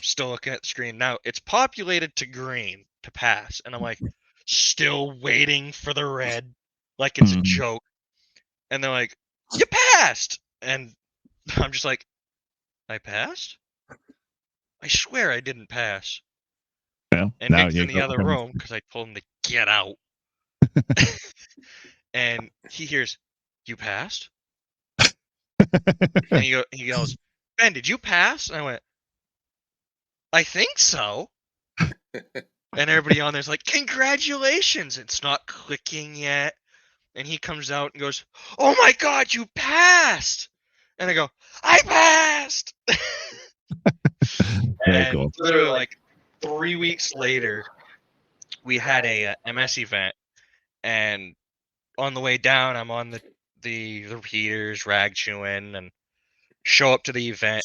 still looking at the screen. Now it's populated to green to pass, and I'm like, still waiting for the red, like it's a joke. And they're like, "You passed," and I'm just like, "I passed? I swear I didn't pass." Yeah, And Nick's in the other room because I told him to get out. And he hears, "You passed?" And he goes, "Ben, did you pass?" And I went, "I think so." And everybody on there's like, "Congratulations!" It's not clicking yet. And he comes out and goes, "Oh my God, you passed!" And I go, "I passed!" Very cool. Literally like 3 weeks later, we had a MS event, and on the way down, I'm on the repeaters, rag chewing, and show up to the event,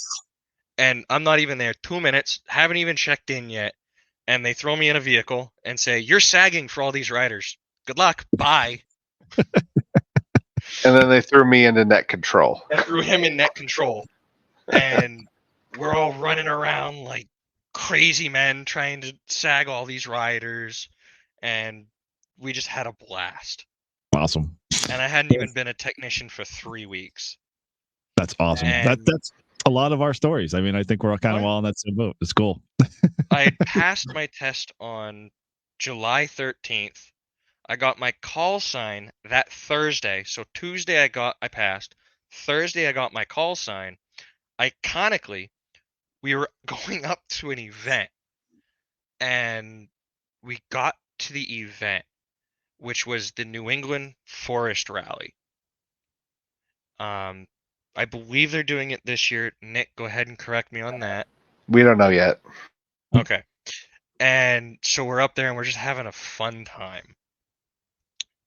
and I'm not even there 2 minutes, haven't even checked in yet, and they throw me in a vehicle and say, "You're sagging for all these riders. Good luck. Bye." And then they threw me into net control. I threw him in net control, and we're all running around like crazy men trying to sag all these riders, and we just had a blast. Awesome. And I hadn't even been a technician for 3 weeks. That's awesome. That's a lot of our stories. I mean, I think we're kind of all on that same boat. It's cool. I had passed my test on July 13th. I got my call sign that Thursday. So Tuesday I passed. Thursday I got my call sign. Iconically, we were going up to an event, and we got to the event, which was the New England Forest Rally. I believe they're doing it this year. Nick, go ahead and correct me on that. We don't know yet. Okay. And so we're up there and we're just having a fun time.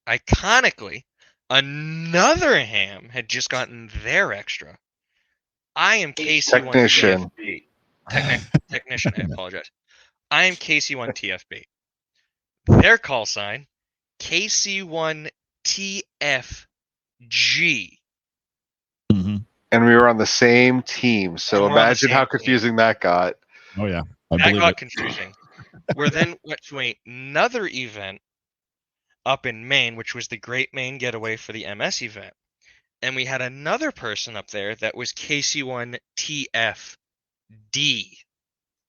Iconically, another ham had just gotten their extra. I am KC1 Technician. TFB. Technician, I apologize. I am KC1 TFB. Their call sign, KC1 TFG. And we were on the same team. So imagine how confusing that got. Oh, yeah. That got confusing. We then went to another event up in Maine, which was the Great Maine Getaway for the MS event. And we had another person up there that was KC1 TFD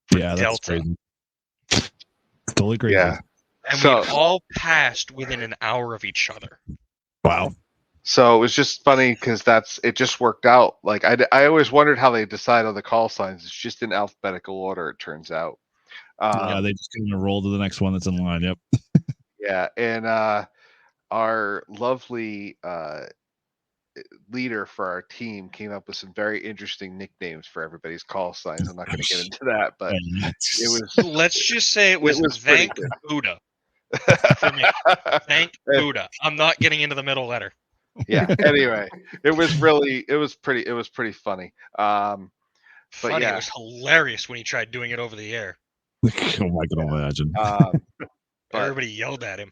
for Delta. That's crazy. Totally crazy. Yeah. And we all passed within an hour of each other. Wow. So it was just funny because it just worked out. Like I always wondered how they decide on the call signs. It's just in alphabetical order, it turns out. Yeah, they just kind of roll to the next one that's in line. Yep. Yeah, and our lovely leader for our team came up with some very interesting nicknames for everybody's call signs. I'm not going to get into that, but it was. Let's just say it was Thank Buddha. For me. Thank Buddha. I'm not getting into the middle letter. Yeah. Anyway, it was pretty funny. Funny. Yeah. It was hilarious when he tried doing it over the air. Oh, I can imagine. Everybody yelled at him.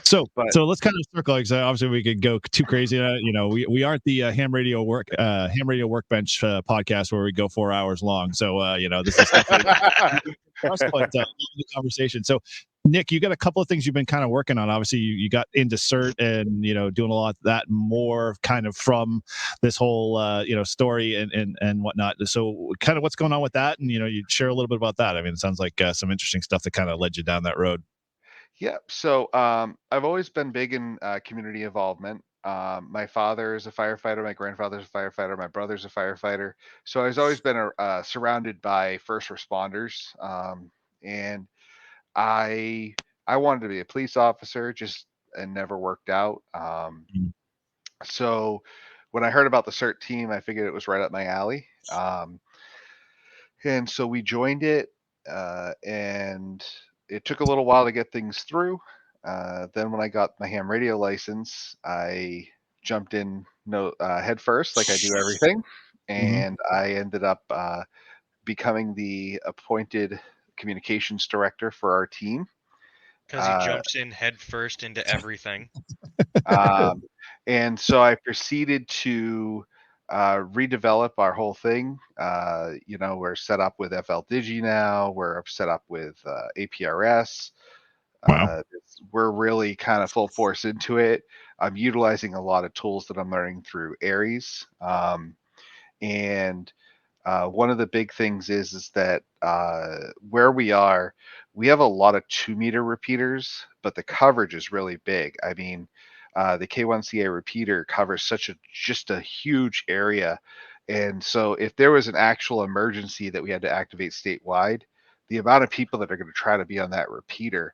So let's kind of circle. Like, obviously, we could go too crazy. We aren't the Ham Radio Workbench podcast where we go 4 hours long. So this is definitely the conversation. So, Nick, you got a couple of things you've been kind of working on. Obviously, you got into CERT and doing a lot of that more kind of from this whole story and whatnot. So, kind of what's going on with that, and you share a little bit about that. I mean, it sounds like some interesting stuff that kind of led you down that road. Yeah, so I've always been big in community involvement. My father is a firefighter, my grandfather's a firefighter, my brother's a firefighter. So I've always been surrounded by first responders, and I wanted to be a police officer. Just and never worked out. Mhm. So when I heard about the CERT team, I figured it was right up my alley. And so we joined it, and it took a little while to get things through. Then when I got my ham radio license, I jumped in head first, like I do everything, and I ended up becoming the appointed communications director for our team. Because he jumps in head first into everything. And so I proceeded to redevelop our whole thing. We're set up with FL Digi now. We're set up with APRS. Wow. We're really kind of full force into it. I'm utilizing a lot of tools that I'm learning through Aries. And one of the big things is that where we are, we have a lot of 2-meter repeaters, but the coverage is really big. I mean, the K1CA repeater covers just a huge area. And so if there was an actual emergency that we had to activate statewide, the amount of people that are going to try to be on that repeater,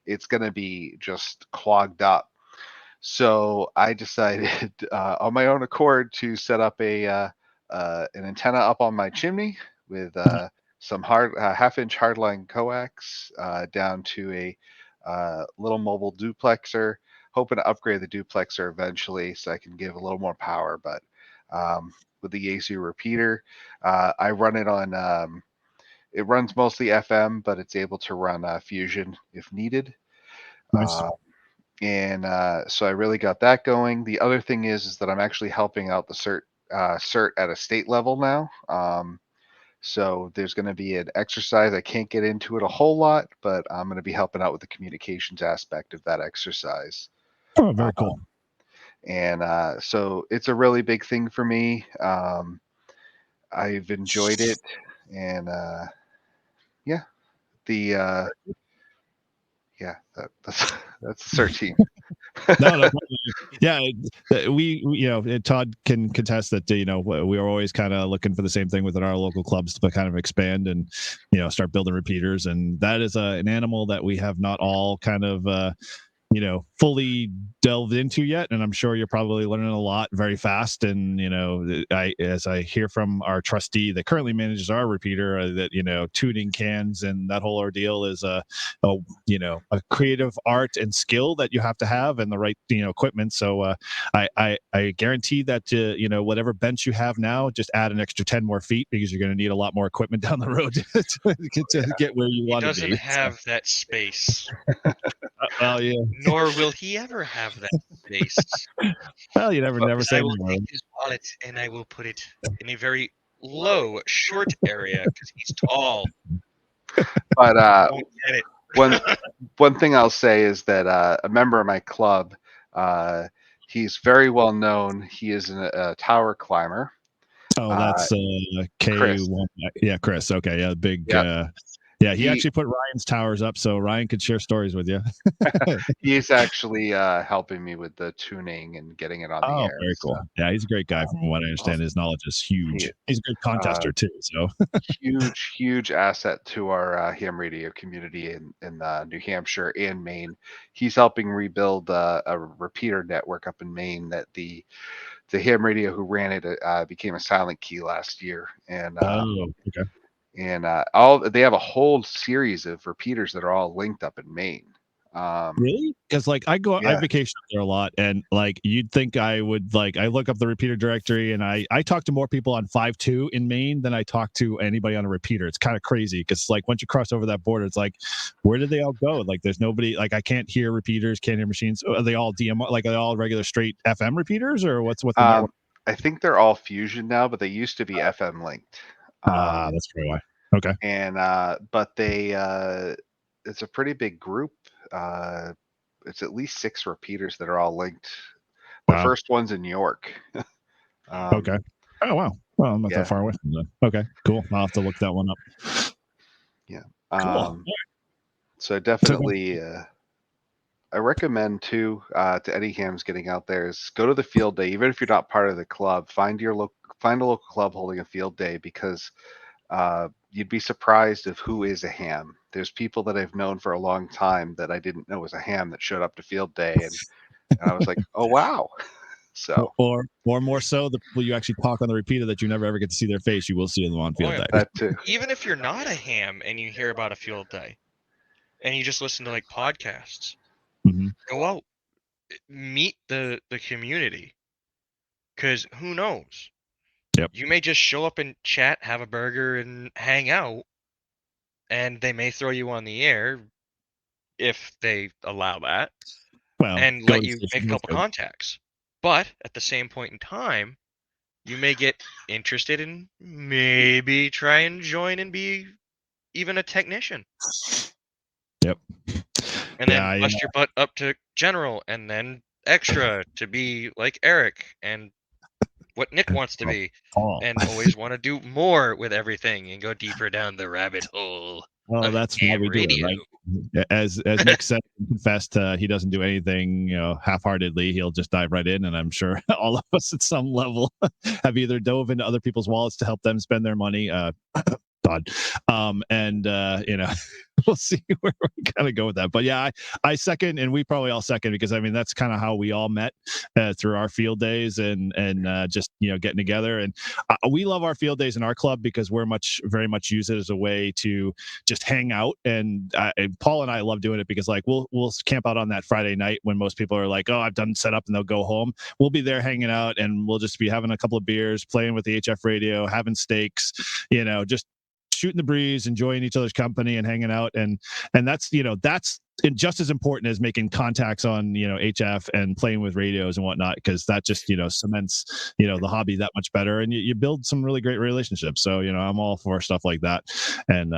it's going to be just clogged up. So I decided on my own accord to set up an antenna up on my chimney with some half-inch hardline coax down to a little mobile duplexer, hoping to upgrade the duplexer eventually so I can give a little more power. But with the Yaesu repeater, I run it on, it runs mostly FM, but it's able to run Fusion if needed. Nice. So I really got that going. The other thing is that I'm actually helping out the CERT at a state level now. So there's going to be an exercise. I can't get into it a whole lot, but I'm going to be helping out with the communications aspect of that exercise. Oh, very cool. So it's a really big thing for me. I've enjoyed it, and that's the CERT team. No, yeah, Todd can contest that. We are always kind of looking for the same thing within our local clubs to kind of expand and start building repeaters, and that is an animal that we have not all kind of fully delved into yet, and I'm sure you're probably learning a lot very fast. And as I hear from our trustee that currently manages our repeater, that tuning cans and that whole ordeal is a creative art and skill that you have to have, and the right equipment. So I guarantee that whatever bench you have now, just add an extra 10 more feet, because you're going to need a lot more equipment down the road to get where you want to be. He doesn't have that space. Well, yeah. Nor will he ever have that space. Well, you never say I will never. take his wallet and I will put it in a very low, short area because he's tall. But Don't get it. one thing I'll say is that a member of my club, he's very well known. He is a tower climber. Oh, that's K1. Chris. Yeah, Chris. Okay, yeah, big. Yep. He actually put Ryan's towers up, so Ryan could share stories with you. He's actually helping me with the tuning and getting it on the air. Very cool. Yeah, he's a great guy. From what I understand, his knowledge is huge. He's a good contester too. So huge asset to our ham radio community in New Hampshire and Maine. He's helping rebuild a repeater network up in Maine that the ham radio who ran it became a silent key last year, and okay. And they have a whole series of repeaters that are all linked up in Maine. Really? Because I vacation up there a lot, and you'd think I would I look up the repeater directory, and I talk to more people on 5.2 in Maine than I talk to anybody on a repeater. It's kind of crazy because once you cross over that border, it's where did they all go? There's nobody. I can't hear repeaters, can't hear machines. Are they all DMR? Are they all regular straight FM repeaters, or what's the network? I think they're all Fusion now, but they used to be FM linked. That's probably why. Okay. And but it's a pretty big group. It's at least 6 repeaters that are all linked. The first one's in York. Okay. Oh wow. Well, I'm not that far away from that. Okay, cool. I'll have to look that one up. Yeah. Cool. So definitely, I recommend too to any hams getting out there is go to the field day. Even if you're not part of the club, find a local club holding a field day, because you'd be surprised of who is a ham. there's people that I've known for a long time that I didn't know was a ham that showed up to field day, and I was like, oh wow. So or more so, the people you actually talk on the repeater that you never ever get to see their face, you will see them on field yeah. day. that too. Even if you're not a ham and you hear about a field day and you just listen to like podcasts, Mhm. go out, meet the community, because who knows? Yep. You may just show up and chat, have a burger, and hang out, and they may throw you on the air if they allow that Well, and go let to you the make a station. couple contacts. But at the same point in time, you may get interested in maybe try and join and be even a technician. Yep. And Yeah, then bust your butt up to general and then extra to be like Eric and what Nick wants to be, Paul. and always want to do more with everything and go deeper down the rabbit hole. Well, that's why Ham we do it, radio. right? As Nick said, confessed, he doesn't do anything, half-heartedly. He'll just dive right in, and I'm sure all of us at some level have either dove into other people's wallets to help them spend their money. Todd. And we'll see where we kind of go with that. But yeah, I second, and we probably all second, because I mean that's kind of how we all met through our field days and just getting together. And we love our field days in our club because we're very much use it as a way to just hang out. And Paul and I love doing it because like we'll camp out on that Friday night when most people are like, oh, I've done setup, and they'll go home. We'll be there hanging out, and we'll just be having a couple of beers, playing with the HF radio, having steaks, just shooting the breeze, enjoying each other's company and hanging out. And that's just as important as making contacts on, HF and playing with radios and whatnot, because that just, cements, the hobby that much better. And you build some really great relationships. So, I'm all for stuff like that. And,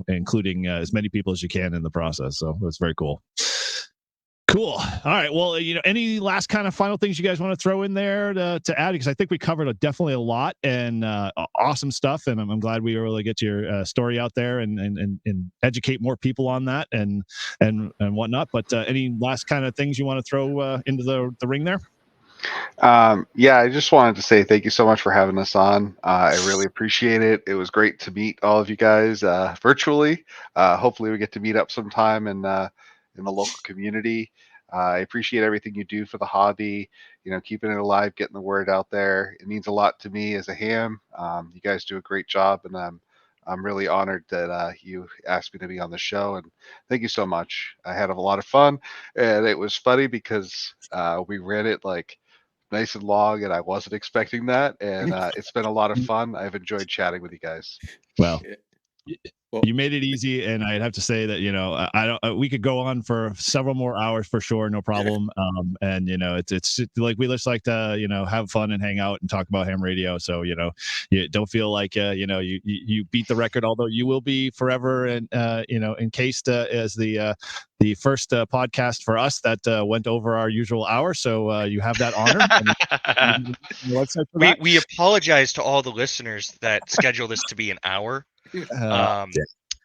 including as many people as you can in the process. So it's very cool. Cool. All right. Well, any last kind of final things you guys want to throw in there to add? Because I think we covered definitely a lot and awesome stuff. And I'm glad we were able to get your story out there and educate more people on that and whatnot. But any last kind of things you want to throw into the ring there? Yeah, I just wanted to say thank you so much for having us on. I really appreciate it. It was great to meet all of you guys virtually. Hopefully, we get to meet up sometime in the local community. I appreciate everything you do for the hobby. Keeping it alive, getting the word out there. It means a lot to me as a ham. You guys do a great job, and I'm really honored that you asked me to be on the show. And thank you so much. I had a lot of fun, and it was funny because we ran it like nice and long, and I wasn't expecting that. And it's been a lot of fun. I've enjoyed chatting with you guys. Well, Well, you made it easy, and I'd have to say that I don't. We could go on for several more hours for sure, no problem. And it's like we just like to have fun and hang out and talk about ham radio. So you don't feel like you beat the record, although you will be forever and encased as the first podcast for us that went over our usual hour. So you have that honor. We apologize to all the listeners that schedule this to be an hour.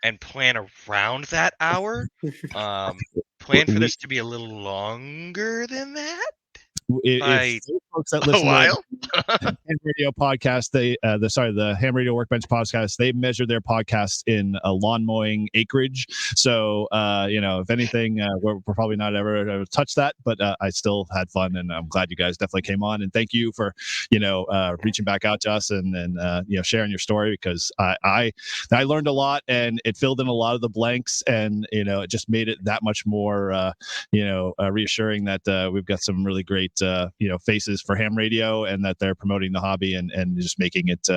And plan around that hour. Plan for this to be a little longer than that. If folks that listen a while. to Ham Radio podcast, the Ham Radio Workbench podcast, they measure their podcasts in a lawn mowing acreage. So if anything, we're probably not ever touch that, but I still had fun, and I'm glad you guys definitely came on. And thank you for reaching back out to us and sharing your story, because I learned a lot, and it filled in a lot of the blanks, and it just made it that much more reassuring that we've got some really great faces for ham radio, and that they're promoting the hobby and just making it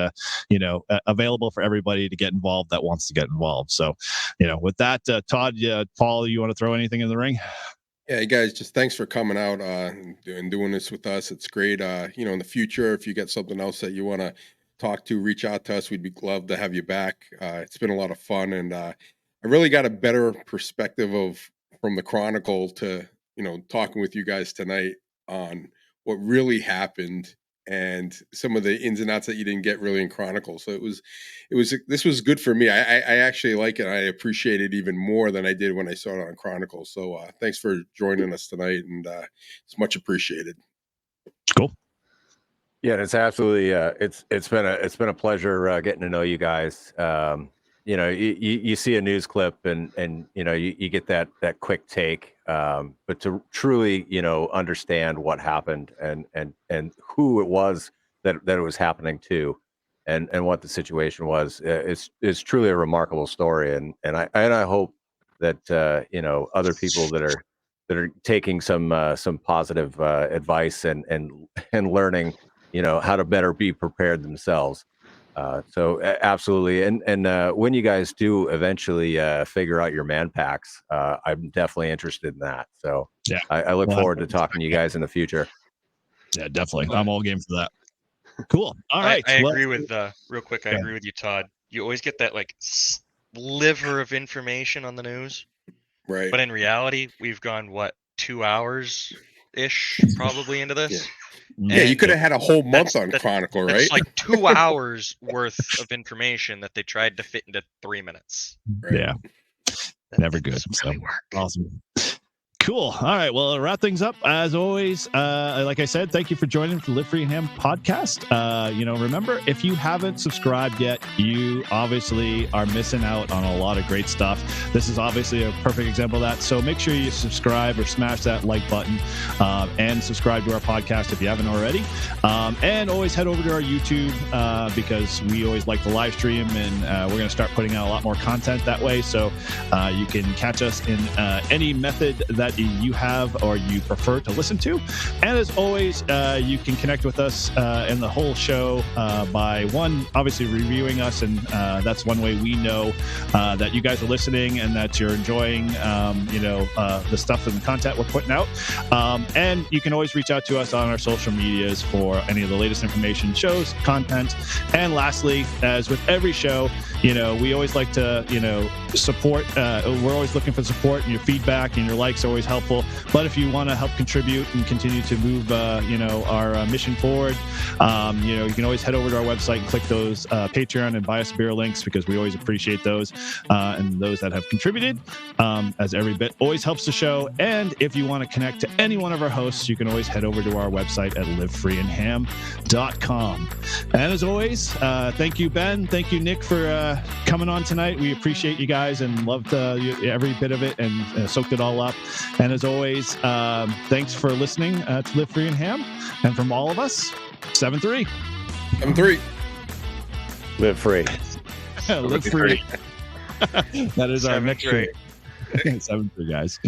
available for everybody to get involved that wants to get involved. So with that, Todd, Paul, you want to throw anything in the ring? Yeah, you guys, just thanks for coming out and doing this with us. It's great. In the future, if you get something else that you want to talk to, reach out to us. We'd be glad to have you back. It's been a lot of fun, and I really got a better perspective from the Chronicle to talking with you guys tonight on what really happened and some of the ins and outs that you didn't get really in Chronicle. So this was good for me. I actually like it. I appreciate it even more than I did when I saw it on Chronicle. So thanks for joining us tonight, and it's much appreciated. Cool. Yeah, it's absolutely it's been a pleasure getting to know you guys. you see a news clip and you get that quick take, but to truly understand what happened and who it was that it was happening to, and what the situation was, is truly a remarkable story, and I hope that other people that are taking some positive advice and learning how to better be prepared themselves. Absolutely. And when you guys do eventually figure out your man packs, I'm definitely interested in that. So Yeah, I look forward to talking to you guys in the future. Yeah, definitely. I'm all game for that. Cool. All right. I agree with real quick. I agree with you, Todd. You always get that like sliver of information on the news, Right. but in reality, we've gone 2 hours ish probably into this. Yeah, you could have had a whole month on Chronicle, right? It's like 2 hours worth of information that they tried to fit into 3 minutes. Right. Yeah. Never good. Really work. Awesome. Cool. All right. Well, I'll wrap things up. As always, like I said, thank you for joining the Live Free and Ham podcast. Remember, if you haven't subscribed yet, you obviously are missing out on a lot of great stuff. This is obviously a perfect example of that. So make sure you subscribe or smash that like button and subscribe to our podcast if you haven't already. And always head over to our YouTube because we always like to live stream, and we're going to start putting out a lot more content that way. So you can catch us in any method that you have or you prefer to listen to. And as always, you can connect with us and the whole show by obviously reviewing us, and that's one way we know that you guys are listening and that you're enjoying the stuff and the content we're putting out. And you can always reach out to us on our social medias for any of the latest information, shows, content. And lastly, as with every show, we always like to support. We're always looking for support, and your feedback and your likes are always helpful. But if you want to help contribute and continue to move our mission forward, you can always head over to our website and click those Patreon and buy us beer links, because we always appreciate those and those that have contributed, as every bit always helps the show. And if you want to connect to any one of our hosts, you can always head over to our website at livefreeandham.com. And as always, thank you, Ben. Thank you, Nick, for coming on tonight. We appreciate you guys and loved every bit of it and soaked it all up. And as always, thanks for listening to Live Free and Ham. And from all of us, 7-3. 7-3. Live free. Live free. That is our next 7-3, guys.